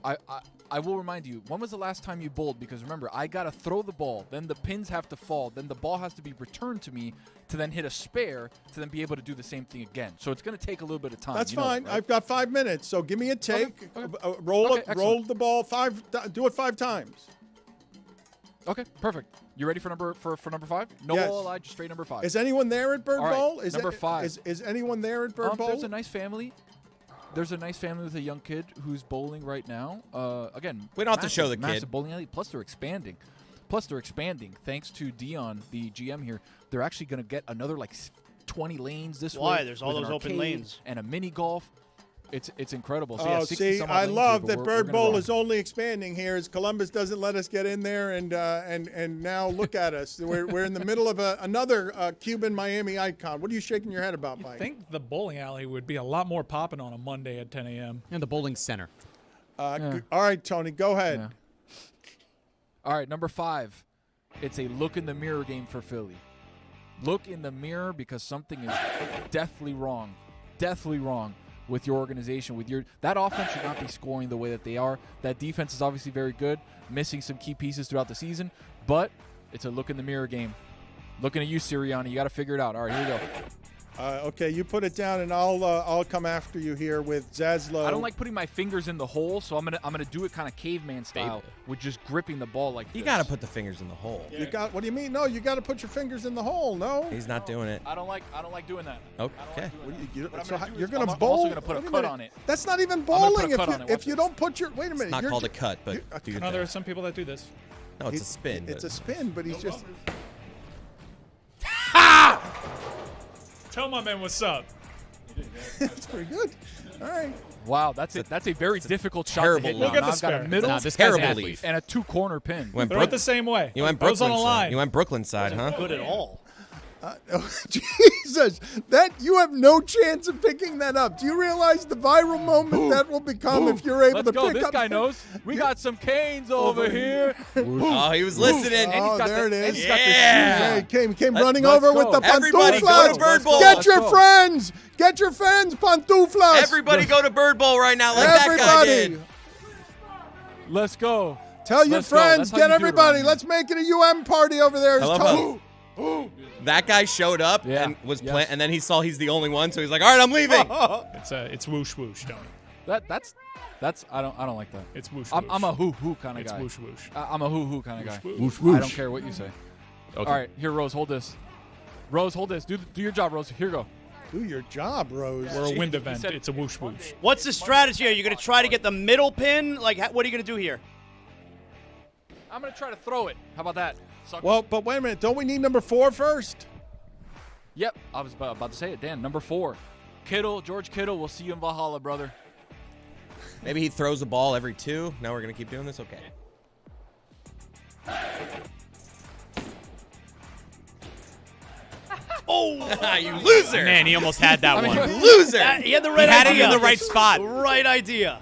I will remind you, when was the last time you bowled? Because remember, I got to throw the ball, then the pins have to fall, then the ball has to be returned to me to then hit a spare to then be able to do the same thing again. So it's going to take a little bit of time. That's fine. Right? I've got 5 minutes, so give me a take. Okay. Roll Okay, roll the ball 5. Do it 5 times. Okay, perfect. You ready for number 5? No Yes. walleye, just straight number 5. Is anyone there at Bird All right, Bowl? Is number 5. Is anyone there at Bird Bowl? There's a nice family. There's a nice family with a young kid who's bowling right now. Again, We don't have to show the massive kid. bowling alley. Plus, they're expanding. Thanks to Dion, the GM here. They're actually going to get another 20 lanes this way. Why? There's all with an those open arcade lanes. and a mini golf. It's incredible. So, yeah, Oh, 60 see, some odd I lanes love here, that but Bird we're gonna Bowl rock. is only expanding here as Columbus doesn't let us get in there, and now look at us. We're in the middle of another Cuban Miami icon. What are you shaking your head about, Mike? I think the bowling alley would be a lot more popping on a Monday at 10 a.m. And the bowling center. All right, Tony, go ahead. Yeah. All right, number 5. It's a look in the mirror game for Philly. Look in the mirror because something is deathly wrong with your organization. That offense should not be scoring the way that they are. That defense is obviously very good, missing some key pieces throughout the season, but it's a look in the mirror game. Looking at you, Sirianni. You got to figure it out. All right, here we go. Okay, you put it down, and I'll come after you here with Zaslow. I don't like putting my fingers in the hole, so I'm gonna do it kind of caveman style with just gripping the ball like You this. got to put the fingers in the hole. You got? What do you mean? No, you got to put your fingers in the hole. No. He's not doing it. I don't like doing that. Okay. You're going to I'm bowl. also gonna put a Wait ut minute. on it. That's not even gonna put a bowling. cut on it. If you don't put your wait a minute. It's not you're called a ju- cut, but do your No, there are thing. some people that do this. No, it's a spin. It's but- a spin, but he's just. Tell my man what's up. That's pretty good. All right. Wow, that's a very difficult shot to terrible hit. lead. Look at the I've got a spare. middle Nah, this guy's an Terrible athlete. and a 2-corner pin. You went, They're both the same way. you went Goes on Brooklyn a line. side. You went Brooklyn side, huh? Good at all. Jesus, that you have no chance of picking that up. Do you realize the viral moment that will become if you're able Let's to go. pick This up? guy knows. We got some canes over here. Oh, he was listening. And he's Oh, got there the- it and is. he's got the Yeah. shoes Hey, came Let's running over with go. the Everybody go pantuflas. to Bird Bowl. Get Let's your go. friends. Get your friends, pantuflas. Everybody go to Bird Bowl right now, like that guy Everybody. did. Let's go. Tell your Let's go. friends. That's how Get you do it everybody. around here. Let's make it a UM party over there. I love how that guy showed up Yeah. and was Yes. playing, and then he saw he's the only one, so he's like, "All right, I'm leaving." It's whoosh whoosh, Tony. That's I don't like that. It's whoosh I'm whoosh. a hoo kind of It's guy. whoosh whoosh. I'm a hoo kind of guy. Whoosh I don't care what you say. All right, here, Rose, hold this. Rose, hold this. Do your job, Rose. Here you go. Do your job, Rose. We're a wind event. It's a whoosh whoosh. What's the strategy? Are you going to try to get the middle pin? Like, what are you going to do here? I'm gonna try to throw it. How about that? Sucker? Well, but wait a minute. Don't we need number 4 first? Yep, I was about to say it, Dan. Number 4, George Kittle. We'll see you in Valhalla, brother. Maybe he throws a ball every 2. Now we're gonna keep doing this. Okay. Oh, you loser! Man, he almost had that one. Loser! he had the right He had idea. him in the right spot. Right idea.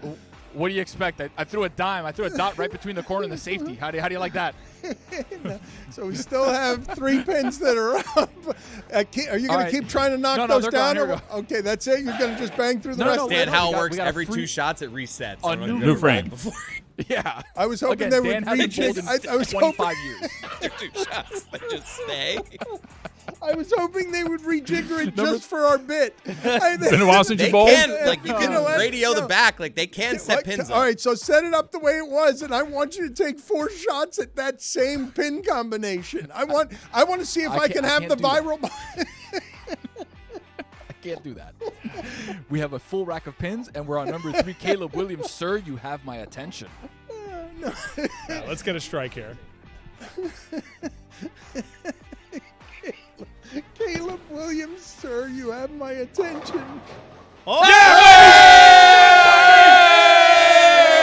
What do you expect? I threw a dime. I threw a dot right between the corner and the safety. How do you like that? So we still have 3 pins that are up. Are you going right. to keep trying to knock No, those they're down? gone. Here we Okay, that's it. You're going to just bang through the No, rest no, of Dan, it. how we it got- works? we got a Every free- 2 shots, it resets. A Everyone new gets it right frame. before Yeah. I was hoping Again, they Dan would hasn't bowled rejig. in I was 25 years. after 2 shots. They just stay. I was hoping they would rejigger it just for our bit. It's been a while since They you bowled. can, like, you You can know what? radio the No. back. Like, they can set pins All up. right, so set it up the way it was, and I want you to take 4 shots at that same pin combination. I want to see if I can have the can't do that. viral. I can't do that. We have a full rack of pins, and we're on number 3. Caleb Williams, sir, you have my attention. Yeah, let's get a strike here. Caleb Williams, sir, you have my attention.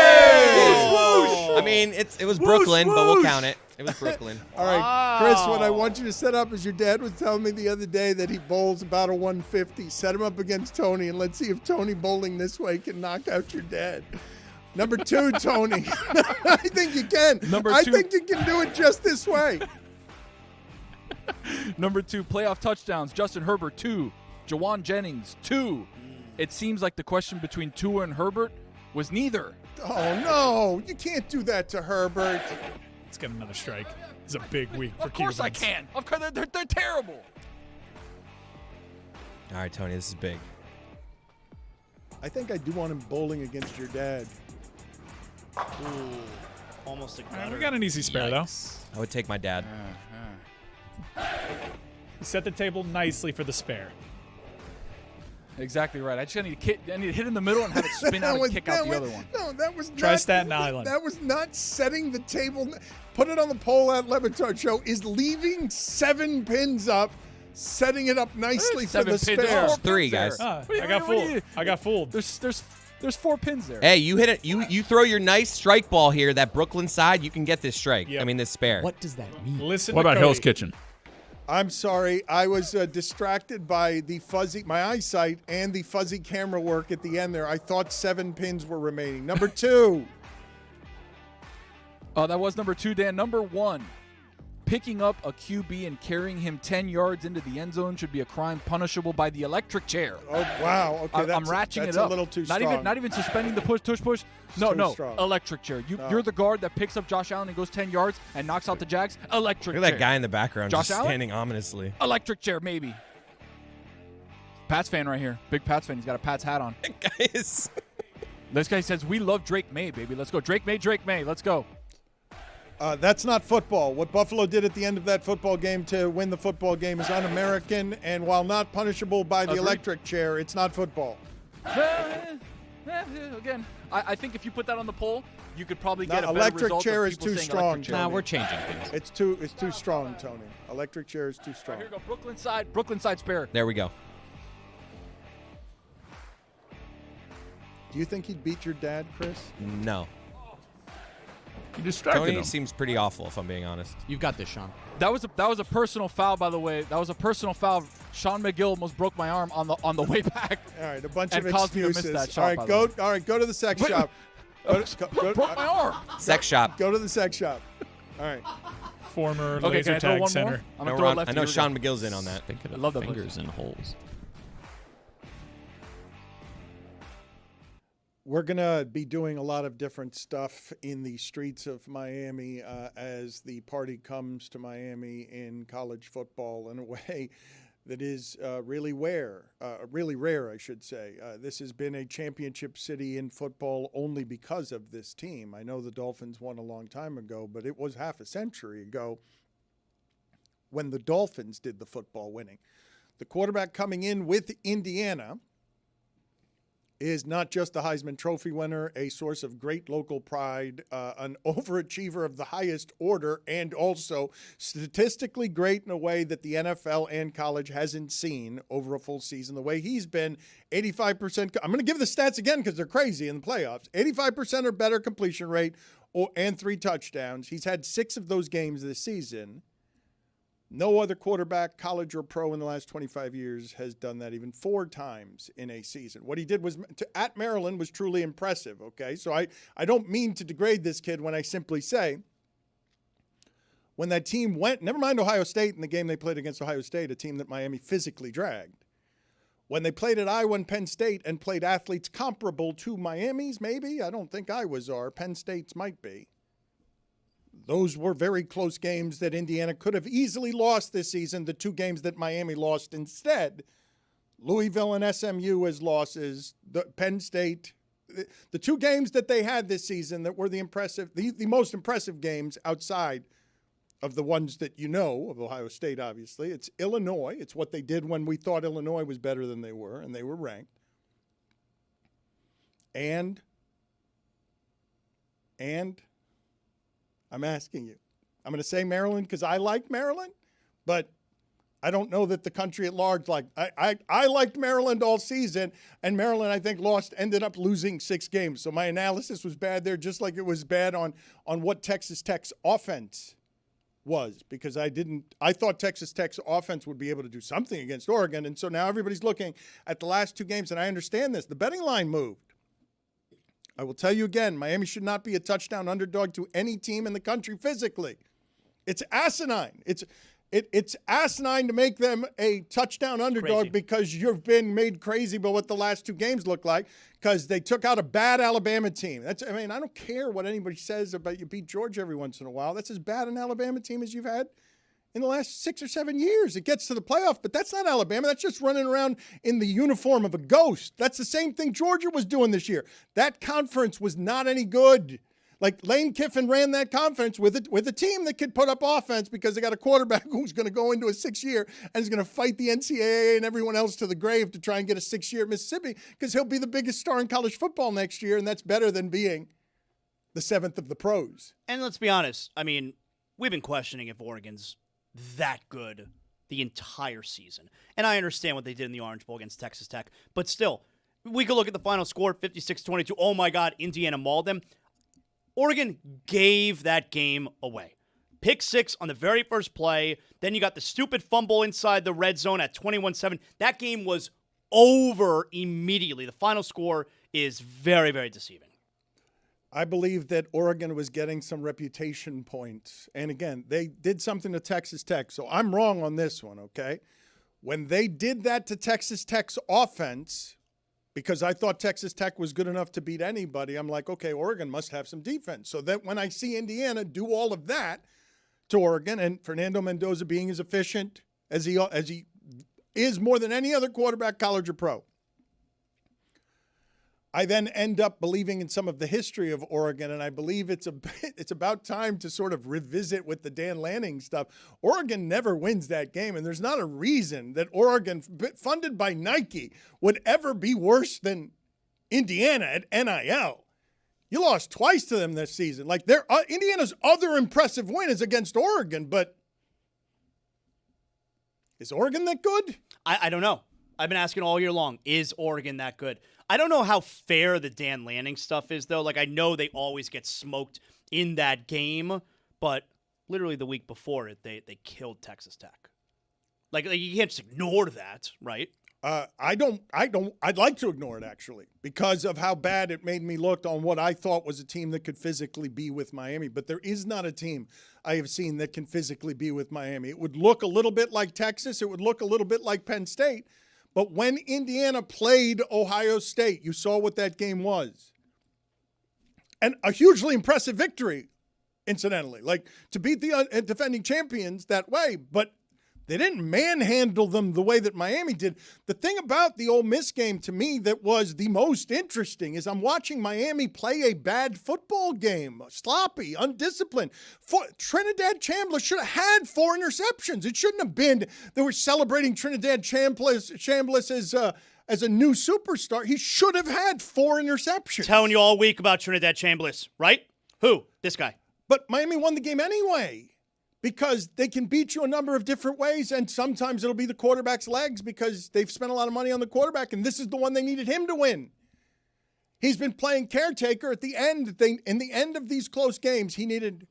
Oh! I mean, it was Brooklyn, but we'll count it. It was Brooklyn. All right, Chris, what I want you to set up is your dad was telling me the other day that he bowls about a 150. Set him up against Tony, and let's see if Tony bowling this way can knock out your dad. Number 2, Tony. I think you can. I think you can do it just this way. Number 2, playoff touchdowns. Justin Herbert, 2. Jawan Jennings, 2. It seems like the question between Tua and Herbert was neither. Oh, no. You can't do that to Herbert. Let's get another strike. It's a big week for Of course I Cubans. can. Of course, they're terrible. All right, Tony, this is big. I think I do want him bowling against your dad. Almost a All right, gutter. we got an easy spare, though. I would take my dad. He set the table nicely for the spare. Exactly right. I just need to hit in the middle and have it spin out and kick out the other one. No, that was Try not, Staten Island. That was not setting the table. Put it on the poll at Le Batard Show. Is leaving 7 pins up, setting it up nicely for the spare. There's 3, guys. I got fooled. I got fooled. There's 4 pins there. Hey, you hit it. You throw your nice strike ball here, that Brooklyn side, you can get this strike. Yep. I mean, this spare. What does that mean? Listen. What to about Cody. Hell's Kitchen? I'm sorry. I was distracted by my eyesight and the fuzzy camera work at the end there. I thought 7 pins were remaining. Number 2. That was number 2, Dan. Number 1, picking up a QB and carrying him 10 yards into the end zone should be a crime punishable by the electric chair. Oh, wow. Okay, I'm ratcheting that's it up. a little too not strong. Not even suspending the push. No, too strong. electric chair. You're the guard that picks up Josh Allen and goes 10 yards and knocks out the Jags. Electric Look at chair. that guy in the background Josh just Allen? standing ominously. Electric chair, maybe. Pats fan right here. Big Pats fan. He's got a Pats hat on. Guys. This guy says, we love Drake May, baby. Let's go. Drake May. Let's go. That's not football. What Buffalo did at the end of that football game to win the football game is un-American, and while not punishable by the Agreed. electric chair, it's not football. Again, I think if you put that on the poll, you could probably No, get a better electric result chair of is people too saying strong, electric chair. Nah, we're changing things. It's too strong, Tony. Electric chair is too strong. Here we go. Brooklyn side spare. There we go. Do you think he'd beat your dad, Chris? No. You distracted Tony him. seems pretty awful, if I'm being honest. You've got this, Sean. That was a personal foul, by the way. That was a personal foul. Sean McGill almost broke my arm on the way back. All right, a bunch And of caused me to excuses. miss that shot, all right, by the way. go to the sex shop. Broke my arm. Sex shop. Go to the sex shop. All right. Former Okay, laser can I throw tag one center. more? I'm I gonna throw it know, left. I know Here we Sean go. McGill's in on that. Thinking I of love that fingers in holes. We're going to be doing a lot of different stuff in the streets of Miami as the party comes to Miami in college football in a way that is really rare, I should say. This has been a championship city in football only because of this team. I know the Dolphins won a long time ago, but it was half a century ago when the Dolphins did the football winning. The quarterback coming in with Indiana is not just the Heisman Trophy winner, a source of great local pride, an overachiever of the highest order, and also statistically great in a way that the NFL and college hasn't seen over a full season. The way he's been, 85%. I'm going to give the stats again because they're crazy in the playoffs. 85% or better completion rate and 3 touchdowns. He's had 6 of those games this season. No other quarterback, college or pro, in the last 25 years has done that even 4 times in a season. What he did was at Maryland was truly impressive, okay? So I don't mean to degrade this kid when I simply say when that team went, never mind Ohio State in the game they played against Ohio State, a team that Miami physically dragged. When they played at Iowa and Penn State and played athletes comparable to Miami's, maybe, I don't think Iowa's are, Penn State's might be. Those were very close games that Indiana could have easily lost this season, the 2 games that Miami lost instead. Louisville and SMU as losses, the Penn State, the 2 games that they had this season that were the most impressive games outside of the ones that you know, of Ohio State, obviously. It's Illinois. It's what they did when we thought Illinois was better than they were, and they were ranked. And I'm asking you. I'm going to say Maryland because I like Maryland, but I don't know that the country at large like. I liked Maryland all season, and Maryland, I think, ended up losing 6 games. So my analysis was bad there, just like it was bad on what Texas Tech's offense was, because I thought Texas Tech's offense would be able to do something against Oregon, and so now everybody's looking at the last 2 games, and I understand this. The betting line moved. I will tell you again, Miami should not be a touchdown underdog to any team in the country physically. It's asinine. It's asinine to make them a touchdown underdog because you've been made crazy by what the last 2 games look like because they took out a bad Alabama team. I don't care what anybody says about you beat Georgia every once in a while. That's as bad an Alabama team as you've had in the last 6 or 7 years. It gets to the playoff, but that's not Alabama. That's just running around in the uniform of a ghost. That's the same thing Georgia was doing this year. That conference was not any good. Like Lane Kiffin ran that conference with a team that could put up offense because they got a quarterback who's going to go into a 6th year and is going to fight the NCAA and everyone else to the grave to try and get a 6th year at Mississippi because he'll be the biggest star in college football next year, and that's better than being the 7th of the pros. And let's be honest. I mean, we've been questioning if Oregon's that good the entire season. And I understand what they did in the Orange Bowl against Texas Tech. But still, we could look at the final score, 56-22. Oh, my God, Indiana mauled them. Oregon gave that game away. Pick 6 on the very first play. Then you got the stupid fumble inside the red zone at 21-7. That game was over immediately. The final score is very, very deceiving. I believe that Oregon was getting some reputation points. And again, they did something to Texas Tech. So I'm wrong on this one, okay? When they did that to Texas Tech's offense, because I thought Texas Tech was good enough to beat anybody, I'm like, okay, Oregon must have some defense. So that when I see Indiana do all of that to Oregon, and Fernando Mendoza being as efficient as he is more than any other quarterback, college or pro, I then end up believing in some of the history of Oregon, and I believe it's about time to sort of revisit with the Dan Lanning stuff. Oregon never wins that game, and there's not a reason that Oregon, funded by Nike, would ever be worse than Indiana at NIL. You lost twice to them this season. Like, Indiana's other impressive win is against Oregon, but is Oregon that good? I don't know. I've been asking all year long, is Oregon that good? I don't know how fair the Dan Lanning stuff is, though. Like, I know they always get smoked in that game, but literally the week before it, they killed Texas Tech. Like you can't just ignore that, right? I'd like to ignore it, actually, because of how bad it made me look on what I thought was a team that could physically be with Miami. But there is not a team I have seen that can physically be with Miami. It would look a little bit like Texas. It would look a little bit like Penn State. But when Indiana played Ohio State, you saw what that game was. And a hugely impressive victory, incidentally. Like, to beat the defending champions that way, but they didn't manhandle them the way that Miami did. The thing about the Ole Miss game to me that was the most interesting is I'm watching Miami play a bad football game, sloppy, undisciplined. Trinidad Chambliss should have had 4 interceptions. It shouldn't have been they were celebrating Trinidad Chambliss as a new superstar. He should have had 4 interceptions. Telling you all week about Trinidad Chambliss, right? Who? This guy. But Miami won the game anyway. Because they can beat you a number of different ways, and sometimes it'll be the quarterback's legs because they've spent a lot of money on the quarterback, and this is the one they needed him to win. He's been playing caretaker at the end. In the end of these close games, he needed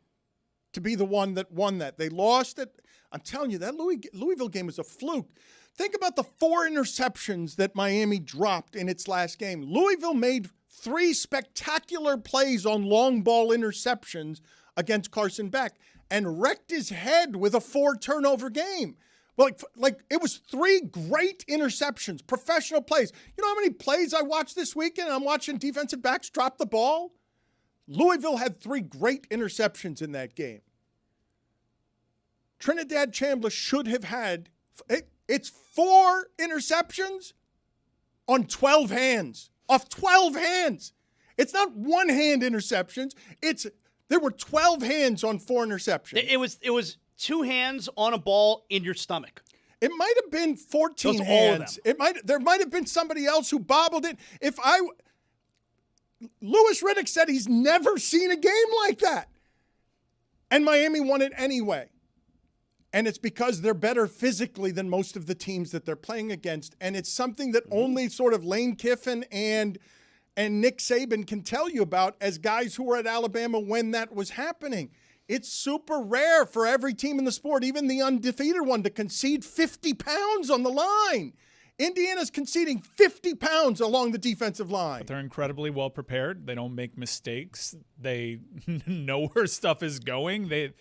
to be the one that won that. They lost it. I'm telling you, that Louisville game was a fluke. Think about the 4 interceptions that Miami dropped in its last game. Louisville made 3 spectacular plays on long ball interceptions against Carson Beck and wrecked his head with a 4-turnover game. Like it was 3 great interceptions, professional plays. You know how many plays I watched this weekend? I'm watching defensive backs drop the ball. Louisville had 3 great interceptions in that game. Trinidad Chambliss should have had, it's 4 interceptions on 12 hands. Off 12 hands. It's not one-hand interceptions. There were 12 hands on 4 interceptions. It was 2 hands on a ball in your stomach. It might have been 14 hands. There might have been somebody else who bobbled it. Louis Riddick said he's never seen a game like that. And Miami won it anyway. And it's because they're better physically than most of the teams that they're playing against. And it's something that only sort of Lane Kiffin and Nick Saban can tell you about as guys who were at Alabama when that was happening. It's super rare for every team in the sport, even the undefeated one, to concede 50 pounds on the line. Indiana's conceding 50 pounds along the defensive line. But they're incredibly well prepared. They don't make mistakes. They know where stuff is going. They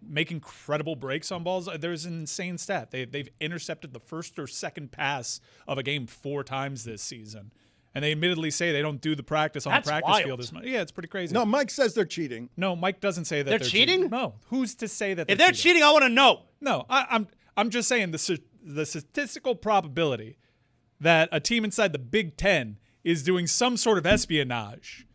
make incredible breaks on balls. There's an insane stat. They've intercepted the first or second pass of a game 4 times this season. And they admittedly say they don't do the practice on the practice field as much. Yeah, it's pretty crazy. No, Mike says they're cheating. No, Mike doesn't say that they're cheating. No, who's to say that? If they're cheating, I want to know. No, I'm just saying the statistical probability that a team inside the Big Ten is doing some sort of espionage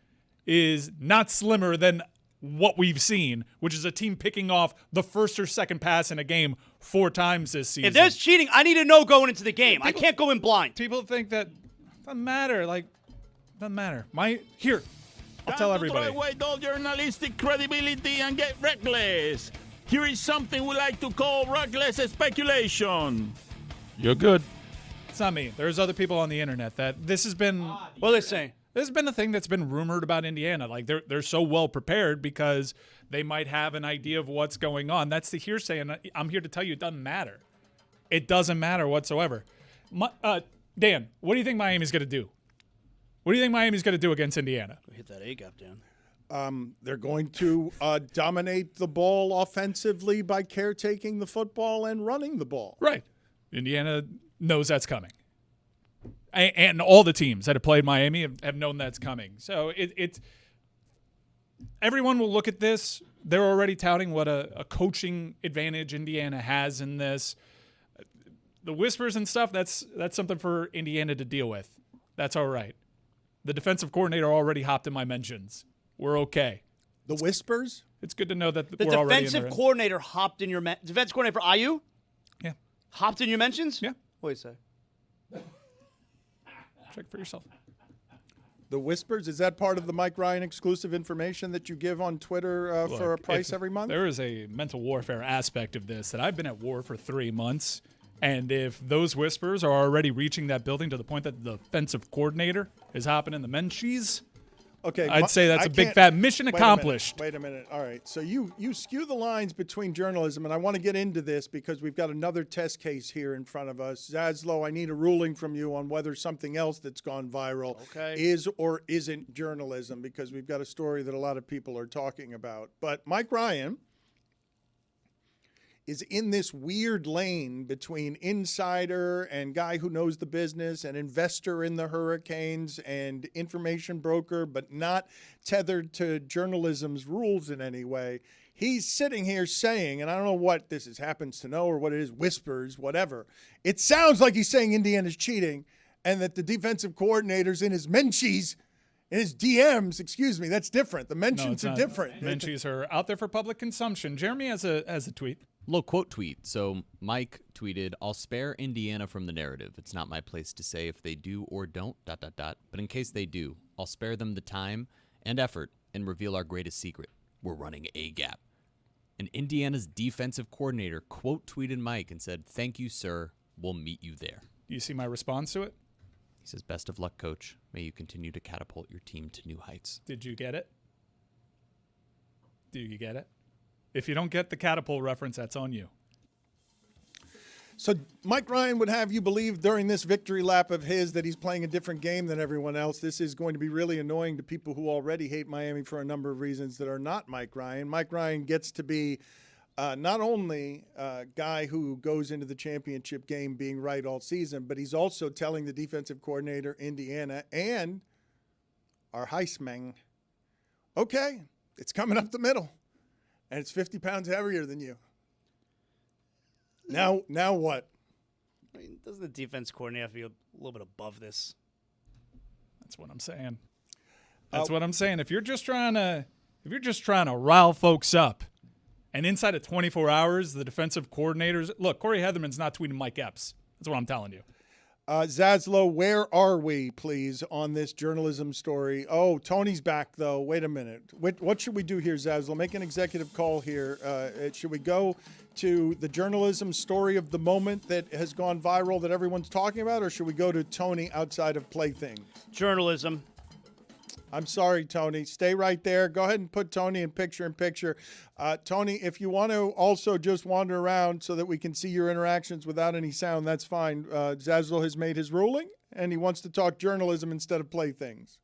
is not slimmer than what we've seen, which is a team picking off the first or second pass in a game 4 times this season. If there's cheating, I need to know going into the game. I can't go in blind. People think that doesn't matter. Like, doesn't matter. I'll tell everybody. Throw away all journalistic credibility and get reckless. Here is something we like to call reckless speculation. You're good. It's not me. There's other people on the internet that this has been. What are they saying? This has been a thing that's been rumored about Indiana. Like they're so well prepared because they might have an idea of what's going on. That's the hearsay, and I'm here to tell you it doesn't matter. It doesn't matter whatsoever. Dan, what do you think Miami's going to do? What do you think Miami's going to do against Indiana? Hit that A gap, Dan. They're going to dominate the ball offensively by caretaking the football and running the ball. Right. Indiana knows that's coming. And all the teams that have played Miami have known that's coming. So it's everyone will look at this. They're already touting what a coaching advantage Indiana has in this. The whispers and stuff, that's something for Indiana to deal with. That's all right. The defensive coordinator already hopped in my mentions. We're okay. The whispers? It's good to know that the we're already in defensive coordinator hopped in your defensive coordinator for IU? Yeah. Hopped in your mentions? Yeah. What do you say? Check for yourself. The whispers, is that part of the Mike Ryan exclusive information that you give on Twitter for a price every month? There is a mental warfare aspect of this that I've been at war for 3 months. And if those whispers are already reaching that building to the point that the defensive coordinator is hopping in the menchies, okay, I'd say that's a big fat mission accomplished. Wait a minute. All right. So you skew the lines between journalism, and I want to get into this because we've got another test case here in front of us. Zaslow, I need a ruling from you on whether something else that's gone viral is or isn't journalism, because we've got a story that a lot of people are talking about. But Mike Ryan is in this weird lane between insider and guy who knows the business and investor in the Hurricanes and information broker, but not tethered to journalism's rules in any way. He's sitting here saying, and I don't know what this is, happens to know or what it is, whispers, whatever. It sounds like he's saying Indiana's cheating and that the defensive coordinator's in his menchies, in his DMs, excuse me, that's different. The mentions are different. Menchies are out there for public consumption. Jeremy has a tweet. Little quote tweet. So Mike tweeted, "I'll spare Indiana from the narrative. It's not my place to say if they do or don't, ... But in case they do, I'll spare them the time and effort and reveal our greatest secret. We're running a gap." And Indiana's defensive coordinator quote tweeted Mike and said, "Thank you, sir. We'll meet you there." Do you see my response to it? He says, "Best of luck, coach. May you continue to catapult your team to new heights." Did you get it? Do you get it? If you don't get the catapult reference, that's on you. So Mike Ryan would have you believe during this victory lap of his that he's playing a different game than everyone else. This is going to be really annoying to people who already hate Miami for a number of reasons that are not Mike Ryan. Mike Ryan gets to be not only a guy who goes into the championship game being right all season, but he's also telling the defensive coordinator, Indiana, and our Heisman, okay, it's coming up the middle. And it's 50 pounds heavier than you. Now what? I mean, doesn't the defense coordinator have to be a little bit above this? That's what I'm saying. That's what I'm saying. If you're just trying to rile folks up, and inside of 24 hours, the defensive coordinators look. Corey Heatherman's not tweeting Mike Epps. That's what I'm telling you. Zaslow, where are we, please, on this journalism story? Oh, Tony's back, though. Wait a minute. What should we do here, Zaslow? Make an executive call here. Should we go to the journalism story of the moment that has gone viral that everyone's talking about, or should we go to Tony outside of Plaything? Journalism. I'm sorry, Tony. Stay right there. Go ahead and put Tony in picture. Tony, if you want to also just wander around so that we can see your interactions without any sound, that's fine. Zaslow has made his ruling, and he wants to talk journalism instead of Playthings.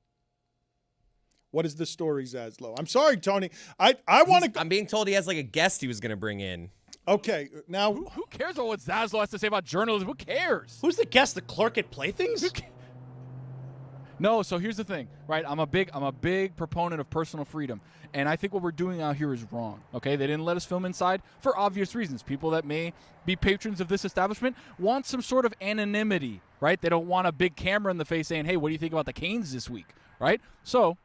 What is the story, Zaslow? I'm sorry, Tony. I want to. I'm being told he has like a guest he was going to bring in. Okay, now Who cares about what Zaslow has to say about journalism? Who cares? Who's the guest? The clerk at Playthings? No, so here's the thing, right? I'm a big proponent of personal freedom, and I think what we're doing out here is wrong. Okay, they didn't let us film inside for obvious reasons. People that may be patrons of this establishment want some sort of anonymity, right? They don't want a big camera in the face saying, "Hey, what do you think about the Canes this week?" Right? So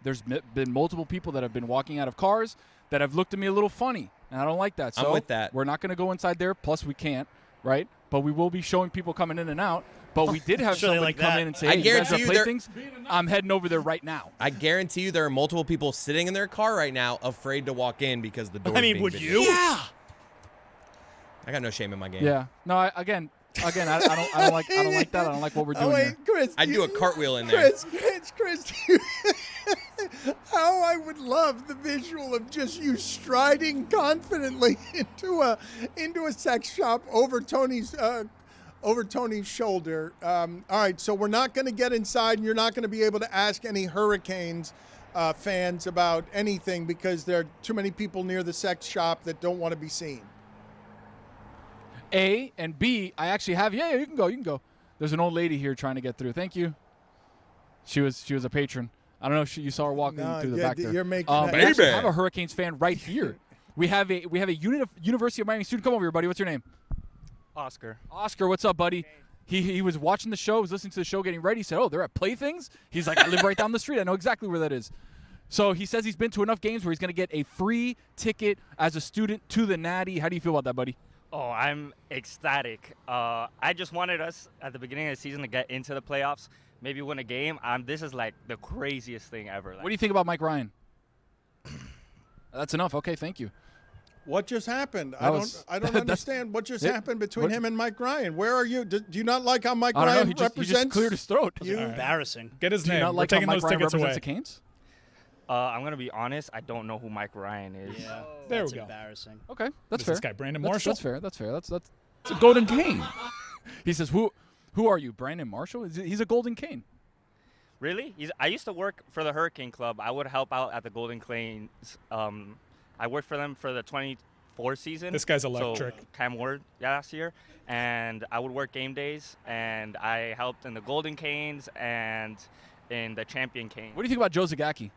There's been multiple people that have been walking out of cars that have looked at me a little funny, and I don't like that. So I'm with that. We're not going to go inside there. Plus, we can't, right? But we will be showing people coming in and out. But we did have Sure they somebody like come that. in and say, I hey, you guys guarantee have you they're- playthings? I'm heading over there right now. I guarantee you there are multiple people sitting in their car right now afraid to walk in because the door. I mean, would you? Yeah. I got no shame in my game. Yeah. No, again, I don't like that. I don't like what we're doing Oh, here. wait, Chris. I'd do a cartwheel in there. Chris. How I would love the visual of just you striding confidently into a sex shop over Tony's shoulder. All right, so we're not going to get inside, and you're not going to be able to ask any Hurricanes fans about anything because there are too many people near the sex shop that don't want to be seen. A and B, I actually have. Yeah, you can go. There's an old lady here trying to get through. Thank you. She was a patron. I don't know if you saw her walking through the back there. You're making we actually have a Hurricanes fan right here. We have a University of Miami student. Come over here, buddy. What's your name? Oscar. Oscar, what's up, buddy? He was watching the show, was listening to the show, getting ready. He said, "Oh, they're at Playthings." He's like, "I live right down the street. I know exactly where that is." So he says he's been to enough games where he's going to get a free ticket as a student to the Natty. How do you feel about that, buddy? Oh, I'm ecstatic. I just wanted us at the beginning of the season to get into the playoffs, maybe win a game. This is like the craziest thing ever. What do you think about Mike Ryan? That's enough. Okay, thank you. What just happened? I don't understand what just happened between him and Mike Ryan. Where are you? Do you not like how Mike Ryan represents? He just cleared his throat. You embarrassing. Get his Do you name. not We're like how taking Mike those Ryan tickets represents away. the Canes? I'm going to be honest. I don't know who Mike Ryan is. Yeah, There that's we go. embarrassing. Okay, that's Is fair. this guy Brandon That's- Marshall? That's fair. That's It's a golden cane. He says, "Who are you, Brandon Marshall?" He's a Golden Cane. Really? I used to work for the Hurricane Club. I would help out at the Golden Canes. I worked for them for the 24 season. This guy's So electric. Cam Ward last year. And I would work game days. And I helped in the Golden Canes and in the Champion Canes. What do you think about Joe Zagacki?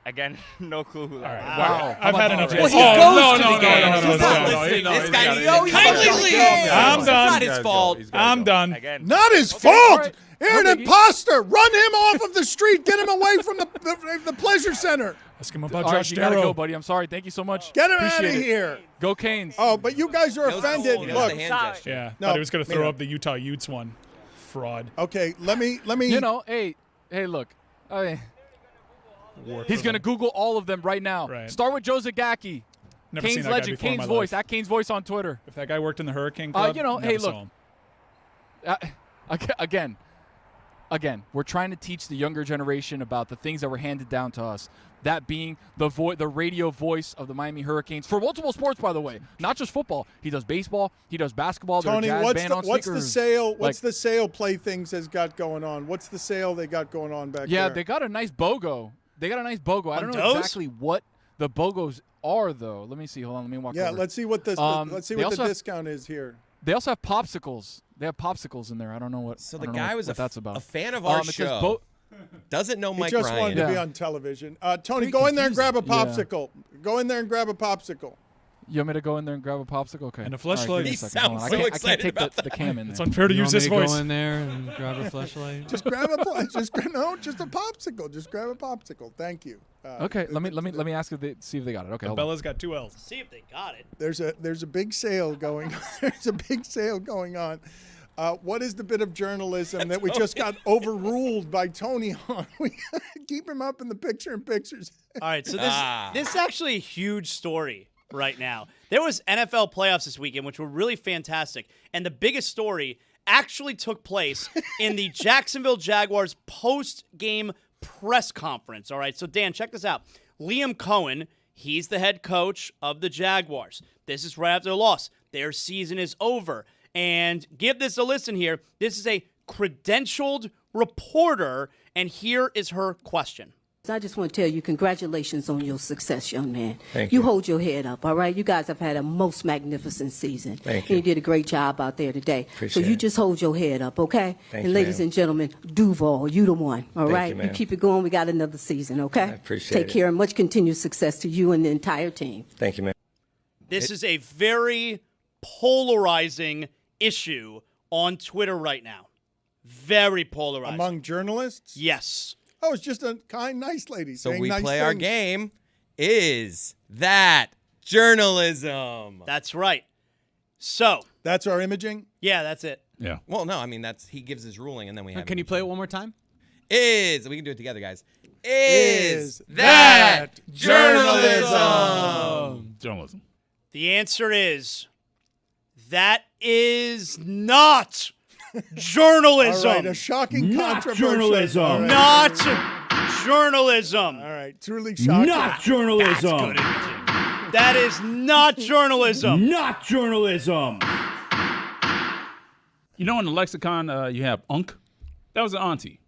Again, no clue who that is. Wow. I've had enough. Well, Jesse. he no, goes to no, the games. no, He's not no, listening. no, This he's guy gotta- needs to go. He's Kindly gotta leave. go. I'm It's done. not his fault. I'm done. Again. Not his Okay, fault. all right. You're an No biggie. imposter. Run him off of the street. Get him away from the pleasure center. Ask him about All right, Josh you gotta Darrow. go, buddy. I'm sorry. Thank you so much. Get him out Appreciate of it. here. Go Canes. Oh, but you guys are offended. That was Look. the hand gesture. Yeah, No, thought he was going to me throw no. up the Utah Utes one. Fraud. Okay, let me. You know, hey, look. He's going to Google all of them right now. Right. Start with Joe Zagacki. Never seen Canes that guy legend, before in Canes my voice. life. At Canes voice on Twitter. If that guy worked in the Hurricane Club, You know, never hey, saw look. him. Again, we're trying to teach the younger generation about the things that were handed down to us. That being the radio voice of the Miami Hurricanes for multiple sports, by the way, not just football. He does baseball. He does basketball. Tony, They're a jazz band on what's the speakers. sale? What's Like, the sale Playthings has got going on? What's the sale they got going on back Yeah, there? they got a nice BOGO. I don't know those? exactly what the BOGOs are, though. Let me see. Hold on. Let me walk Yeah, over. let's see what the they also have- discount is here. They also have popsicles. They have popsicles in there. I don't know what. So I the don't know guy what was that's about. a fan of our it says show. Doesn't know He Mike just Ryan. wanted to be Yeah. on television. Tony, Pretty go in there and grab a confusing. popsicle. Go in there and grab a popsicle. You want me to go in there and grab a popsicle? Okay. And a All right, fleshlight. give me He a second. Hold on. sounds so I can't excited take about the cam in It's there. unfair to use this voice. Go in there and grab a flashlight. Just grab a just a popsicle. Just grab a popsicle. Thank you. Okay. Let me ask see if they got it. Okay. Hold on. Bella's got 2 L's. See if they got it. There's a big sale going. There's a big sale going on. What is the bit of journalism that we just got overruled by Tony on? We keep him up in the pictures. All right, so this is actually a huge story right now. There was NFL playoffs this weekend, which were really fantastic. And the biggest story actually took place in the Jacksonville Jaguars post-game press conference. All right, so Dan, check this out. Liam Cohen, he's the head coach of the Jaguars. This is right after the loss. Their season is over. And give this a listen here. This is a credentialed reporter, and here is her question. I just want to tell you, congratulations on your success, young man. Thank you. you. Hold your head up, all right? You guys have had a most magnificent season. Thank And you. you did a great job out there today. Appreciate so you it. just hold your head up, okay? Thank and you, ladies ma'am. and gentlemen, Duval, you the one, all Thank right? you, ma'am. keep it going. We got another season, okay? I appreciate Take it. care and much continued success to you and the entire team. Thank you, man. This is a very polarizing issue on Twitter right now. Very polarizing. Among journalists? Yes. Oh, it's just a kind, nice lady So saying we nice play our things. game. Is that journalism? That's right. So that's our imaging? Yeah, that's it. Yeah. Well, no, I mean he gives his ruling and then we have. Can you play it one more time? We can do it together, guys. Is that journalism? Journalism. The answer is that is not journalism. All right, a shocking Not controversial. journalism. All right. Not journalism. All right, truly shocking. Not journalism. That is not journalism. Not journalism. You know, in the lexicon, you have unk. That was an auntie.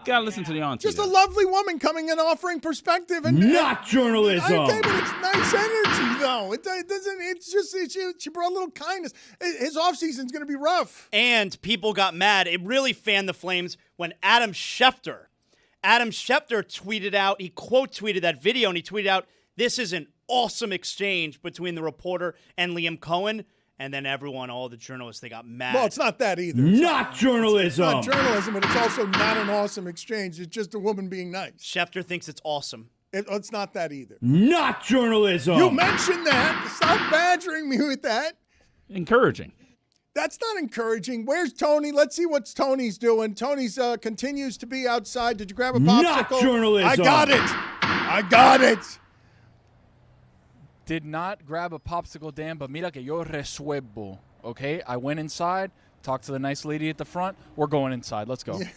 Gotta listen to the auntie. Just a lovely woman coming and offering perspective and Not journalism. Okay, but it's nice energy though. It doesn't. It's just she brought a little kindness. His off season's going to be rough. And people got mad. It really fanned the flames when Adam Schefter tweeted out. He quote tweeted that video and he tweeted out, "This is an awesome exchange between the reporter and Liam Cohen." And then everyone, all the journalists, they got mad. Well, it's not that either. Not journalism. It's not journalism, but it's also not an awesome exchange. It's just a woman being nice. Schefter thinks it's awesome. It's not that either. Not journalism. You mentioned that. Stop badgering me with that. Encouraging. That's not encouraging. Where's Tony? Let's see what Tony's doing. Tony's continues to be outside. Did you grab a popsicle? Not journalism. I got it. I got it. Did not grab a popsicle, Dan, but mira que yo resuelvo. Okay, I went inside, talked to the nice lady at the front. We're going inside. Let's go. Yes.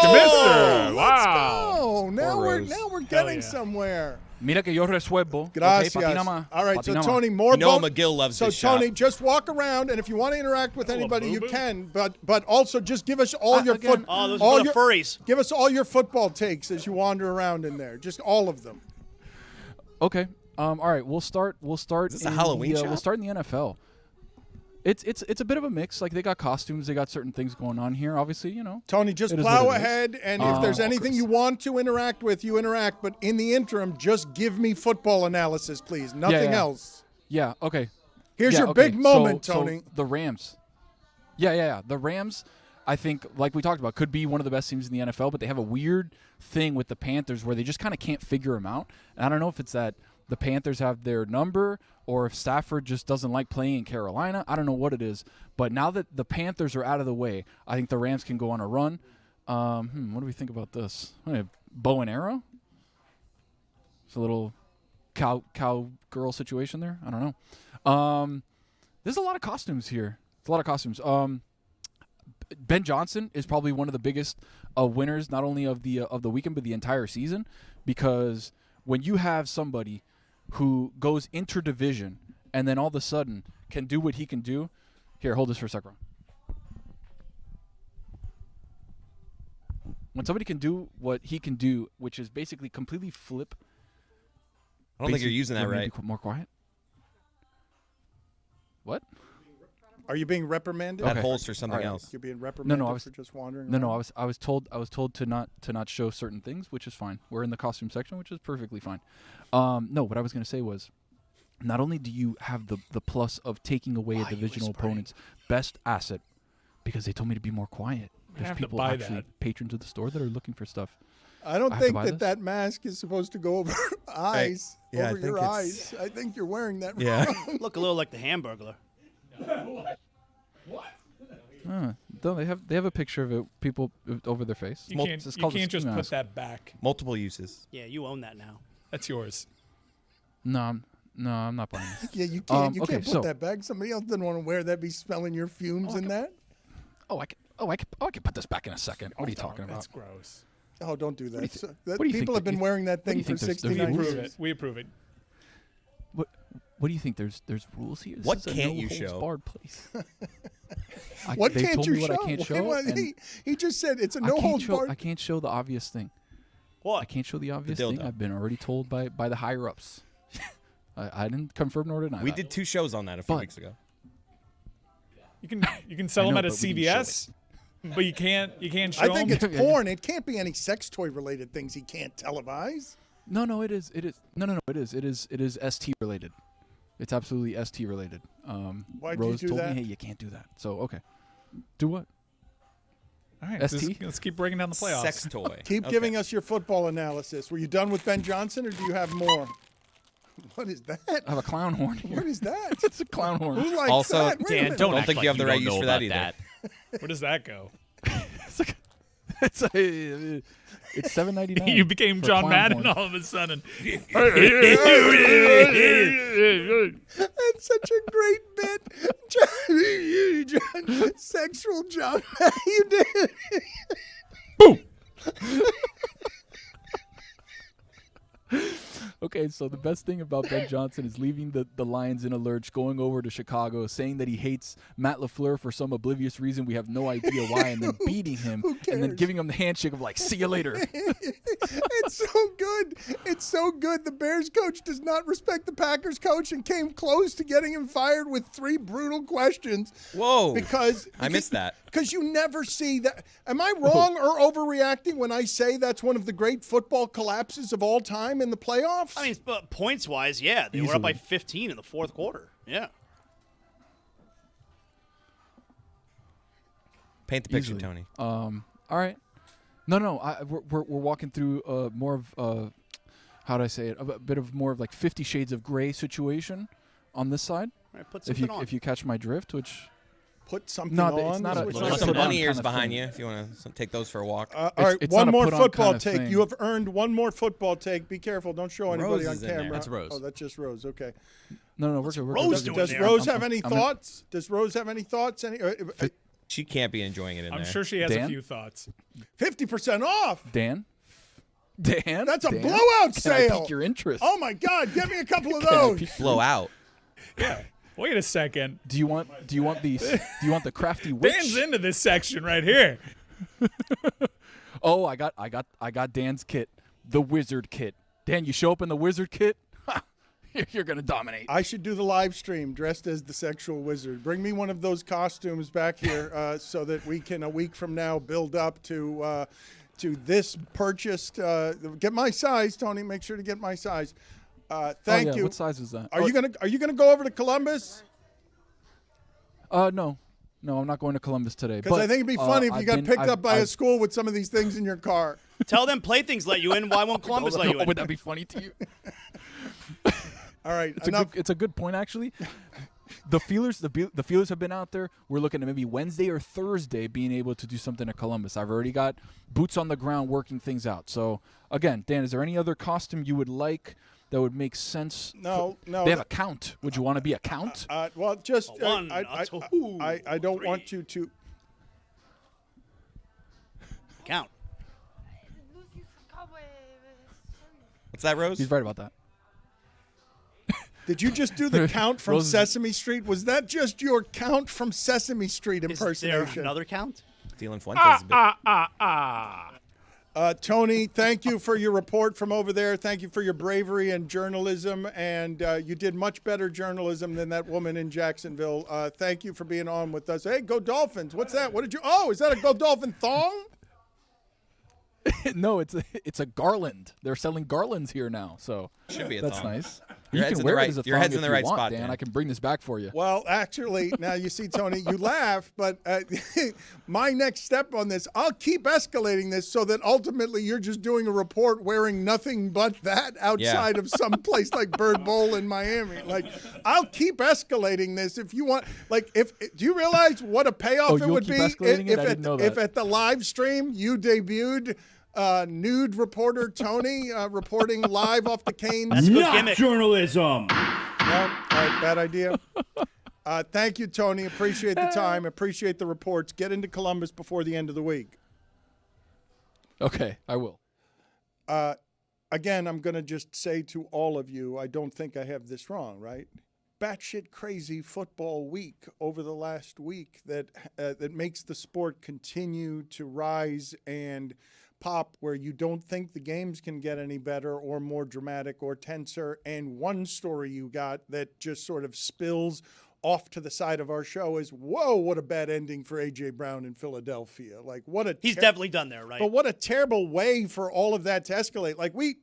Commissioner! Wow. Oh, now we're getting somewhere. Mira que yo resuelvo. Gracias. Okay, patina más. All right, so Patina más. Tony, more. McGill loves So this Tony, shop. just walk around, and if you want to interact with anybody, you can. But also just give us all your those are for the furries. Give us all your football takes as you wander around in there. Just all of them. Okay. All right. We'll start. Is this a Halloween shop? We'll start in the NFL. It's a bit of a mix. Like they got costumes, they got certain things going on here. Obviously, you know. Tony, just it is plow what it is. ahead, and if there's anything you want to interact with, you interact. But in the interim, just give me football analysis, please. Nothing else. Yeah. Okay. Here's Yeah, your okay. big moment, So Tony. the Rams. Yeah. The Rams, I think, like we talked about, could be one of the best teams in the NFL, but they have a weird thing with the Panthers where they just kind of can't figure them out. And I don't know if it's that the Panthers have their number or if Stafford just doesn't like playing in Carolina. I don't know what it is. But now that the Panthers are out of the way, I think the Rams can go on a run. What do we think about this? Bow and arrow? It's a little cowgirl situation there. I don't know. There's a lot of costumes here. It's a lot of costumes. Ben Johnson is probably one of the biggest winners, not only of the weekend but the entire season, because when you have somebody who goes interdivision and then all of a sudden can do what he can do. Here, hold this for a second. When somebody can do what he can do, which is basically completely flip. I don't think you're using that right. More quiet. What? Are you being reprimanded? That holster something All right. else. You're being reprimanded I was for just wandering No, around? I was told to not show certain things, which is fine. We're in the costume section, which is perfectly fine. No, what I was going to say was, not only do you have the plus of taking away a divisional opponent's best asset, because they told me to be more quiet. There's have to people buy actually that. patrons of the store that are looking for stuff. I don't have to think buy that this? that mask is supposed to go over eyes. Yeah, I over think your it's- eyes. I think you're wearing that Yeah. wrong. Look a little like the Hamburglar. No, they have a picture of it. People over their face. You can't, It's you called a can't just ski put mask. that back. Multiple uses. Yeah, you own that now. That's yours. No, I'm not buying this. Yeah, you can't. You okay, can't put so- that back. Somebody else doesn't want to wear that. Be smelling your fumes in that. I can put this back in a second. What are you talking about? That's gross. Oh, don't do that. do you So- what that do you think people have that been you- wearing that what do thing you for think there's 69 We approve years. it. We approve it. What do you think? There's rules here. This What is a can't you no-holds show? barred place. What they can't told you me show? what I can't show. Wait, and he just said it's a I no can't holds show. barred. I can't show the obvious thing. What? I can't show the obvious thing. dildo. I've been already told by the higher ups. I didn't confirm nor deny. We that. did 2 shows on that a few But- weeks ago. You can sell I them know, at a but we didn't show CVS, but you can't show I think them. it's porn. It can't be any sex toy related things he can't televise. No, it is. It is. No, it is. It is ST related. It's absolutely ST related. Why'd you Rose do told that? me, hey, you can't do that. So okay, do what? All right, ST? let's keep breaking down the playoffs. Sex toy. Keep giving us your football analysis. Were you done with Ben Johnson, or do you have more? What is that? I have a clown horn here. What is that? It's a clown horn. Who likes Also, that? Wait a Dan, minute. don't Don't act think like you have the you right don't use know for that about either. that. Where does that go? It's $7.99. You became for a John clown Madden horn. all of a sudden. That's such a great bit. John, sexual John. You did. Okay, so the best thing about Ben Johnson is leaving the Lions in a lurch, going over to Chicago, saying that he hates Matt LaFleur for some oblivious reason we have no idea why, and then beating him, and then giving him the handshake of like, see you later. It's so good. It's so good. The Bears coach does not respect the Packers coach and came close to getting him fired with 3 brutal questions. Whoa. Because I missed that. Because you never see that. Am I wrong or overreacting when I say that's one of the great football collapses of all time in the playoffs? I mean, but points-wise, yeah. They were up by Easily. 15 in the fourth quarter. Yeah. Paint the picture, Easily. Tony. All right. No. We're walking through more of how do I say it? A bit of more of like 50 Shades of Grey situation on this side. All right, put If something on. you catch my drift, which Put something No, on. it's not a- Is what it's you're not Put a some saying. put-on bunny ears kind of behind thing. you if you want to take those for a walk. All right, it's one not a more put-on football kind of take. thing. You have earned one more football take. Be careful. Don't show anybody Rose on is in there. camera. That's Rose. Oh, that's just Rose. Okay. no, we're good. We're Rose good. doing Does there? Rose have any I'm- thoughts? Does Rose have any thoughts? She can't be enjoying it in I'm there. sure she has a Dan? few thoughts. 50% off. Dan? That's a Dan? blowout Can I sale. pique your interest? Oh my God! Get me a couple of Can I those. pique- Blow out. Wait a second. Do you want the crafty witch? Dan's into this section right here. Oh, I got Dan's kit, the wizard kit. Dan, you show up in the wizard kit, you're gonna dominate. I should do the live stream dressed as the sexual wizard. Bring me one of those costumes back here so that we can a week from now build up to this purchased. Get my size, Tony. Make sure to get my size. Thank you. What size is that? Are you gonna go over to Columbus? No, I'm not going to Columbus today. Because I think it'd be funny if you got picked up by a I've- school with some of these things in your car. Tell them Playthings let you in. Why won't Columbus let you in? Would that be funny to you? All right, It's a good point actually. The feelers have been out there. We're looking at maybe Wednesday or Thursday being able to do something at Columbus. I've already got boots on the ground working things out. So again, Dan, is there any other costume you would like that would make sense? No. They have a count. Would you want to be a count? Well, just A one, I a two, don't three. want you to. Count. What's that, Rose? He's right about that. Did you just do the count from Rose- Sesame Street? Was that just your count from Sesame Street Is there impersonation? another count? Stealing Fuentes. Tony, thank you for your report from over there. Thank you for your bravery and journalism. And you did much better journalism than that woman in Jacksonville. Thank you for being on with us. Hey, go Dolphins. What's that? What did you? Oh, is that a Go Dolphin thong? No, it's a garland. They're selling garlands here now, so Should be a that's thong. nice. Your You head's can in wear the it right- as a your thong head's in if the you right want, spot, Dan. Dan. I can bring this back for you. Well, actually, now you see, Tony, you laugh, but my next step on this, I'll keep escalating this so that ultimately you're just doing a report wearing nothing but that outside of some place like Bird Bowl in Miami. Like, I'll keep escalating this if you want. Like, do you realize what a payoff it you'll would keep be escalating it? I didn't know if that. at the live stream you debuted nude reporter Tony reporting live off the canes? That's a good Not gimmick. journalism. No? All right, bad idea. Thank you, Tony. Appreciate the time. Appreciate the reports. Get into Columbus before the end of the week. Okay, I will. Again, I'm going to just say to all of you, I don't think I have this wrong, right? Batshit crazy football week over the last week that makes the sport continue to rise and pop, where you don't think the games can get any better or more dramatic or tenser. And one story you got that just sort of spills off to the side of our show is, whoa, what a bad ending for A.J. Brown in Philadelphia. Like, what a He's definitely done there, right? but what a terrible way for all of that to escalate. Like, we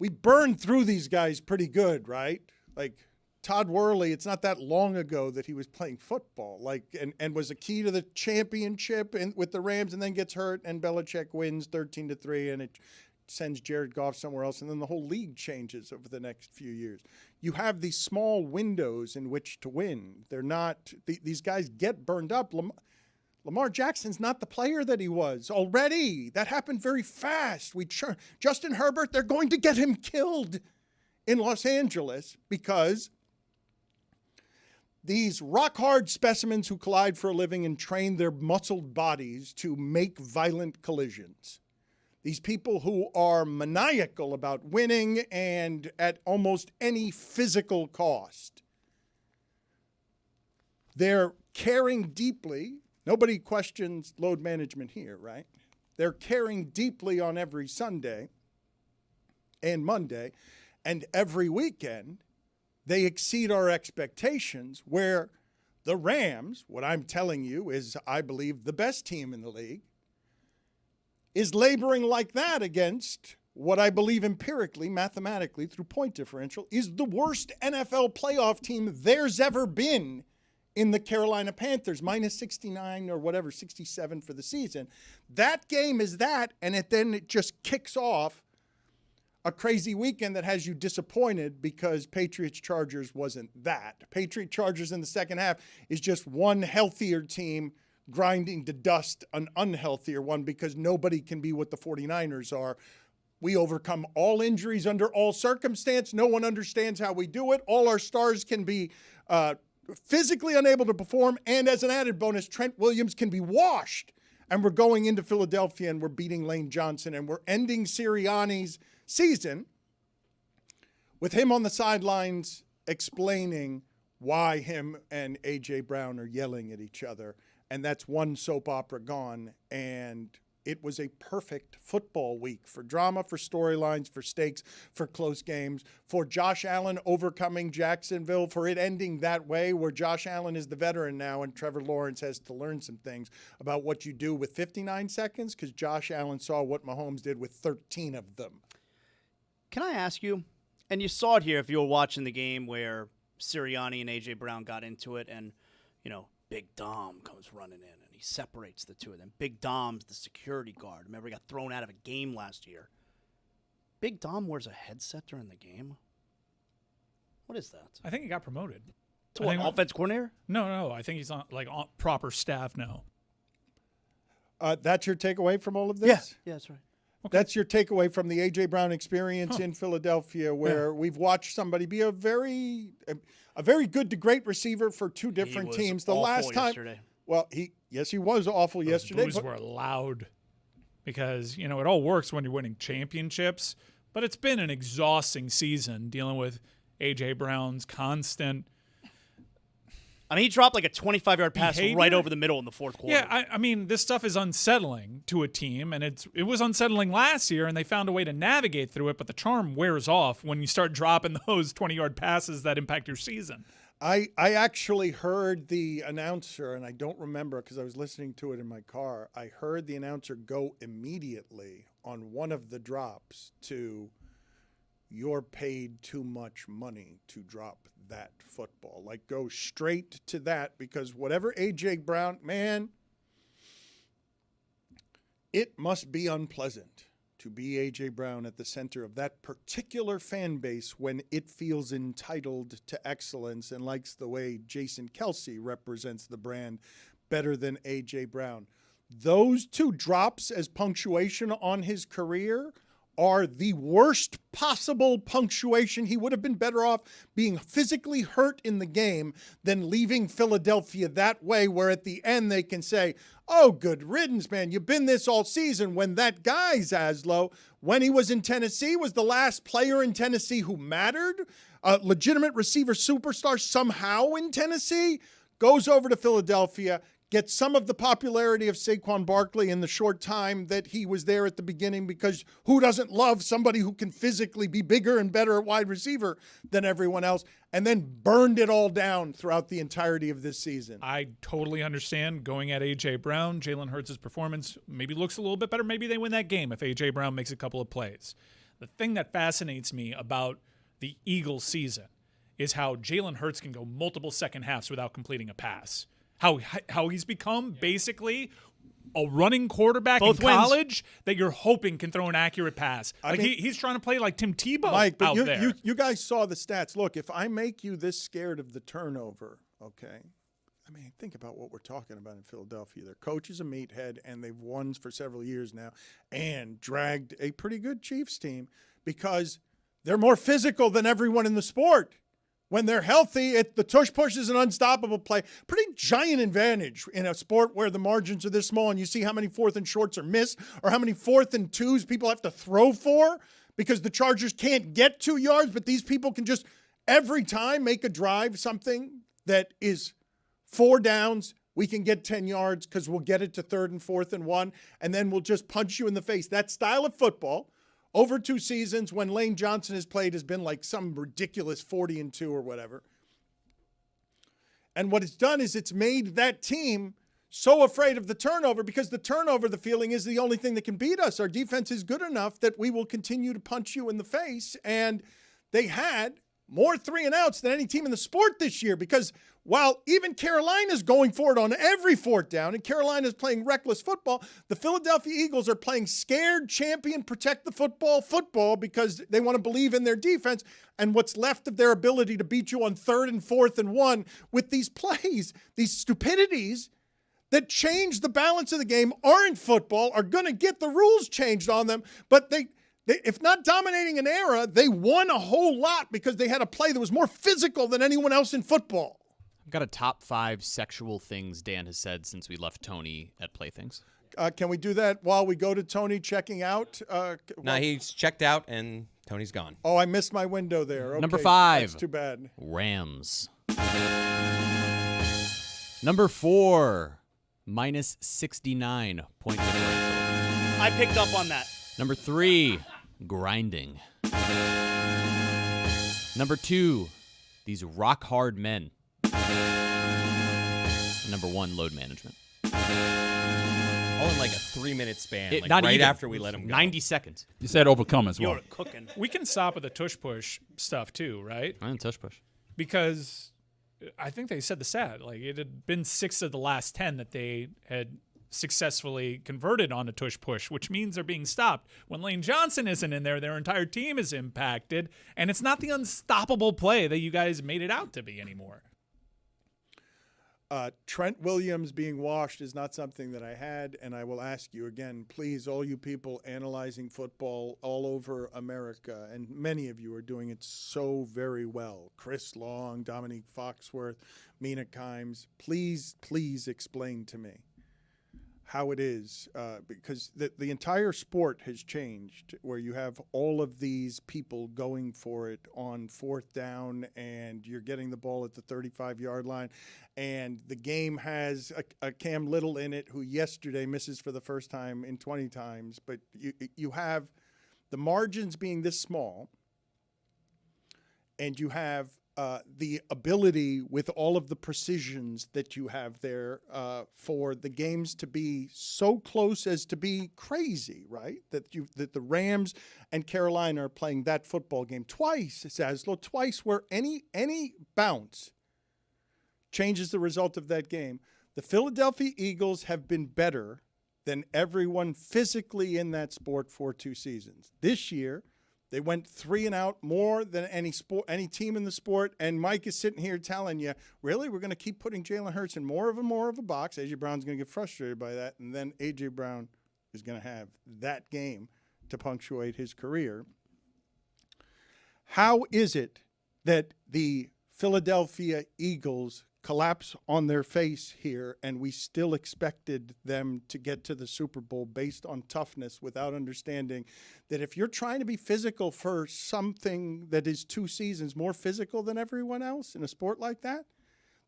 burned through these guys pretty good, right? Like, Todd Worley, it's not that long ago that he was playing football, and was a key to the championship with the Rams, and then gets hurt, and Belichick wins 13-3, and it sends Jared Goff somewhere else, and then the whole league changes over the next few years. You have these small windows in which to win. They're not these guys get burned up. Lamar Jackson's not the player that he was already. That happened very fast. Justin Herbert, they're going to get him killed in Los Angeles because these rock-hard specimens who collide for a living and train their muscled bodies to make violent collisions. These people who are maniacal about winning and at almost any physical cost. They're caring deeply. Nobody questions load management here, right? They're caring deeply on every Sunday and Monday, and every weekend they exceed our expectations, where the Rams, what I'm telling you is, I believe, the best team in the league, is laboring like that against what I believe empirically, mathematically, through point differential, is the worst NFL playoff team there's ever been in the Carolina Panthers, minus 69 or whatever, 67 for the season. That game is that, and then it just kicks off a crazy weekend that has you disappointed because Patriots-Chargers wasn't that. Patriot-Chargers in the second half is just one healthier team grinding to dust an unhealthier one because nobody can be what the 49ers are. We overcome all injuries under all circumstance. No one understands how we do it. All our stars can be physically unable to perform, and as an added bonus, Trent Williams can be washed. And we're going into Philadelphia and we're beating Lane Johnson, and we're ending Sirianni's season with him on the sidelines explaining why him and A.J. Brown are yelling at each other. And that's one soap opera gone. And it was a perfect football week for drama, for storylines, for stakes, for close games, for Josh Allen overcoming Jacksonville, for it ending that way where Josh Allen is the veteran now and Trevor Lawrence has to learn some things about what you do with 59 seconds because Josh Allen saw what Mahomes did with 13 of them. Can I ask you, and you saw it here if you were watching the game where Sirianni and A.J. Brown got into it and, Big Dom comes running in and he separates the two of them. Big Dom's the security guard. Remember, he got thrown out of a game last year. Big Dom wears a headset during the game? What is that? I think he got promoted. To what, offense coordinator? No. I think he's on proper staff now. That's your takeaway from all of this? Yeah, that's right. Okay. That's your takeaway from the A.J. Brown experience in Philadelphia, where we've watched somebody be a very good to great receiver for two different teams. The last time, yesterday. Well, he was awful yesterday. Those boos were loud because it all works when you're winning championships. But it's been an exhausting season dealing with A.J. Brown's constant. I mean, he dropped like a 25-yard pass right over the middle in the fourth quarter. Yeah, I mean, this stuff is unsettling to a team, and it was unsettling last year, and they found a way to navigate through it, but the charm wears off when you start dropping those 20-yard passes that impact your season. I actually heard the announcer, and I don't remember because I was listening to it in my car. I heard the announcer go immediately on one of the drops to, "You're paid too much money to drop that football." Like, go straight to that, because whatever A.J. Brown, man, it must be unpleasant to be A.J. Brown at the center of that particular fan base when it feels entitled to excellence and likes the way Jason Kelsey represents the brand better than A.J. Brown. Those two drops as punctuation on his career are the worst possible punctuation. He would have been better off being physically hurt in the game than leaving Philadelphia that way, where at the end they can say, "Oh, good riddance, man. You've been this all season," when that guy, Zaslow, when he was in Tennessee, was the last player in Tennessee who mattered. A legitimate receiver superstar somehow in Tennessee, goes over to Philadelphia, gets some of the popularity of Saquon Barkley in the short time that he was there at the beginning, because who doesn't love somebody who can physically be bigger and better at wide receiver than everyone else, and then burned it all down throughout the entirety of this season. I totally understand going at A.J. Brown. Jalen Hurts' performance maybe looks a little bit better. Maybe they win that game if A.J. Brown makes a couple of plays. The thing that fascinates me about the Eagles season is how Jalen Hurts can go multiple second halves without completing a pass. How he's become basically a running quarterback Both in college that you're hoping can throw an accurate pass. He's trying to play like Tim Tebow Mike, but out there. you guys saw the stats. Look, if I make you this scared of the turnover, okay, I mean, think about what we're talking about in Philadelphia. Their coach is a meathead, and they've won for several years now and dragged a pretty good Chiefs team because they're more physical than everyone in the sport. When they're healthy, the tush push is an unstoppable play. Pretty giant advantage in a sport where the margins are this small and you see how many 4th and shorts are missed or how many 4th and 2s people have to throw for because the Chargers can't get 2 yards, but these people can just every time make a drive, something that is 4 downs. We can get 10 yards because we'll get it to 3rd and 4th and 1, and then we'll just punch you in the face. That style of football over 2 seasons when Lane Johnson has played has been like some ridiculous 40-2 or whatever. And what it's done is it's made that team so afraid of the turnover because the turnover, the feeling is the only thing that can beat us. Our defense is good enough that we will continue to punch you in the face. And they had more 3-and-outs than any team in the sport this year because while even Carolina's going for it on every 4th down and Carolina's playing reckless football, the Philadelphia Eagles are playing scared, champion, protect the football because they want to believe in their defense and what's left of their ability to beat you on 3rd and 4th and 1 with these plays, these stupidities that change the balance of the game aren't football, are going to get the rules changed on them, but they if not dominating an era, they won a whole lot because they had a play that was more physical than anyone else in football. I've got a top 5 sexual things Dan has said since we left Tony at Playthings. Can we do that while we go to Tony checking out? No, he's checked out and Tony's gone. Oh, I missed my window there. Okay, Number 5. That's too bad. Rams. Number 4. Minus 69 point differential. I picked up on that. Number 3. Grinding. Number 2. These rock hard men. Number 1, load management. All in like a 3-minute span, like not right even. after we let him go. 90 seconds. You said overcome as well. You're cooking. We can stop with the tush push stuff too, right? And tush push. Because I think they said the stat. Like it had been 6 of the last 10 that they had successfully converted on a tush push, which means they're being stopped. When Lane Johnson isn't in there, their entire team is impacted, and it's not the unstoppable play that you guys made it out to be anymore. Trent Williams being washed is not something that I had, and I will ask you again, please, all you people analyzing football all over America, and many of you are doing it so very well. Chris Long, Dominique Foxworth, Mina Kimes, please explain to me how it is, because the entire sport has changed where you have all of these people going for it on 4th down and you're getting the ball at the 35-yard line and the game has a Cam Little in it who yesterday misses for the first time in 20 times, but you have the margins being this small and you have the ability with all of the precisions that you have there for the games to be so close as to be crazy, right? That the Rams and Carolina are playing that football game twice, Zaslow, twice where any bounce changes the result of that game. The Philadelphia Eagles have been better than everyone physically in that sport for 2 seasons. This year, they went 3-and-out more than any team in the sport, and Mike is sitting here telling you, really, we're going to keep putting Jalen Hurts in more of a box. A.J. Brown's going to get frustrated by that, and then A.J. Brown is going to have that game to punctuate his career. How is it that the Philadelphia Eagles collapse on their face here, and we still expected them to get to the Super Bowl based on toughness without understanding that if you're trying to be physical for something that is 2 seasons more physical than everyone else in a sport like that,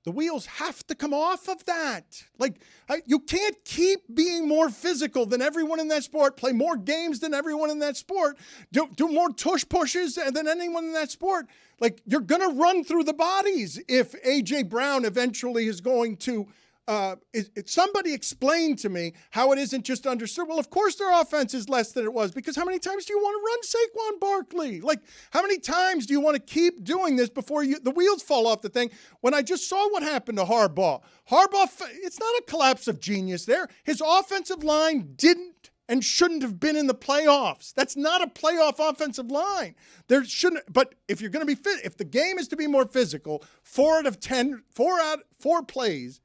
the wheels have to come off of that. Like, you can't keep being more physical than everyone in that sport, play more games than everyone in that sport, do more tush pushes than anyone in that sport. Like, you're going to run through the bodies if A.J. Brown eventually is going to Somebody explain to me how it isn't just understood. Well, of course their offense is less than it was, because how many times do you want to run Saquon Barkley? Like, how many times do you want to keep doing this before the wheels fall off the thing? When I just saw what happened to Harbaugh, it's not a collapse of genius there. His offensive line didn't and shouldn't have been in the playoffs. That's not a playoff offensive line. There shouldn't. But if you're going to be if the game is to be more physical, 4 plays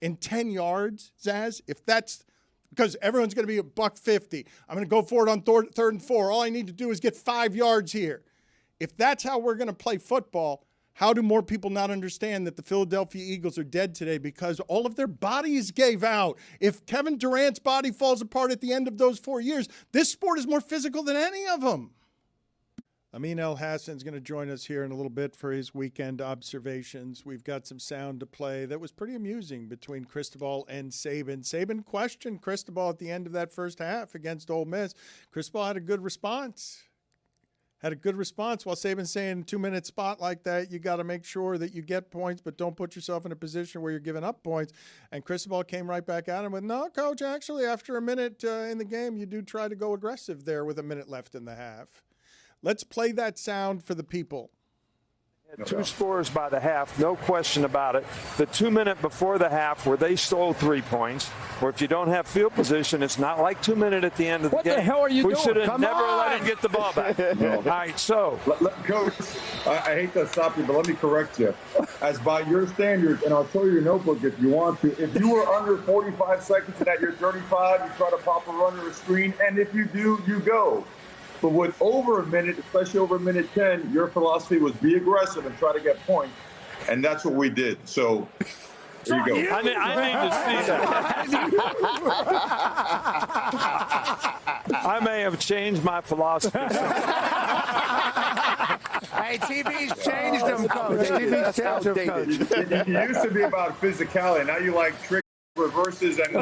in 10 yards, Zaz, if that's because everyone's going to be $150. I'm going to go for it on 3rd and 4. All I need to do is get 5 yards here. If that's how we're going to play football, how do more people not understand that the Philadelphia Eagles are dead today because all of their bodies gave out? If Kevin Durant's body falls apart at the end of those 4 years, this sport is more physical than any of them. Amin El Hassan's going to join us here in a little bit for his weekend observations. We've got some sound to play that was pretty amusing between Cristobal and Saban. Saban questioned Cristobal at the end of that first half against Ole Miss. Cristobal had a good response. While Saban's saying 2-minute spot like that, you got to make sure that you get points, but don't put yourself in a position where you're giving up points. And Cristobal came right back at him with, no, Coach, actually, after a minute in the game, you do try to go aggressive there with a minute left in the half. Let's play that sound for the people. 2 scores by the half, no question about it. The 2 minute before the half where they stole 3 points, where if you don't have field position, it's not like 2 minutes at the end of the game. What the hell are you doing? We should have never on. let him get the ball back. All right, so. Coach, I hate to stop you, but let me correct you. As by your standards, and I'll show you your notebook if you want to, if you were under 45 seconds and at your 35, you try to pop a run or a screen, and if you do, you go. But with over a minute, especially over minute 10, your philosophy was be aggressive and try to get points. And that's what we did. So there you go. I need to see that. I may have changed my philosophy. Hey, TV's changed them, Coach. TV's changed them, Coach. It used to be about physicality. Now you like trick reverses and,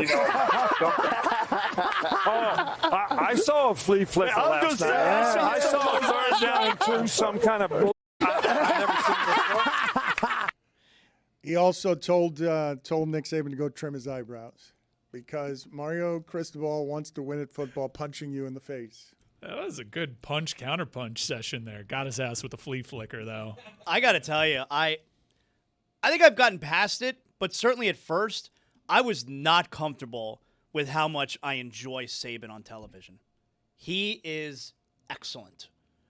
I saw a flea flicker last night. I saw a bird down into some kind of bull. I've never seen before. He also told Nick Saban to go trim his eyebrows because Mario Cristobal wants to win at football punching you in the face. That was a good punch-counterpunch session there. Got his ass with a flea flicker, though. I got to tell you, I think I've gotten past it, but certainly at first, I was not comfortable with how much I enjoy Saban on television. He is excellent.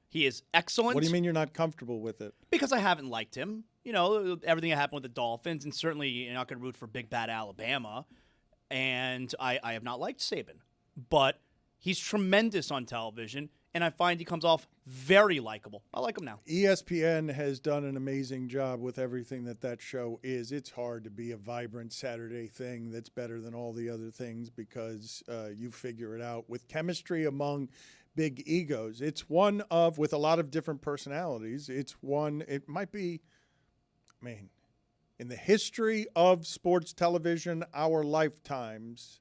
He is excellent. What do you mean you're not comfortable with it? Because I haven't liked him. You know, everything that happened with the Dolphins, and certainly you're not going to root for big, bad Alabama. And I have not liked Saban. But he's tremendous on television, and I find he comes off very likable. I like him now. ESPN has done an amazing job with everything that show is. It's hard to be a vibrant Saturday thing that's better than all the other things because you figure it out. With chemistry among big egos, it's one of, with a lot of different personalities, it might be, in the history of sports television, our lifetimes,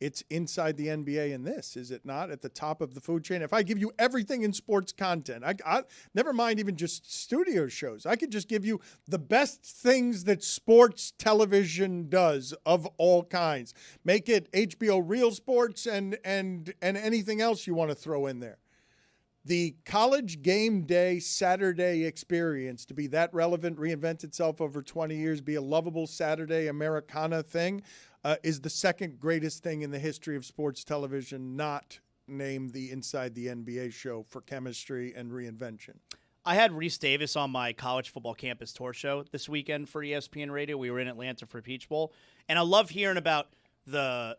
it's inside the NBA in this, is it not? At the top of the food chain. If I give you everything in sports content, I never mind even just studio shows. I could just give you the best things that sports television does of all kinds. Make it HBO Real Sports and anything else you want to throw in there. The college game day Saturday experience, to be that relevant, reinvent itself over 20 years, be a lovable Saturday Americana thing, is the second greatest thing in the history of sports television, not named the Inside the NBA show for chemistry and reinvention. I had Reese Davis on my college football campus tour show this weekend for ESPN Radio. We were in Atlanta for Peach Bowl, and I love hearing about the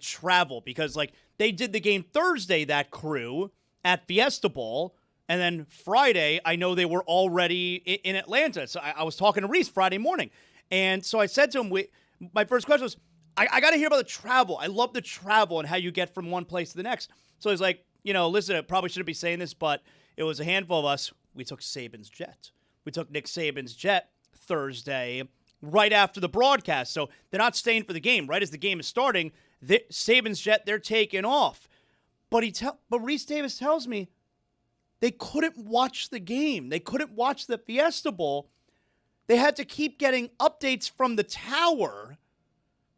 travel because, like, they did the game Thursday, that crew, at Fiesta Bowl, and then Friday, I know they were already in Atlanta. So I was talking to Reese Friday morning, and so I said to him, my first question was, I got to hear about the travel. I love the travel and how you get from one place to the next. So he's like, listen, I probably shouldn't be saying this, but it was a handful of us. We took Saban's jet. We took Nick Saban's jet Thursday right after the broadcast. So they're not staying for the game. Right as the game is starting, Saban's jet, they're taking off. But Reese Davis tells me they couldn't watch the game. They couldn't watch the Fiesta Bowl. They had to keep getting updates from the tower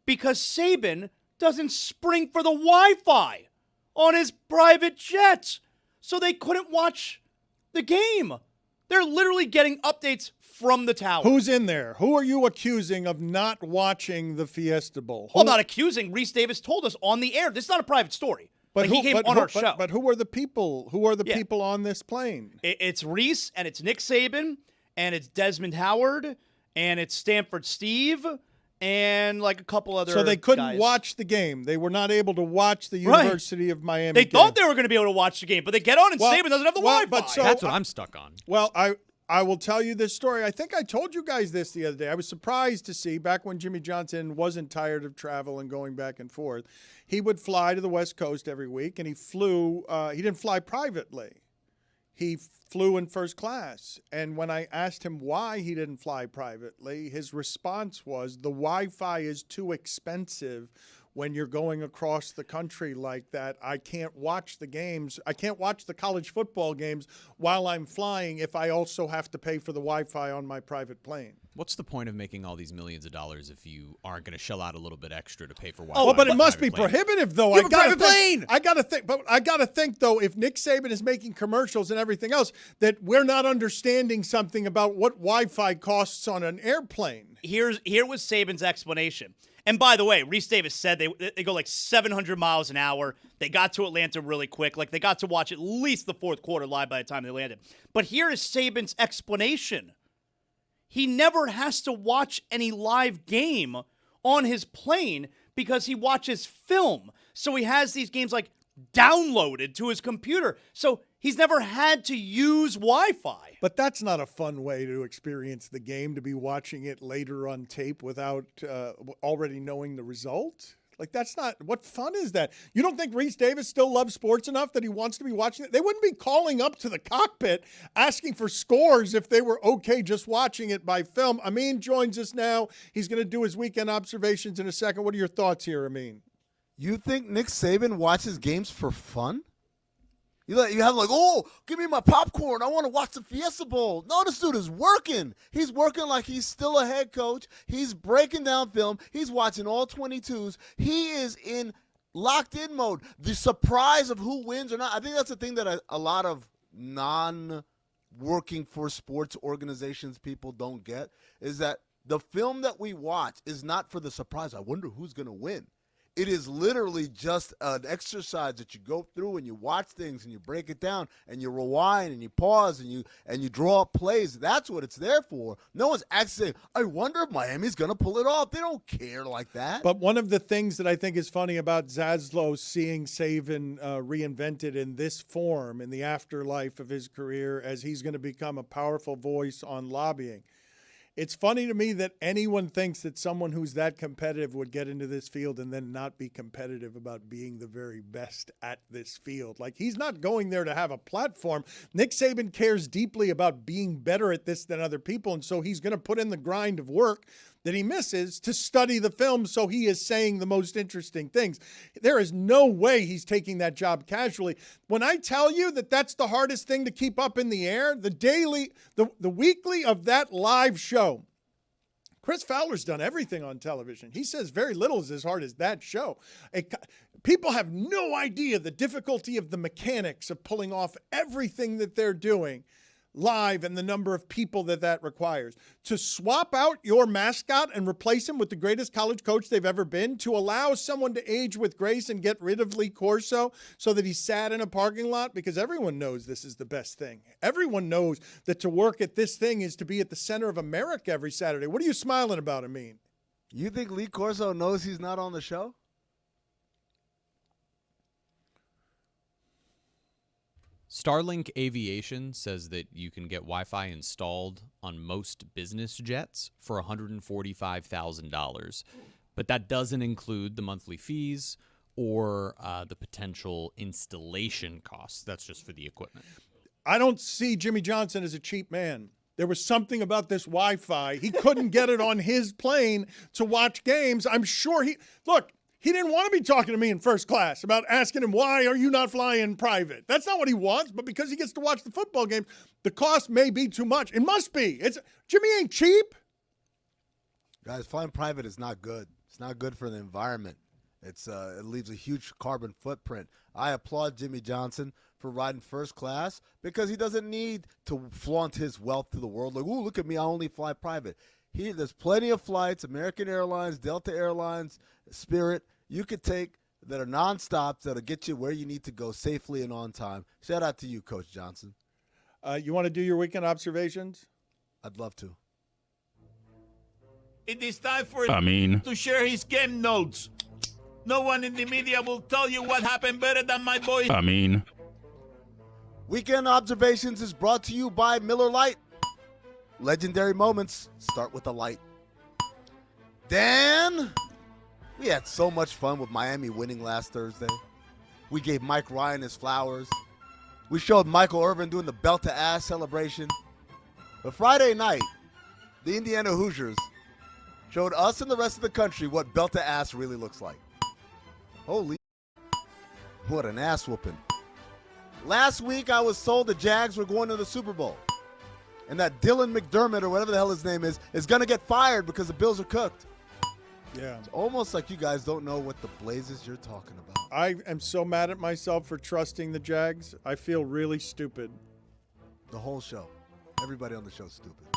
because Saban doesn't spring for the Wi-Fi on his private jet. So they couldn't watch the game. They're literally getting updates from the tower. Who's in there? Who are you accusing of not watching the Fiesta Bowl? Well, not accusing. Reese Davis told us on the air. This is not a private story. But he came on our show. But who are the people? Who are the people on this plane? It's Reese, and it's Nick Saban, and it's Desmond Howard, and it's Stanford Steve, and like a couple other So they couldn't guys. watch the game. They were not able to watch the University of Miami They game. thought they were going to be able to watch the game, but they get on and Saban doesn't have the Wi-Fi. That's what I'm stuck on. Well, I will tell you this story. I think I told you guys this the other day. I was surprised to see, back when Jimmy Johnson wasn't tired of travel and going back and forth, he would fly to the West Coast every week, and he flew. He didn't fly privately. He flew in first class. And when I asked him why he didn't fly privately, his response was, the Wi-Fi is too expensive when you're going across the country like that. I can't watch the games. I can't watch the college football games while I'm flying if I also have to pay for the Wi-Fi on my private plane. What's the point of making all these millions of dollars if you aren't going to shell out a little bit extra to pay for Wi-Fi? Oh, but it must be prohibitive, though. You have a private plane! I got to think, though, if Nick Saban is making commercials and everything else, that we're not understanding something about what Wi-Fi costs on an airplane. Here was Saban's explanation. And by the way, Reese Davis said they go like 700 miles an hour. They got to Atlanta really quick. Like, they got to watch at least the fourth quarter live by the time they landed. But here is Saban's explanation. He never has to watch any live game on his plane because he watches film. So he has these games like downloaded to his computer. So he's never had to use Wi-Fi. But that's not a fun way to experience the game, to be watching it later on tape without already knowing the result. Like, that's not, what fun is that? You don't think Reese Davis still loves sports enough that he wants to be watching it? They wouldn't be calling up to the cockpit asking for scores if they were okay just watching it by film. Amin joins us now. He's going to do his weekend observations in a second. What are your thoughts here, Amin? You think Nick Saban watches games for fun? You have like, oh, give me my popcorn. I want to watch the Fiesta Bowl. No, this dude is working. He's working like he's still a head coach. He's breaking down film. He's watching all 22s. He is in locked-in mode. The surprise of who wins or not, I think that's the thing that a lot of non-working for sports organizations people don't get, is that the film that we watch is not for the surprise. I wonder who's going to win. It is literally just an exercise that you go through and you watch things and you break it down and you rewind and you pause and you draw up plays. That's what it's there for. No one's actually saying, I wonder if Miami's going to pull it off. They don't care like that. But one of the things that I think is funny about Zaslow seeing Saban reinvented in this form in the afterlife of his career, as he's going to become a powerful voice on lobbying, it's funny to me that anyone thinks that someone who's that competitive would get into this field and then not be competitive about being the very best at this field. Like, he's not going there to have a platform. Nick Saban cares deeply about being better at this than other people, and so he's going to put in the grind of work that he misses to study the film, so he is saying the most interesting things. There is no way he's taking that job casually. When I tell you that that's the hardest thing to keep up in the air, the weekly of that live show, Chris Fowler's done everything on television. He says very little is as hard as that show. People have no idea the difficulty of the mechanics of pulling off everything that they're doing live and the number of people that requires. To swap out your mascot and replace him with the greatest college coach they've ever been, to allow someone to age with grace and get rid of Lee Corso so that he's sat in a parking lot, because everyone knows this is the best thing. Everyone knows that to work at this thing is to be at the center of America every Saturday. What are you smiling about, Amin? You think Lee Corso knows he's not on the show? Starlink Aviation says that you can get Wi-Fi installed on most business jets for $145,000. But that doesn't include the monthly fees or the potential installation costs. That's just for the equipment. I don't see Jimmy Johnson as a cheap man. There was something about this Wi-Fi. He couldn't get it on his plane to watch games. I'm sure he didn't want to be talking to me in first class about asking him, why are you not flying private? That's not what he wants, but because he gets to watch the football game, the cost may be too much. It must be. Jimmy ain't cheap. Guys, flying private is not good. It's not good for the environment. It leaves a huge carbon footprint. I applaud Jimmy Johnson for riding first class because he doesn't need to flaunt his wealth to the world. Like, ooh, look at me, I only fly private. There's plenty of flights, American Airlines, Delta Airlines, Spirit, you could take that are nonstops that'll get you where you need to go safely and on time. Shout out to you, Coach Johnson. You want to do your weekend observations? I'd love to. It is time for to share his game notes. No one in the media will tell you what happened better than my boy. Weekend Observations is brought to you by Miller Lite. Legendary moments start with a light. Dan, we had so much fun with Miami winning last Thursday. We gave Mike Ryan his flowers. We showed Michael Irvin doing the belt-to-ass celebration. But Friday night, the Indiana Hoosiers showed us and the rest of the country what belt-to-ass really looks like. Holy, what an ass whooping. Last week, I was told the Jags were going to the Super Bowl. And that Dylan McDermott, or whatever the hell his name is going to get fired because the Bills are cooked. Yeah. It's almost like you guys don't know what the blazes you're talking about. I am so mad at myself for trusting the Jags. I feel really stupid. The whole show. Everybody on the show is stupid.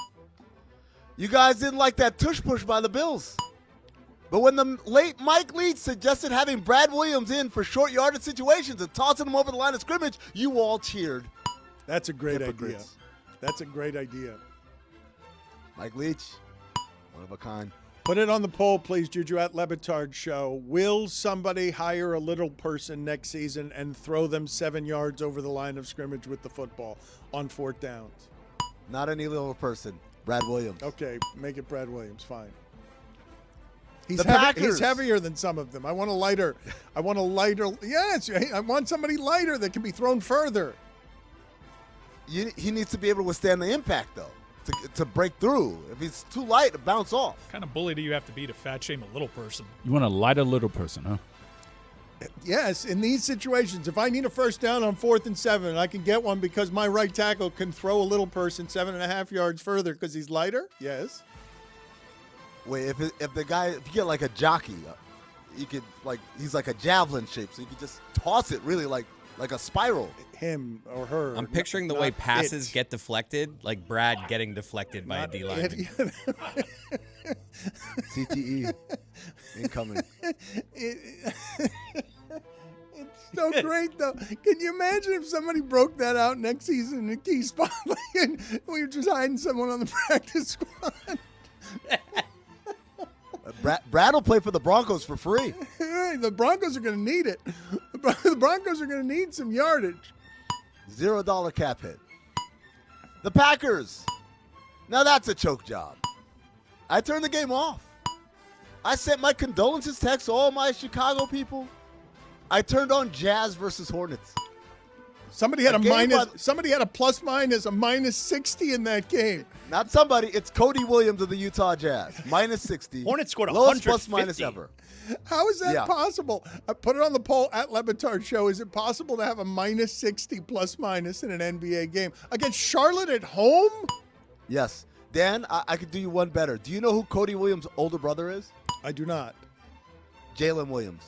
You guys didn't like that tush push by the Bills. But when the late Mike Leach suggested having Brad Williams in for short yardage situations and tossing him over the line of scrimmage, you all cheered. That's a great idea. Hypocrites. That's a great idea. Mike Leach, one of a kind. Put it on the poll, please, Juju, at Le Batard Show. Will somebody hire a little person next season and throw them 7 yards over the line of scrimmage with the football on 4th downs? Not any little person. Brad Williams. Okay, make it Brad Williams. Fine. The Packers. He's heavier than some of them. I want a lighter. Yes, I want somebody lighter that can be thrown further. He needs to be able to withstand the impact, though, to break through. If he's too light, to bounce off. What kind of bully do you have to be to fat shame a little person? You want a lighter little person, huh? Yes, in these situations, if I need a first down on 4th and 7, I can get one because my right tackle can throw a little person 7.5 yards further because he's lighter. Yes. Wait, if you get like a jockey, you could he's like a javelin shape, so you could just toss it really like a spiral. Him or her. I'm picturing the way passes get deflected, like Brad getting deflected by a D lineman. CTE incoming. It's so great, though. Can you imagine if somebody broke that out next season in a key spot and we were just hiding someone on the practice squad? Brad will play for the Broncos for free. The Broncos are going to need it. The Broncos are going to need some yardage. $0 cap hit. The Packers. Now that's a choke job. I turned the game off. I sent my condolences text to all my Chicago people. I turned on Jazz versus Hornets. Somebody had somebody had a plus minus, a minus 60 in that game. Not somebody, it's Cody Williams of the Utah Jazz. Minus 60. Hornets scored lowest 150. plus minus ever. How is that possible? I put it on the poll at Le Batard Show. Is it possible to have a minus 60 plus minus in an NBA game against Charlotte at home? Yes. Dan, I could do you one better. Do you know who Cody Williams' older brother is? I do not. Jalen Williams.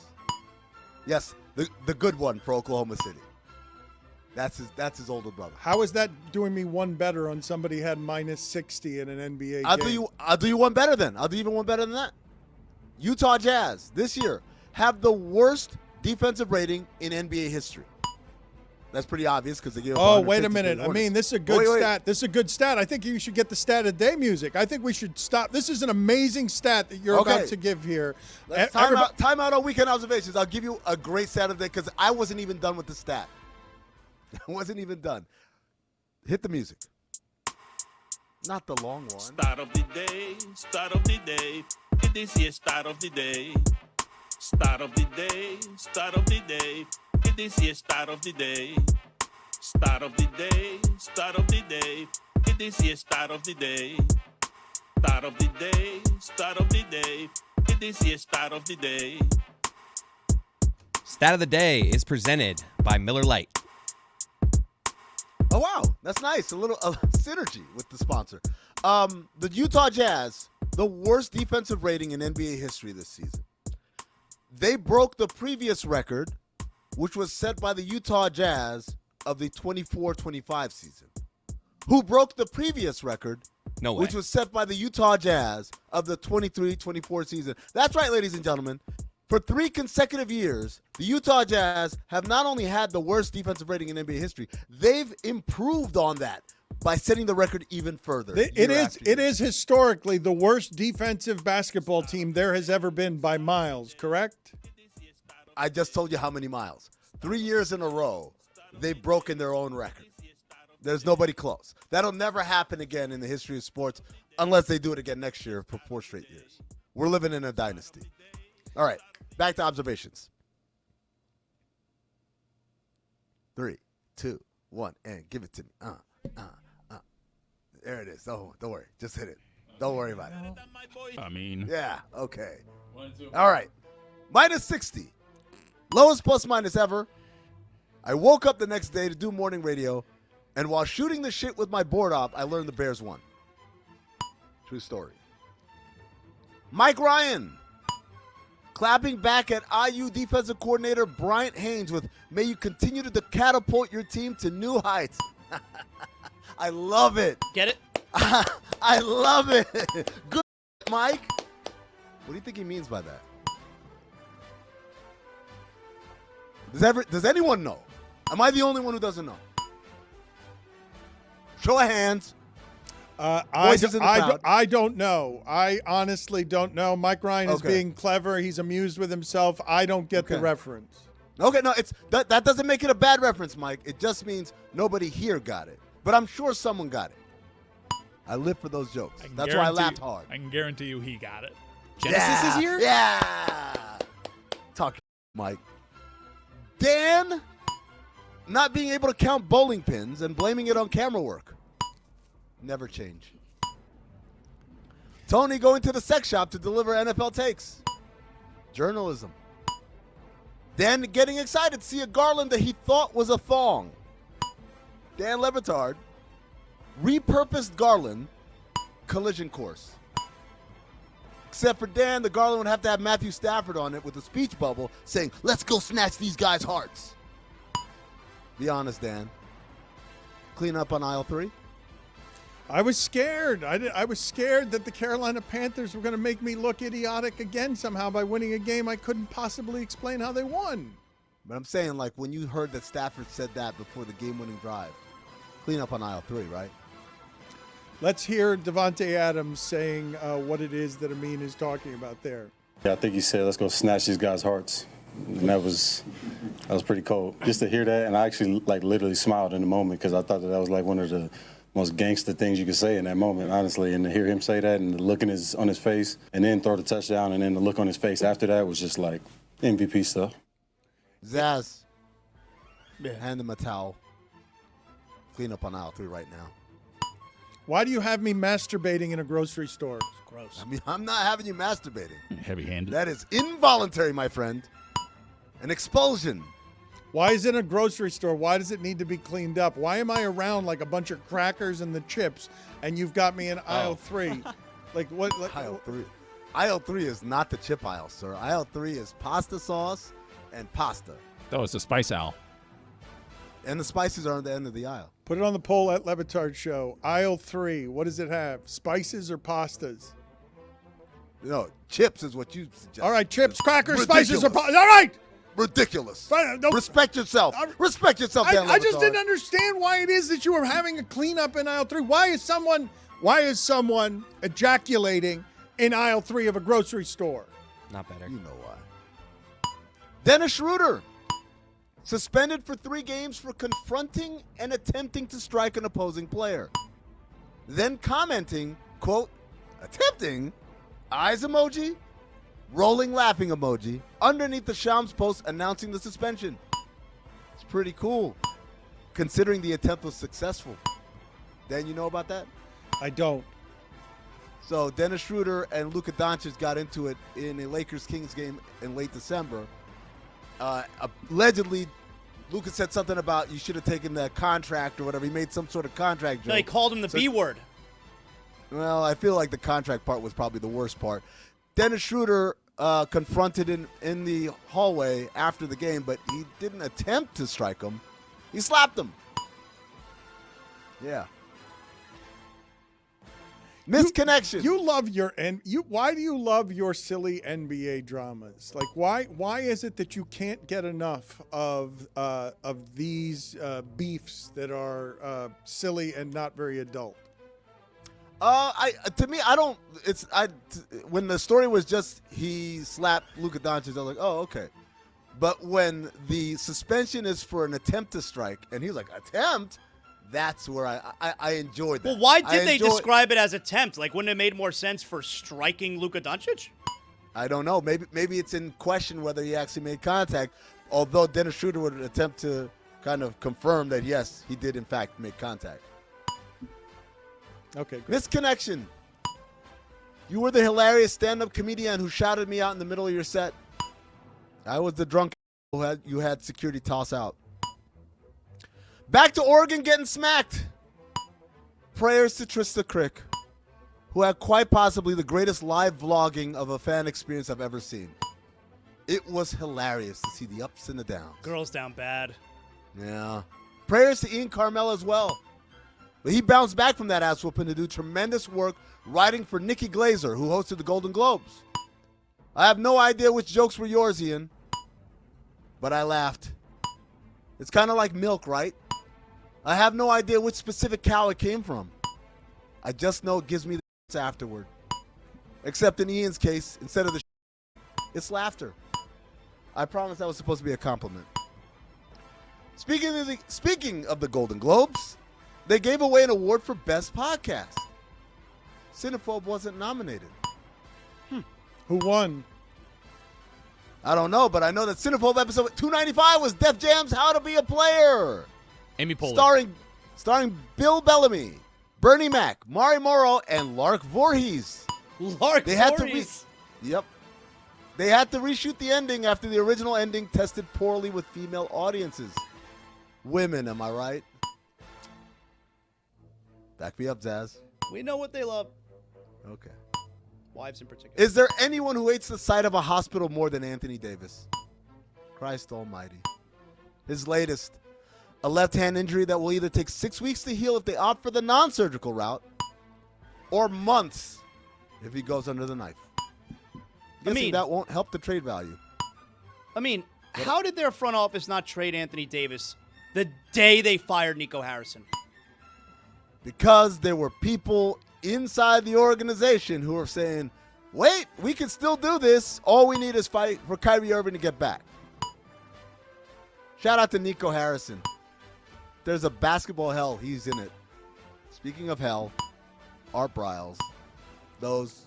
Yes, the good one for Oklahoma City. That's his older brother. How is that doing me one better on somebody who had minus 60 in an NBA game? I'll do you one better then. I'll do even one better than that. Utah Jazz this year have the worst defensive rating in NBA history. That's pretty obvious because they give up. Oh, wait a minute. I mean, this is a good stat. This is a good stat. I think you should get the stat of the day music. I think we should stop. This is an amazing stat that you're about to give here. Time out on weekend observations. I'll give you a great stat of the day because I wasn't even done with the stat. I wasn't even done. Hit the music. Not the long one. Start of the day, start of the day. This is start of the day. Start of the day, start of the day. This is start of the day. Start of the day, start of the day. This is start of the day. Start of the day, start of the day. This is start of the day. Stat of the day is presented by Miller Lite. Oh, wow. That's nice. A little synergy with the sponsor. The Utah Jazz, the worst defensive rating in NBA history this season. They broke the previous record, which was set by the Utah Jazz of the 24-25 season, who broke the previous record, No way. which was set by the Utah Jazz of the 23-24 season. That's right, ladies and gentlemen. For 3 consecutive years, the Utah Jazz have not only had the worst defensive rating in NBA history, they've improved on that by setting the record even further. It is historically the worst defensive basketball team there has ever been by miles, correct? I just told you how many miles. 3 years in a row, they've broken their own record. There's nobody close. That'll never happen again in the history of sports unless they do it again next year for 4 straight years. We're living in a dynasty. All right, back to observations. 3, 2, 1, and give it to me. There it is. Oh, don't worry. Just hit it. Don't worry about it. I mean. Yeah, okay. All right. Minus 60. Lowest plus minus ever. I woke up the next day to do morning radio, and while shooting the shit with my board op, I learned the Bears won. True story. Mike Ryan clapping back at IU defensive coordinator Bryant Haynes with, "May you continue to catapult your team to new heights." I love it. Get it? I love it. Good, Mike. What do you think he means by that? Does anyone know? Am I the only one who doesn't know? Show of hands. Voices in the crowd. I don't know. I honestly don't know. Mike Ryan is being clever. He's amused with himself. I don't get the reference. Okay, no, that doesn't make it a bad reference, Mike. It just means nobody here got it. But I'm sure someone got it. I live for those jokes. That's why I laughed hard. I can guarantee you he got it. Genesis is here? Yeah. Talk, Mike. Dan not being able to count bowling pins and blaming it on camera work. Never change. Tony going to the sex shop to deliver NFL takes. Journalism. Dan getting excited to see a garland that he thought was a thong. Dan Le Batard. Repurposed garland. Collision course. Except for Dan, the garland would have to have Matthew Stafford on it with a speech bubble saying, "Let's go snatch these guys' hearts." Be honest, Dan. Clean up on aisle 3? I was scared. I was scared that the Carolina Panthers were going to make me look idiotic again somehow by winning a game I couldn't possibly explain how they won. But I'm saying, like, when you heard that Stafford said that before the game-winning drive, clean up on aisle 3, right? Let's hear Devontae Adams saying what it is that Amin is talking about there. Yeah, I think he said, "Let's go snatch these guys' hearts." And that was pretty cold. Just to hear that, and I actually, like, literally smiled in the moment because I thought that was, like, one of the most gangster things you could say in that moment, honestly. And to hear him say that and the look on his face and then throw the touchdown and then the look on his face after that was just, like, MVP stuff. Zaz, hand him a towel. Clean up on aisle 3 right now. Why do you have me masturbating in a grocery store? It's gross. I mean, I'm not having you masturbating. Heavy-handed. That is involuntary, my friend. An expulsion. Why is it a grocery store? Why does it need to be cleaned up? Why am I around like a bunch of crackers and the chips, and you've got me in aisle 3? Like what? Aisle 3. Aisle 3 is not the chip aisle, sir. Aisle 3 is pasta sauce and pasta. Oh, it's a spice aisle. And the spices are on the end of the aisle. Put it on the poll at LeBatard Show. Aisle 3. What does it have? Spices or pastas? No, chips is what you suggest. All right, chips, crackers, Ridiculous. spices or pastas. All right. Ridiculous. Respect yourself. Respect yourself, Dan Le I just Batard. didn't understand why it is that you were having a cleanup in aisle 3. Why is someone ejaculating in aisle 3 of a grocery store? Not better. You know why. Dennis Schroeder. Suspended for 3 games for confronting and attempting to strike an opposing player. Then commenting, quote, attempting, eyes emoji, rolling laughing emoji, underneath the Shams post announcing the suspension. It's pretty cool, considering the attempt was successful. Dan, you know about that? I don't. So Dennis Schroeder and Luka Doncic got into it in a Lakers-Kings game in late December. Allegedly, Luka said something about you should have taken that contract or whatever. He made some sort of contract joke. No, he called him the B word. Well, I feel like the contract part was probably the worst part. Dennis Schroeder confronted in the hallway after the game, but he didn't attempt to strike him. He slapped him. Yeah. Misconnection. You love your why do you love your silly NBA dramas? Like why is it that you can't get enough of these beefs that are silly and not very adult? When the story was just he slapped Luka Doncic, I was like, oh, okay. But when the suspension is for an attempt to strike, and he's like, attempt? That's where I enjoyed that. Well, why did they describe it as attempt? Like, wouldn't it have made more sense for striking Luka Doncic? I don't know. Maybe it's in question whether he actually made contact, although Dennis Schroeder would attempt to kind of confirm that, yes, he did, in fact, make contact. Okay, great. Misconnection. You were the hilarious stand-up comedian who shouted me out in the middle of your set. I was the drunk who you had security toss out. Back to Oregon getting smacked. Prayers to Trista Crick, who had quite possibly the greatest live vlogging of a fan experience I've ever seen. It was hilarious to see the ups and the downs. Girls down bad. Yeah. Prayers to Ian Carmel as well. But he bounced back from that ass whooping to do tremendous work writing for Nikki Glazer, who hosted the Golden Globes. I have no idea which jokes were yours, Ian, but I laughed. It's kind of like milk, right? I have no idea which specific cow it came from. I just know it gives me the afterward. Except in Ian's case, instead of the it's laughter. I promise that was supposed to be a compliment. Speaking of the Golden Globes, they gave away an award for Best Podcast. Cinephobe wasn't nominated. Who won? I don't know, but I know that Cinephobe episode 295 was Def Jam's How to Be a Player. Amy Poehler. Starring Bill Bellamy, Bernie Mac, Mari Morrow, and Lark Voorhees. Voorhees? Yep. They had to reshoot the ending after the original ending tested poorly with female audiences. Women, am I right? Back me up, Zaz. We know what they love. Okay. Wives in particular. Is there anyone who hates the sight of a hospital more than Anthony Davis? Christ almighty. His latest, a left-hand injury that will either take 6 weeks to heal if they opt for the non-surgical route, or months if he goes under the knife. That won't help the trade value. I mean, how did their front office not trade Anthony Davis the day they fired Nico Harrison? Because there were people inside the organization who are saying, wait, we can still do this. All we need is fight for Kyrie Irving to get back. Shout out to Nico Harrison. There's a basketball hell. He's in it. Speaking of hell, Art Briles. Those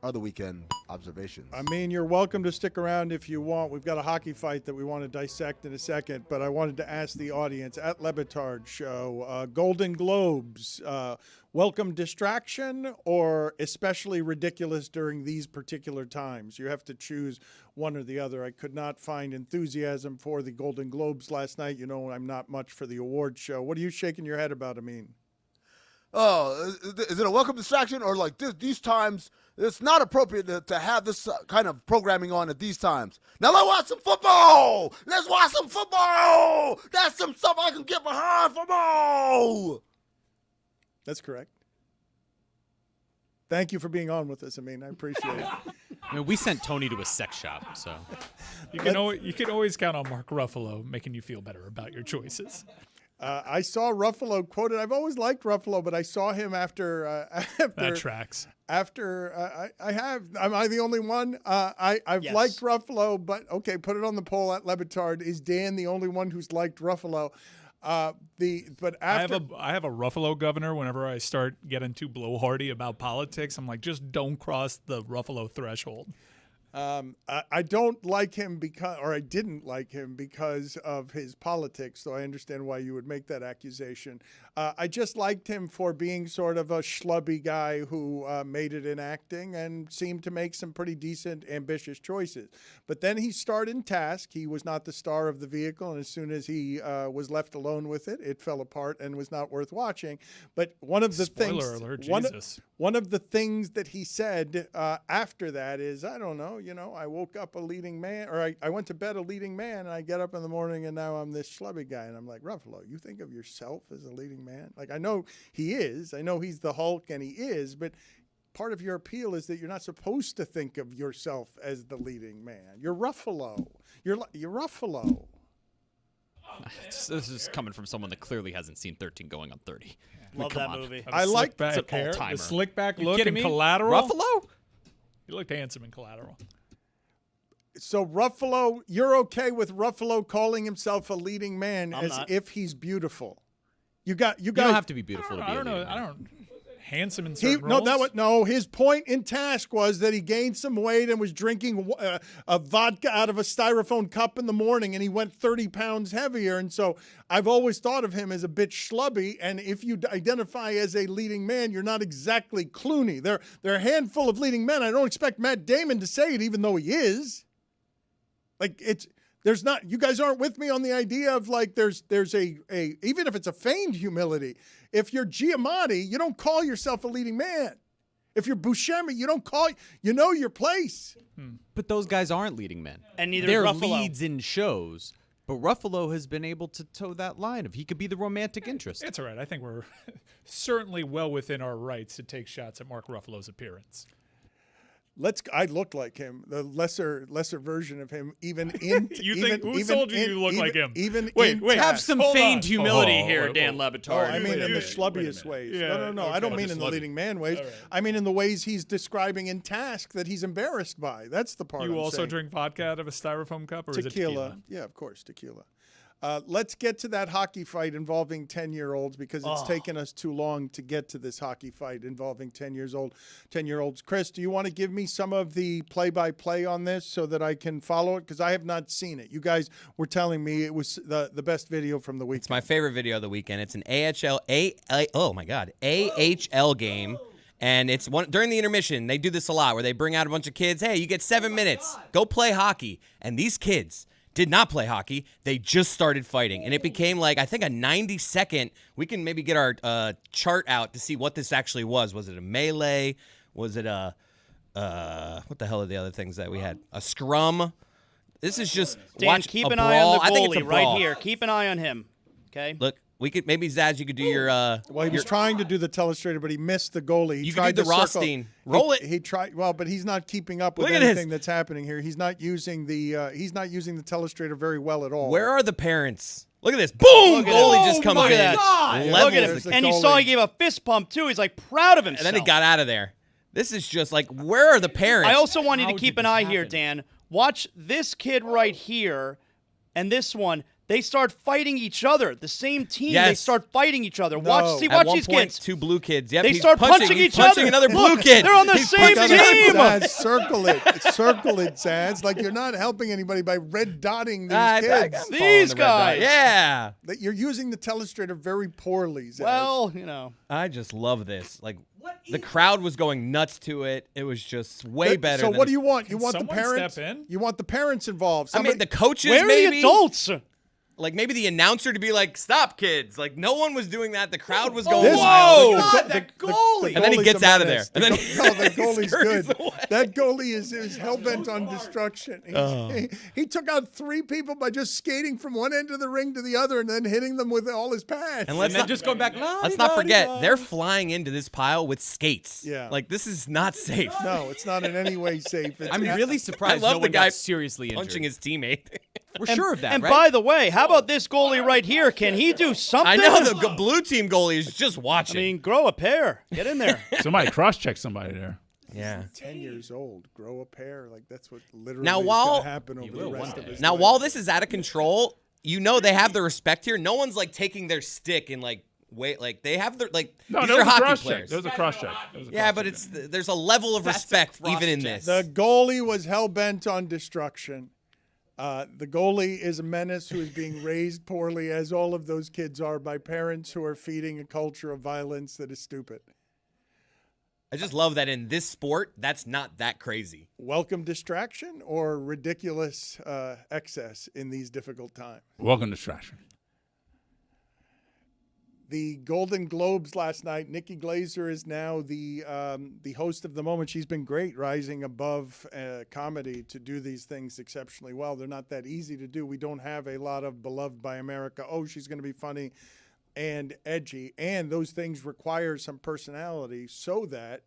are the weekend observations. I mean, you're welcome to stick around if you want. We've got a hockey fight that we want to dissect in a second, but I wanted to ask the audience at Le Batard Show, Golden Globes, welcome distraction or especially ridiculous during these particular times? You have to choose one or the other. I could not find enthusiasm for the Golden Globes last night. You know, I'm not much for the award show. What are you shaking your head about, Amin? Oh, is it a welcome distraction or like these times? It's not appropriate to have this kind of programming on at these times. Now let's watch some football. Let's watch some football. That's some stuff I can get behind. Football. That's correct. Thank you for being on with us, Amin. I appreciate it. I mean, we sent Tony to a sex shop, so you can always count on Mark Ruffalo making you feel better about your choices. I saw Ruffalo quoted. I've always liked Ruffalo, but I saw him after that tracks. After I have. Am I the only one? I've liked Ruffalo, but okay, put it on the poll at Le Batard. Is Dan the only one who's liked Ruffalo? I have a Ruffalo governor. Whenever I start getting too blowhardy about politics, I'm like, just don't cross the Ruffalo threshold. I don't like him I didn't like him because of his politics, so I understand why you would make that accusation. I just liked him for being sort of a schlubby guy who made it in acting and seemed to make some pretty decent, ambitious choices. But then he started in Task. He was not the star of the vehicle, and as soon as he was left alone with it, it fell apart and was not worth watching. But one of the Spoiler alert, Jesus. One of the things that he said after that is, I don't know, I woke up a leading man, or I went to bed a leading man, and I get up in the morning, and now I'm this schlubby guy. And I'm like, Ruffalo, you think of yourself as a leading man? Like, I know he is. I know he's the Hulk, and he is, but part of your appeal is that you're not supposed to think of yourself as the leading man. You're Ruffalo. You're Ruffalo. This is coming from someone that clearly hasn't seen 13 going on 30. Love that movie. I like back it's an hair, all-timer. the slick back You look kidding in me? Collateral. Ruffalo? He looked handsome in Collateral. So Ruffalo, you're okay with Ruffalo calling himself a leading man I'm as not. if he's beautiful? You You don't have to be beautiful to be I a don't know. leading man. I don't. Handsome in certain roles? His point in Task was that he gained some weight and was drinking a vodka out of a styrofoam cup in the morning, and he went 30 pounds heavier. And so I've always thought of him as a bit schlubby, and if you identify as a leading man, you're not exactly Clooney. There are a handful of leading men. I don't expect Matt Damon to say it, even though he is. Like, there's not, you guys aren't with me on the idea of like there's a even if it's a feigned humility. If you're Giamatti, you don't call yourself a leading man. If you're Buscemi, you don't call, your place. But those guys aren't leading men. And neither They're is Ruffalo. leads in shows. But Ruffalo has been able to toe that line of he could be the romantic interest. It's all right. I think we're certainly well within our rights to take shots at Mark Ruffalo's appearance. I look like him, the lesser version of him, even in. Who told you look like him? Even wait, have some feigned humility here, Dan Le Batard. Oh, I mean in the schlubbiest ways. No. okay. I don't mean in the leading man ways. All right. I mean in the ways he's describing in Task that he's embarrassed by. That's the part. You I'm also saying. drink vodka out of a styrofoam cup, or is it tequila? Yeah, of course, tequila. Let's get to that hockey fight involving 10-year-olds because it's taken us too long to get to this hockey fight involving 10-year-olds. Chris, do you want to give me some of the play-by-play on this so that I can follow it? Because I have not seen it. You guys were telling me it was the best video from the weekend. It's my favorite video of the weekend. It's an AHL game. And it's during the intermission, they do this a lot where they bring out a bunch of kids. Hey, you get 7 minutes. Go play hockey. And these kids did not play hockey. They just started fighting. And it became like, I think, a 90-second. We can maybe get our chart out to see what this actually was. Was it a melee? Was it a, what the hell are the other things that we had? A scrum? This is just, Dan, keep a an brawl. eye on the I think it's a goalie right brawl. here. Keep an eye on him. Okay? Look, we could, maybe Zaz, you could do your, well, he was trying to do the telestrator, but he missed the goalie. He You could tried do the to circle. Rothstein. Roll it. He tried, but he's not keeping up with Look at anything this. that's happening here. He's not using the telestrator very well at all. Where are the parents? Look at this. Boom! Look at Goalie that. just comes Look in. at that. Look at him. There's the And you goalie. saw he gave a fist pump, too. He's like proud of himself. And then he got out of there. This is just like, where are the parents? I also want you to keep an eye here, Dan. Watch this kid right here and this one. They start fighting each other. The same team, they Yes. start fighting each other. No. Watch At one these point, kids. 2 blue kids. Yep, They he's start punching he's each punching other. another blue Look, kid. they're on the He's same punching team. Zaz, circle it, Zaz. Like you're not helping anybody by red dotting these kids. These guys. Yeah. That you're using the telestrator very poorly, Zaz. Well, you know. I just love this. Like, the crowd was going nuts to it. It was just way better. So than what do you want? You Can want the someone parents? step in? You want the parents involved? I mean, the coaches Where are maybe. the adults? Like maybe the announcer to be like, "Stop, kids!" Like no one was doing that. The crowd was going This- wild. God, that goalie. And then he goalie's gets a out of menace. there. And then No, the goalie's scurries good. away. That goalie is hell bent on destruction. He took out 3 people by just skating from one end of the ring to the other and then hitting them with all his pads. And let's then not just go back. Let's not forget they're flying into this pile with skates. Yeah. Like this is not safe. No, it's not in any way safe. It's I'm really surprised I love no the one guy got seriously injured. punching his teammate. We're sure of that, And right? by the way, how about this goalie right here? Can he do something? I know the blue team goalie is just I watching. mean, grow a pair. Get in there. Somebody cross-check somebody there. yeah. 10 years old. Grow a pair. Like that's what literally Now, is while- going to happen over the rest of his Now, life. while this is out of control, you know they have the respect here. No one's like taking their stick and like way like they have their like No, these there are was a hockey cross check. players. There was a cross check. Yeah, but there's a level of respect even in this. The goalie was hell-bent on destruction. The goalie is a menace who is being raised poorly, as all of those kids are, by parents who are feeding a culture of violence that is stupid. I just love that in this sport, that's not that crazy. Welcome distraction or ridiculous excess in these difficult times. Welcome distraction. The Golden Globes last night. Nikki Glaser is now the host of the moment. She's been great, rising above comedy to do these things exceptionally well. They're not that easy to do. We don't have a lot of beloved by America. Oh, she's going to be funny and edgy, and those things require some personality so that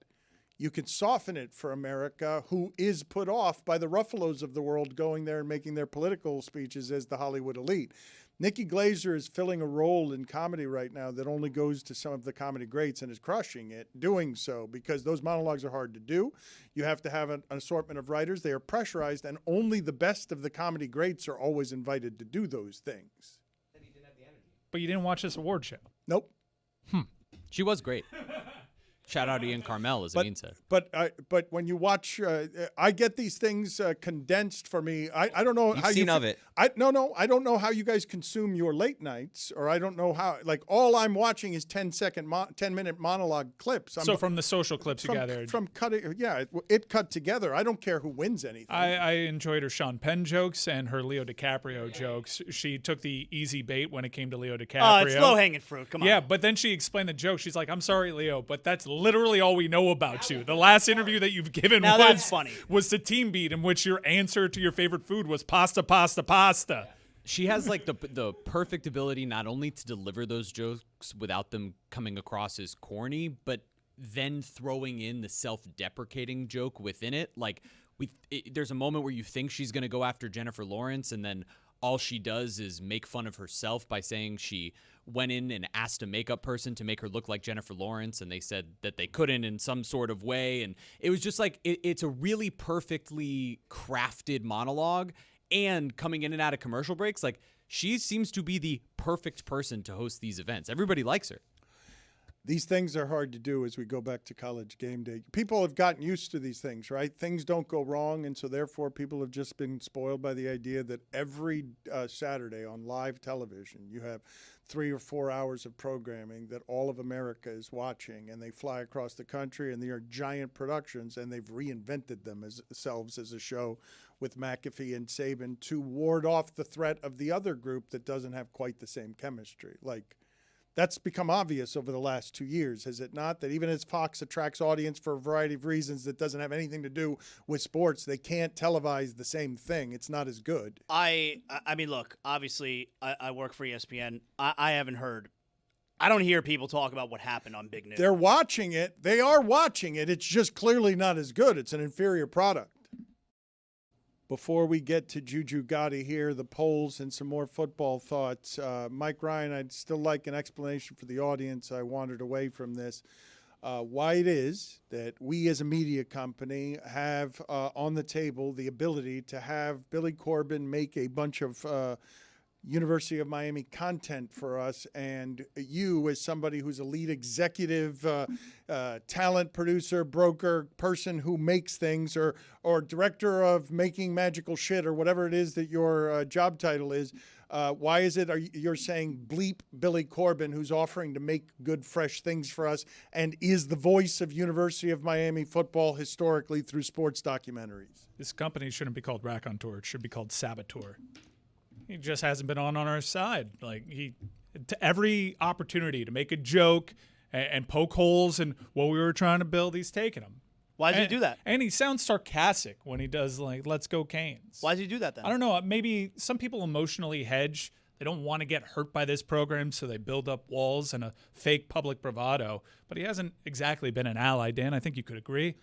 you can soften it for America, who is put off by the Ruffalos of the world going there and making their political speeches as the Hollywood elite. Nikki Glaser is filling a role in comedy right now that only goes to some of the comedy greats and is crushing it doing so, because those monologues are hard to do. You have to have an assortment of writers. They are pressurized, and only the best of the comedy greats are always invited to do those things. But you didn't watch this award show. Nope. She was great. Shout out Ian Carmel, as Amin said. But when you watch, I get these things condensed for me. I don't know You've how seen you of it. I don't know how you guys consume your late nights, or I don't know how. Like all I'm watching is 10-minute monologue clips. So from the social clips you gathered. From cutting, it cut together. I don't care who wins anything. I enjoyed her Sean Penn jokes and her Leo DiCaprio jokes. She took the easy bait when it came to Leo DiCaprio. Oh, it's low-hanging fruit. Come on. Yeah, but then she explained the joke. She's like, I'm sorry, Leo, but that's literally all we know about you. The last interview that you've given Now that's funny. was the Team Beat, in which your answer to your favorite food was pasta, pasta, pasta. She has like the perfect ability not only to deliver those jokes without them coming across as corny, but then throwing in the self-deprecating joke within it. Like there's a moment where you think she's going to go after Jennifer Lawrence, and then all she does is make fun of herself by saying she went in and asked a makeup person to make her look like Jennifer Lawrence, and they said that they couldn't in some sort of way. And it was just like, it's a really perfectly crafted monologue. And coming in and out of commercial breaks, like she seems to be the perfect person to host these events. Everybody likes her. These things are hard to do as we go back to College Game Day. People have gotten used to these things, right? Things don't go wrong, and so therefore people have just been spoiled by the idea that every Saturday on live television you have 3 or 4 hours of programming that all of America is watching, and they fly across the country, and they are giant productions, and they've reinvented themselves as a show with McAfee and Saban to ward off the threat of the other group that doesn't have quite the same chemistry. Like, that's become obvious over the last 2 years, has it not? That even as Fox attracts audience for a variety of reasons that doesn't have anything to do with sports, they can't televise the same thing. It's not as good. I mean, look, obviously, I work for ESPN. I haven't heard. I don't hear people talk about what happened on Big News. They're watching it. They are watching it. It's just clearly not as good. It's an inferior product. Before we get to Juju Gotti here, the polls and some more football thoughts, Mike Ryan, I'd still like an explanation for the audience. I wandered away from this. Why it is that we as a media company have on the table the ability to have Billy Corbin make a bunch of University of Miami content for us, and you as somebody who's a lead executive, talent producer, broker, person who makes things, or director of making magical shit, or whatever it is that your job title is, why is it you're saying bleep Billy Corbin, who's offering to make good, fresh things for us and is the voice of University of Miami football historically through sports documentaries? This company shouldn't be called Raconteur. It should be called Saboteur. He just hasn't been on our side. Like, to every opportunity to make a joke and poke holes in what we were trying to build, he's taking them. Why does he do that? And he sounds sarcastic when he does, like, let's go Canes. Why does he do that then? I don't know. Maybe some people emotionally hedge. They don't want to get hurt by this program, so they build up walls and a fake public bravado. But he hasn't exactly been an ally, Dan. I think you could agree.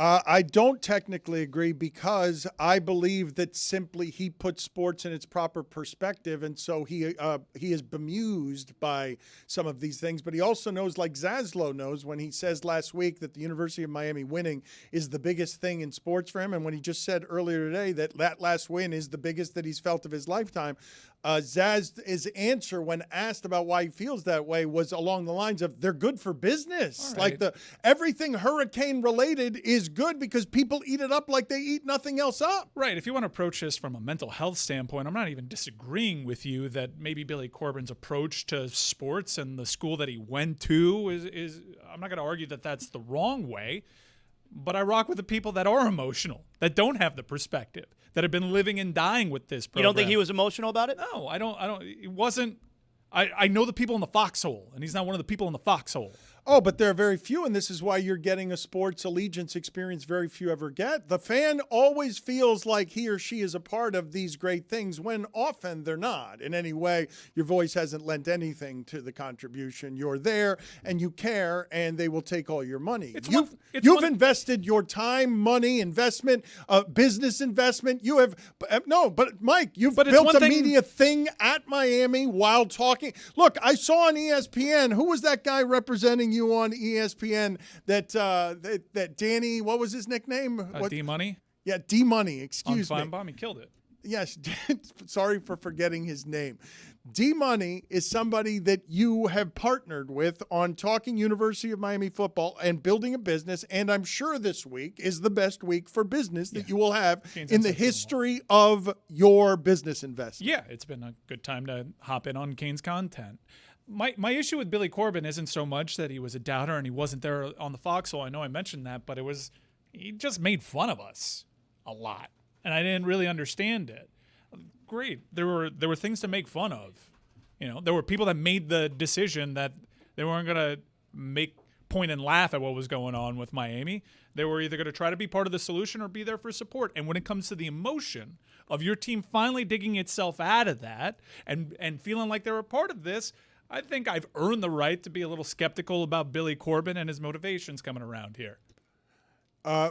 I don't technically agree, because I believe that simply he puts sports in its proper perspective, and so he is bemused by some of these things. But he also knows, like Zaslow knows, when he says last week that the University of Miami winning is the biggest thing in sports for him, and when he just said earlier today that last win is the biggest that he's felt of his lifetime, Zaz's answer when asked about why he feels that way was along the lines of they're good for business. All right. Like everything hurricane related is good because people eat it up like they eat nothing else up. Right. If you want to approach this from a mental health standpoint, I'm not even disagreeing with you that maybe Billy Corbin's approach to sports and the school that he went to is I'm not going to argue that that's the wrong way, but I rock with the people that are emotional, that don't have the perspective, that have been living and dying with this program. You don't think he was emotional about it? No, I don't. It wasn't. I know the people in the foxhole, and he's not one of the people in the foxhole. Oh, but there are very few, and this is why you're getting a sports allegiance experience very few ever get. The fan always feels like he or she is a part of these great things when often they're not. In any way, your voice hasn't lent anything to the contribution. You're there, and you care, and they will take all your money. You've invested your time, money, investment, business investment. You have but Mike, you've built a media thing at Miami while talking. Look, I saw on ESPN, who was that guy representing you on ESPN that Danny, what was his nickname? D-Money? Yeah, D-Money, excuse me. On Feinbaum, he killed it. Yes, sorry for forgetting his name. D-Money is somebody that you have partnered with on talking University of Miami football and building a business, and I'm sure this week is the best week for business that you will have in the history of your business investment. Yeah, it's been a good time to hop in on Kane's content. My issue with Billy Corbin isn't so much that he was a doubter and he wasn't there on the foxhole. I know I mentioned that, but he just made fun of us a lot, and I didn't really understand it. Great, there were things to make fun of. There were people that made the decision that they weren't going to point and laugh at what was going on with Miami. They were either going to try to be part of the solution or be there for support. And when it comes to the emotion of your team finally digging itself out of that and feeling like they're a part of this, I think I've earned the right to be a little skeptical about Billy Corbin and his motivations coming around here.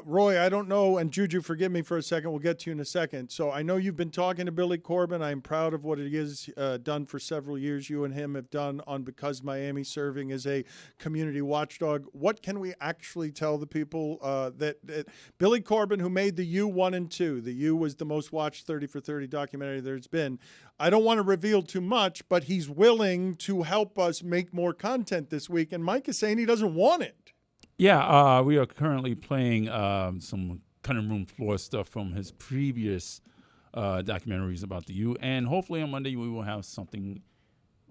Roy, I don't know, and Juju, forgive me for a second. We'll get to you in a second. So I know you've been talking to Billy Corbin. I'm proud of what it is done for several years. You and him have done on Because Miami, serving as a community watchdog. What can we actually tell the people that Billy Corbin, who made the U 1 and 2, the U was the most watched 30 for 30 documentary there's been. I don't want to reveal too much, but he's willing to help us make more content this week. And Mike is saying he doesn't want it. Yeah, we are currently playing some cutting room floor stuff from his previous documentaries about the U, and hopefully on Monday we will have something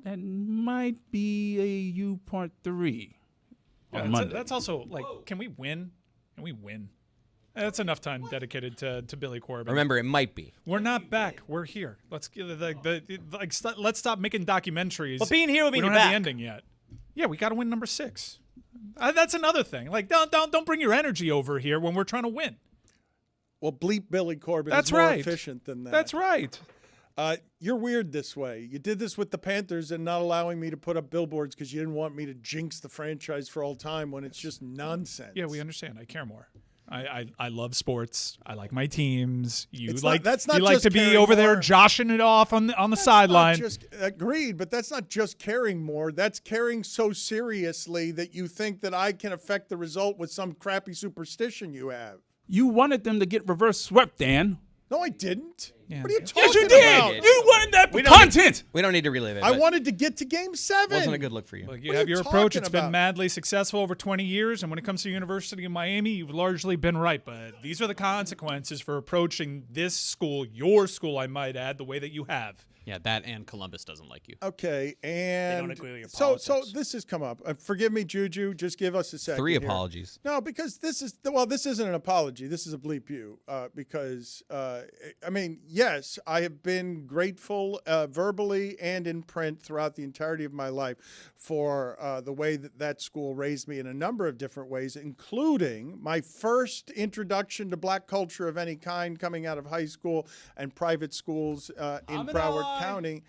that might be a U Part 3 on Monday. That's also like, can we win? Can we win? That's enough time dedicated to Billy Corbin. Remember, it might be. We're not back. We're here. Let's let's stop making documentaries. But being here would mean we don't you're have back. the ending yet. Yeah, we got to win number 6. That's another thing. Like, don't bring your energy over here when we're trying to win. Well, bleep Billy Corbin That's is more right. efficient than that. That's right. You're weird this way. You did this with the Panthers and not allowing me to put up billboards because you didn't want me to jinx the franchise for all time when it's just nonsense. Yeah, we understand. I care more. I love sports. I like my teams. That's not you like just to be caring over there more. joshing it off on the sideline. Agreed, but that's not just caring more. That's caring so seriously that you think that I can affect the result with some crappy superstition you have. You wanted them to get reverse swept, Dan. No, I didn't. Yeah. What are you talking Yes, you did. about? You wanted that We content. We don't need to relive it. I but wanted to get to Game 7. Wasn't a good look for you. Look, you What are have you your approach. talking It's been about? madly successful over 20 years, and when it comes to University of Miami, you've largely been right. But these are the consequences for approaching this school, your school, I might add, the way that you have. Yeah, that and Columbus doesn't like you. Okay, and don't agree with your so politics. this has come up. Forgive me, Juju. Just give us a second. 3 here. apologies. No, because this isn't an apology. This is a bleep you. Because I mean, yes, I have been grateful verbally and in print throughout the entirety of my life for the way that school raised me in a number of different ways, including my first introduction to black culture of any kind coming out of high school and private schools in Broward County.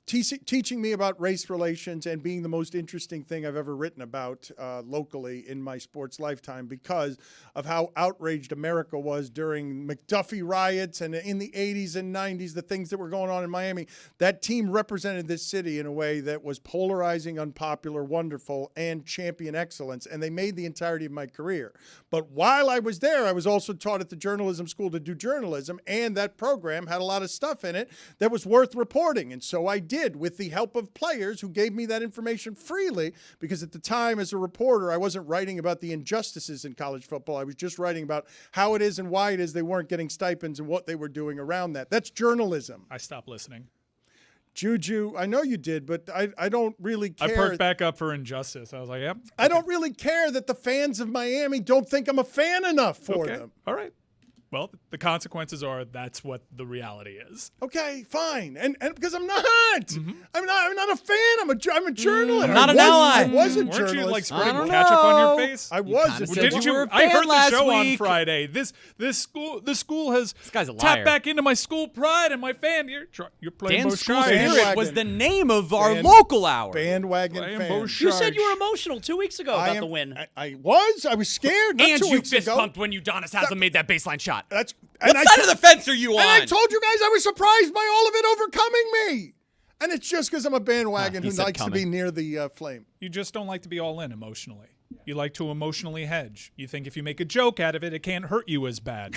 teaching me about race relations and being the most interesting thing I've ever written about locally in my sports lifetime because of how outraged America was during McDuffie riots and in the 80s and 90s, the things that were going on in Miami. That team represented this city in a way that was polarizing, unpopular, wonderful, and champion excellence, and they made the entirety of my career. But while I was there, I was also taught at the journalism school to do journalism, and that program had a lot of stuff in it that was worth reporting. And so I did, with the help of players who gave me that information freely, because at the time as a reporter, I wasn't writing about the injustices in college football. I was just writing about how it is and why it is they weren't getting stipends and what they were doing around that. That's journalism. I stopped listening. Juju, I know you did, but I don't really care. I perked back up for injustice. I was like, yep. I don't really care that the fans of Miami don't think I'm a fan enough for them. All right. Well, the consequences are that's what the reality is. Okay, fine, and because I'm not, I'm not a fan. I'm a journalist. I'm not an ally. I was a Weren't journalist. you like spreading ketchup on your face? I was. Didn't you? I heard the show on Friday. This school has tapped back into my school pride and my fan. You're playing Dan's Beauchard. School Spirit was the name of our local hour. Bandwagon fan. You said you were emotional 2 weeks ago about the win. I was scared. Not And 2 you weeks fist ago. pumped when Udonis Haslam made that baseline shot. What side of the fence are you on? And I told you guys I was surprised by all of it overcoming me. And it's just because I'm a bandwagon who likes to be near the flame. You just don't like to be all in emotionally. You like to emotionally hedge. You think if you make a joke out of it, it can't hurt you as bad.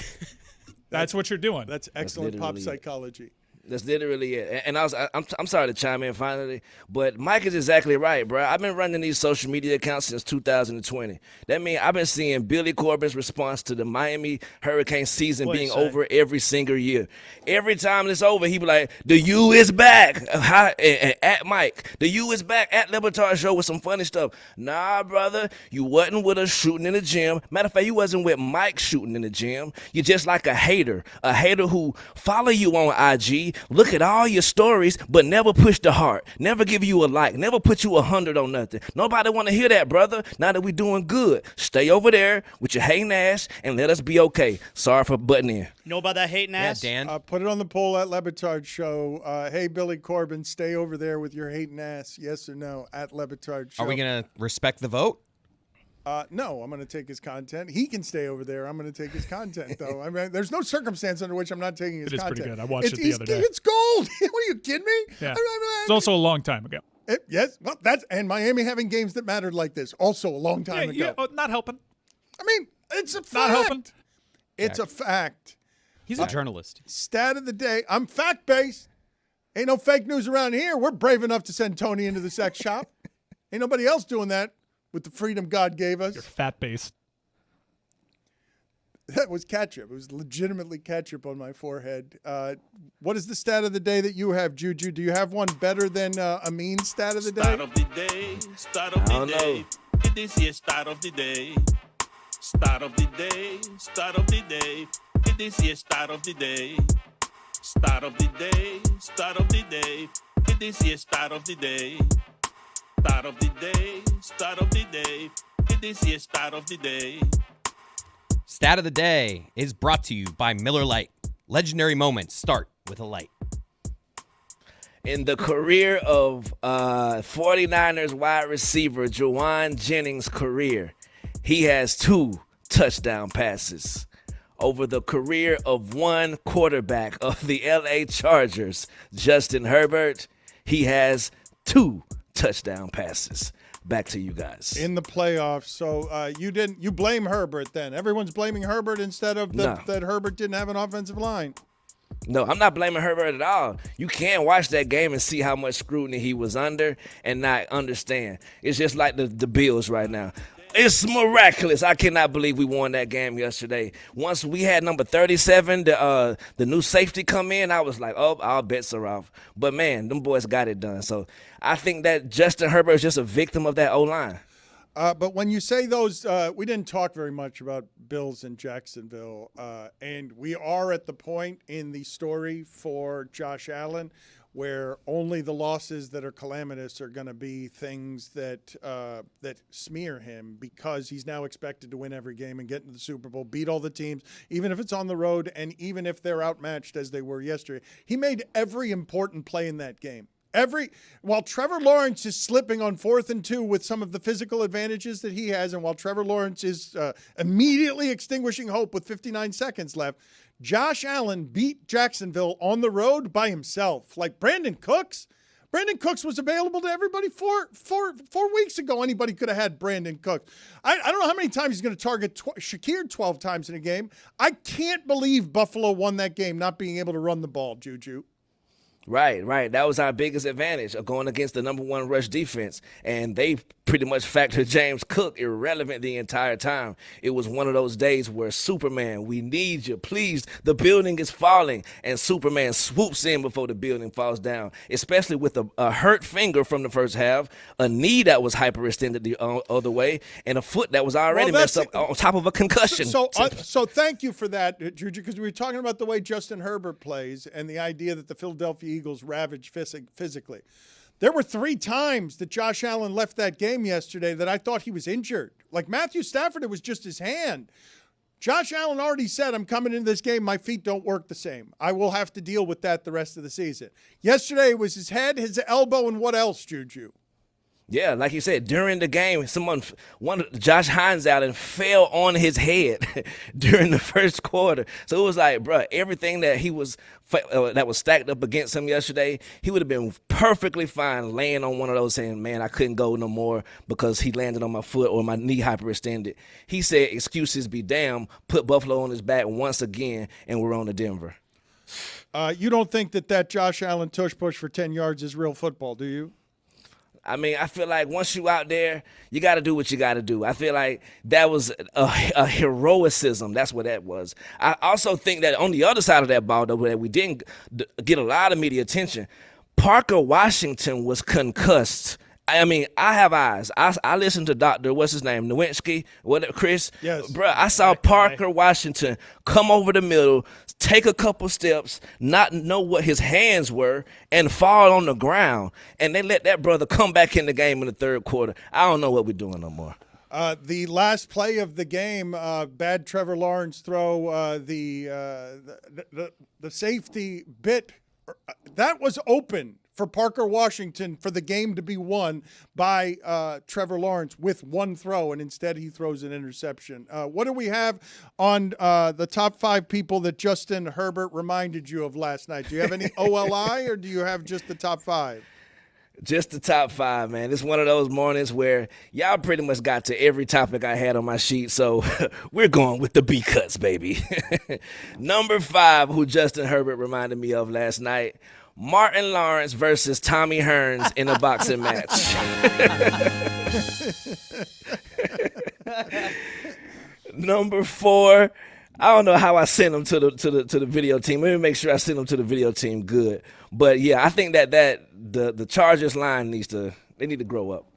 That's what you're doing. That's excellent pop psychology. That's literally it. And I'm sorry to chime in finally, but Mike is exactly right, bro. I've been running these social media accounts since 2020. That means I've been seeing Billy Corbin's response to the Miami Hurricane season being over every single year. Every time it's over, he be like, "The U is back." At Mike, "The U is back." At Le Batard Show with some funny stuff. Nah, brother, you wasn't with us shooting in the gym. Matter of fact, you wasn't with Mike shooting in the gym. You're just like a hater who follow you on IG. Look at all your stories, but never push the heart. Never give you a like. Never put you 100 on nothing. Nobody want to hear that, brother. Now that we doing good, stay over there with your hating ass and let us be okay. Sorry for butting in. You know about that hating ass? Yeah, Dan. Put it on the poll at Le Batard Show. Hey, Billy Corbin, stay over there with your hating ass. Yes or no? At Le Batard Show. Are we going to respect the vote? No, I'm going to take his content. He can stay over there. I'm going to take his content, though. I mean, there's no circumstance under which I'm not taking his content. It is pretty good. I watched it the other day. It's gold. What are you kidding me? Yeah. It's also a long time ago. Yes. Well, and Miami having games that mattered like this, also a long time ago. Yeah, not helping. I mean, it's a fact. Not helping. It's a fact. He's a journalist. Stat of the day. I'm fact-based. Ain't no fake news around here. We're brave enough to send Tony into the sex shop. Ain't nobody else doing that. With the freedom God gave us. You're fat-based. That was ketchup. It was legitimately ketchup on my forehead. What is the stat of the day that you have, Juju? Do you have one better than Amin's stat of the day? Start of the day. Start of the day. This is start of the day. Start of the day. Start of the day. This is start of the day. Start of the day. Start of the day. This is start of the day. Start of the day, start of the day. This is start of the day. Stat of the day is brought to you by Miller Lite. Legendary moments start with a light. In the career of 49ers wide receiver Juwan Jennings' career, he has 2 touchdown passes. Over the career of one quarterback of the LA Chargers, Justin Herbert, he has 2 touchdown passes. Back to you guys. In the playoffs. So you blame Herbert then. Everyone's blaming Herbert instead of that Herbert didn't have an offensive line. No, I'm not blaming Herbert at all. You can watch that game and see how much scrutiny he was under and not understand. It's just like the Bills right now. It's miraculous. I cannot believe we won that game yesterday. Once we had number 37, the new safety come in, I was like, oh, our bets are off. But, man, them boys got it done. So I think that Justin Herbert is just a victim of that O-line. But when you say those, we didn't talk very much about Bills in Jacksonville. And we are at the point in the story for Josh Allen where only the losses that are calamitous are going to be things that that smear him, because he's now expected to win every game and get into the Super Bowl, beat all the teams, even if it's on the road and even if they're outmatched as they were yesterday. He made every important play in that game. While Trevor Lawrence is slipping on 4th and 2 with some of the physical advantages that he has, and while Trevor Lawrence is immediately extinguishing hope with 59 seconds left, Josh Allen beat Jacksonville on the road by himself. Like Brandon Cooks was available to everybody four weeks ago. Anybody could have had Brandon Cooks. I don't know how many times he's going to target Shakir 12 times in a game. I can't believe Buffalo won that game not being able to run the ball, Juju. Right. That was our biggest advantage of going against the number 1 rush defense. And they pretty much factored James Cook irrelevant the entire time. It was one of those days where Superman, we need you, please. The building is falling. And Superman swoops in before the building falls down, especially with a hurt finger from the first half, a knee that was hyperextended the other way, and a foot that was already messed up on top of a concussion. So thank you for that, Juju, because we were talking about the way Justin Herbert plays and the idea that the Philadelphia Eagles ravaged physically. There were 3 times that Josh Allen left that game yesterday that I thought he was injured. Like Matthew Stafford, it was just his hand. Josh Allen already said, I'm coming into this game, my feet don't work the same. I will have to deal with that the rest of the season. Yesterday it was his head, his elbow, and what else, Juju? Yeah, like you said, during the game, Josh Hines Allen fell on his head during the first quarter. So it was like, bro, everything that that was stacked up against him yesterday, he would have been perfectly fine laying on one of those saying, man, I couldn't go no more because he landed on my foot or my knee hyperextended. He said, excuses be damned, put Buffalo on his back once again, and we're on to Denver. You don't think that Josh Allen tush push for 10 yards is real football, do you? I mean, I feel like once you out there, you got to do what you got to do. I feel like that was a heroicism. That's what that was. I also think that on the other side of that ball, though, that we didn't get a lot of media attention, Parker Washington was concussed. I mean, I have eyes. I listened to Dr. What's his name, Nowinski, Chris? Yes. Bro, I saw Parker Washington come over the middle, take a couple steps, not know what his hands were, and fall on the ground. And they let that brother come back in the game in the third quarter. I don't know what we're doing no more. The last play of the game, bad Trevor Lawrence throw, the safety bit, that was open for Parker Washington for the game to be won by Trevor Lawrence with one throw, and instead he throws an interception. What do we have on the top 5 people that Justin Herbert reminded you of last night? Do you have any OLI, or do you have just the top 5? Just the top 5, man. It's one of those mornings where y'all pretty much got to every topic I had on my sheet, so we're going with the B cuts, baby. Number 5, who Justin Herbert reminded me of last night, Martin Lawrence versus Tommy Hearns in a boxing match. Number 4, I don't know how I sent him to the video team. Let me make sure I send him to the video team good. But yeah, I think that the Chargers line need to grow up.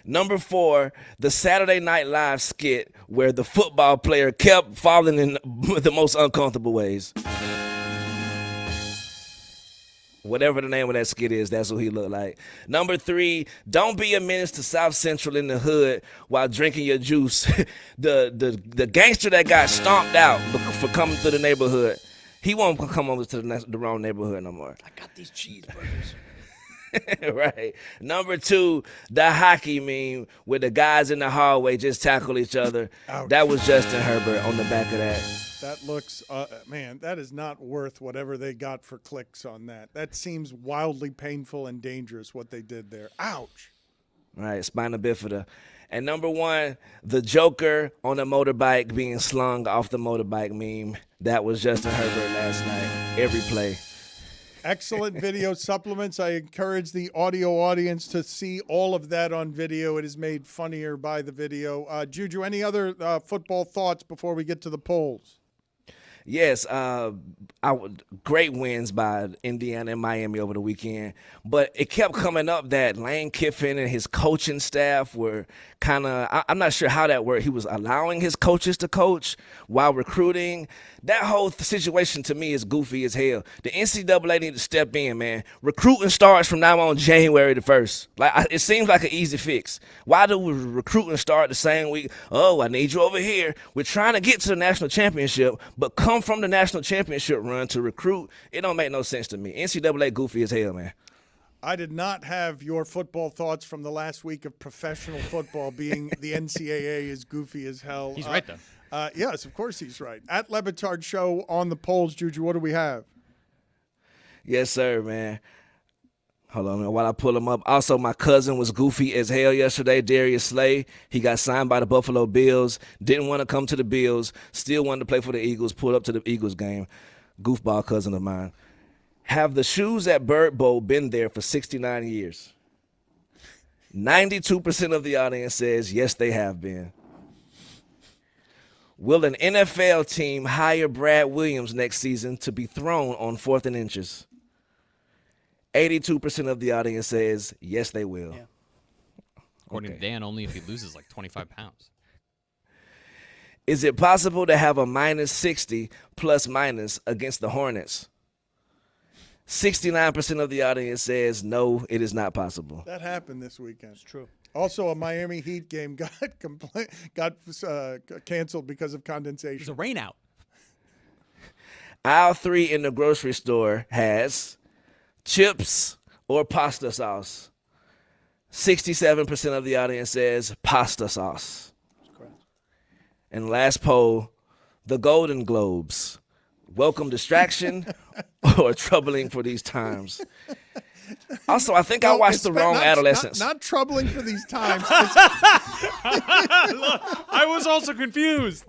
Number 4, the Saturday Night Live skit where the football player kept falling in the most uncomfortable ways. Whatever the name of that skit is, that's what he looked like. Number 3, don't be a menace to South Central in the hood while drinking your juice. The gangster that got stomped out for coming through the neighborhood, he won't come over to the wrong neighborhood no more. I got these cheeseburgers. Right. Number 2, the hockey meme where the guys in the hallway just tackle each other. Ouch. That was Justin Herbert on the back of that. That looks, man, that is not worth whatever they got for clicks on that. That seems wildly painful and dangerous what they did there. Ouch. Right, spina bifida. And number 1, the Joker on a motorbike being slung off the motorbike meme. That was Justin Herbert last night. Every play. Excellent video supplements. I encourage the audio audience to see all of that on video. It is made funnier by the video. Juju, any other football thoughts before we get to the polls? Yes, great wins by Indiana and Miami over the weekend. But it kept coming up that Lane Kiffin and his coaching staff were kind of, I'm not sure how that worked. He was allowing his coaches to coach while recruiting. That whole situation to me is goofy as hell. The NCAA need to step in, man. Recruiting starts from now on January the 1st. It seems like an easy fix. Why do recruiting start the same week? Oh, I need you over here. We're trying to get to the national championship, but come from the national championship run to recruit. It don't make no sense to me. NCAA goofy as hell, man. I did not have your football thoughts from the last week of professional football being the NCAA is goofy as hell. He's right, though. Yes, of course he's right. At Le Batard Show on the polls, Juju, what do we have? Yes, sir, man. Hold on while I pull him up. Also, my cousin was goofy as hell yesterday, Darius Slay. He got signed by the Buffalo Bills, didn't want to come to the Bills, still wanted to play for the Eagles, pulled up to the Eagles game. Goofball cousin of mine. Have the shoes at Bird Bowl been there for 69 years? 92% of the audience says yes, they have been. Will an NFL team hire Brad Williams next season to be thrown on 4th and inches? 82% of the audience says yes, they will. Yeah. According to Dan, only if he loses like 25 pounds. Is it possible to have a -60 plus-minus against the Hornets? 69% of the audience says no, it is not possible. That happened this weekend. It's true. Also, a Miami Heat game got canceled because of condensation. There's a rain out. Aisle 3 in the grocery store has chips or pasta sauce. 67% of the audience says pasta sauce. That's correct. And last poll, the Golden Globes. Welcome distraction or troubling for these times? Also, I think I watched the wrong Adolescence. Not troubling for these times. I was also confused.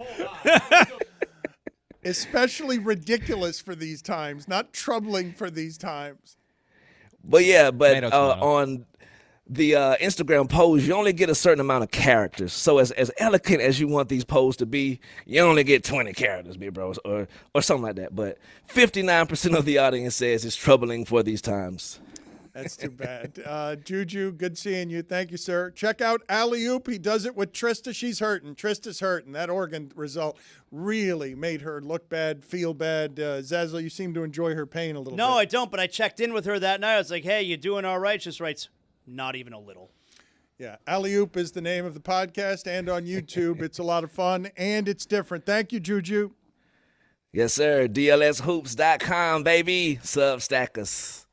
Especially ridiculous for these times, not troubling for these times. But yeah, on the Instagram polls, you only get a certain amount of characters. So as eloquent as you want these polls to be, you only get 20 characters, big bros, or something like that. But 59% of the audience says it's troubling for these times. That's too bad. Juju, good seeing you. Thank you, sir. Check out Alley Oop. He does it with Trista. She's hurting. Trista's hurting. That Oregon result really made her look bad, feel bad. Zazzle, you seem to enjoy her pain a little bit. No, I don't, but I checked in with her that night. I was like, hey, you doing all right? She just writes, not even a little. Yeah, Alley Oop is the name of the podcast, and on YouTube. It's a lot of fun, and it's different. Thank you, Juju. Yes, sir. DLSHoops.com, baby. Substackers.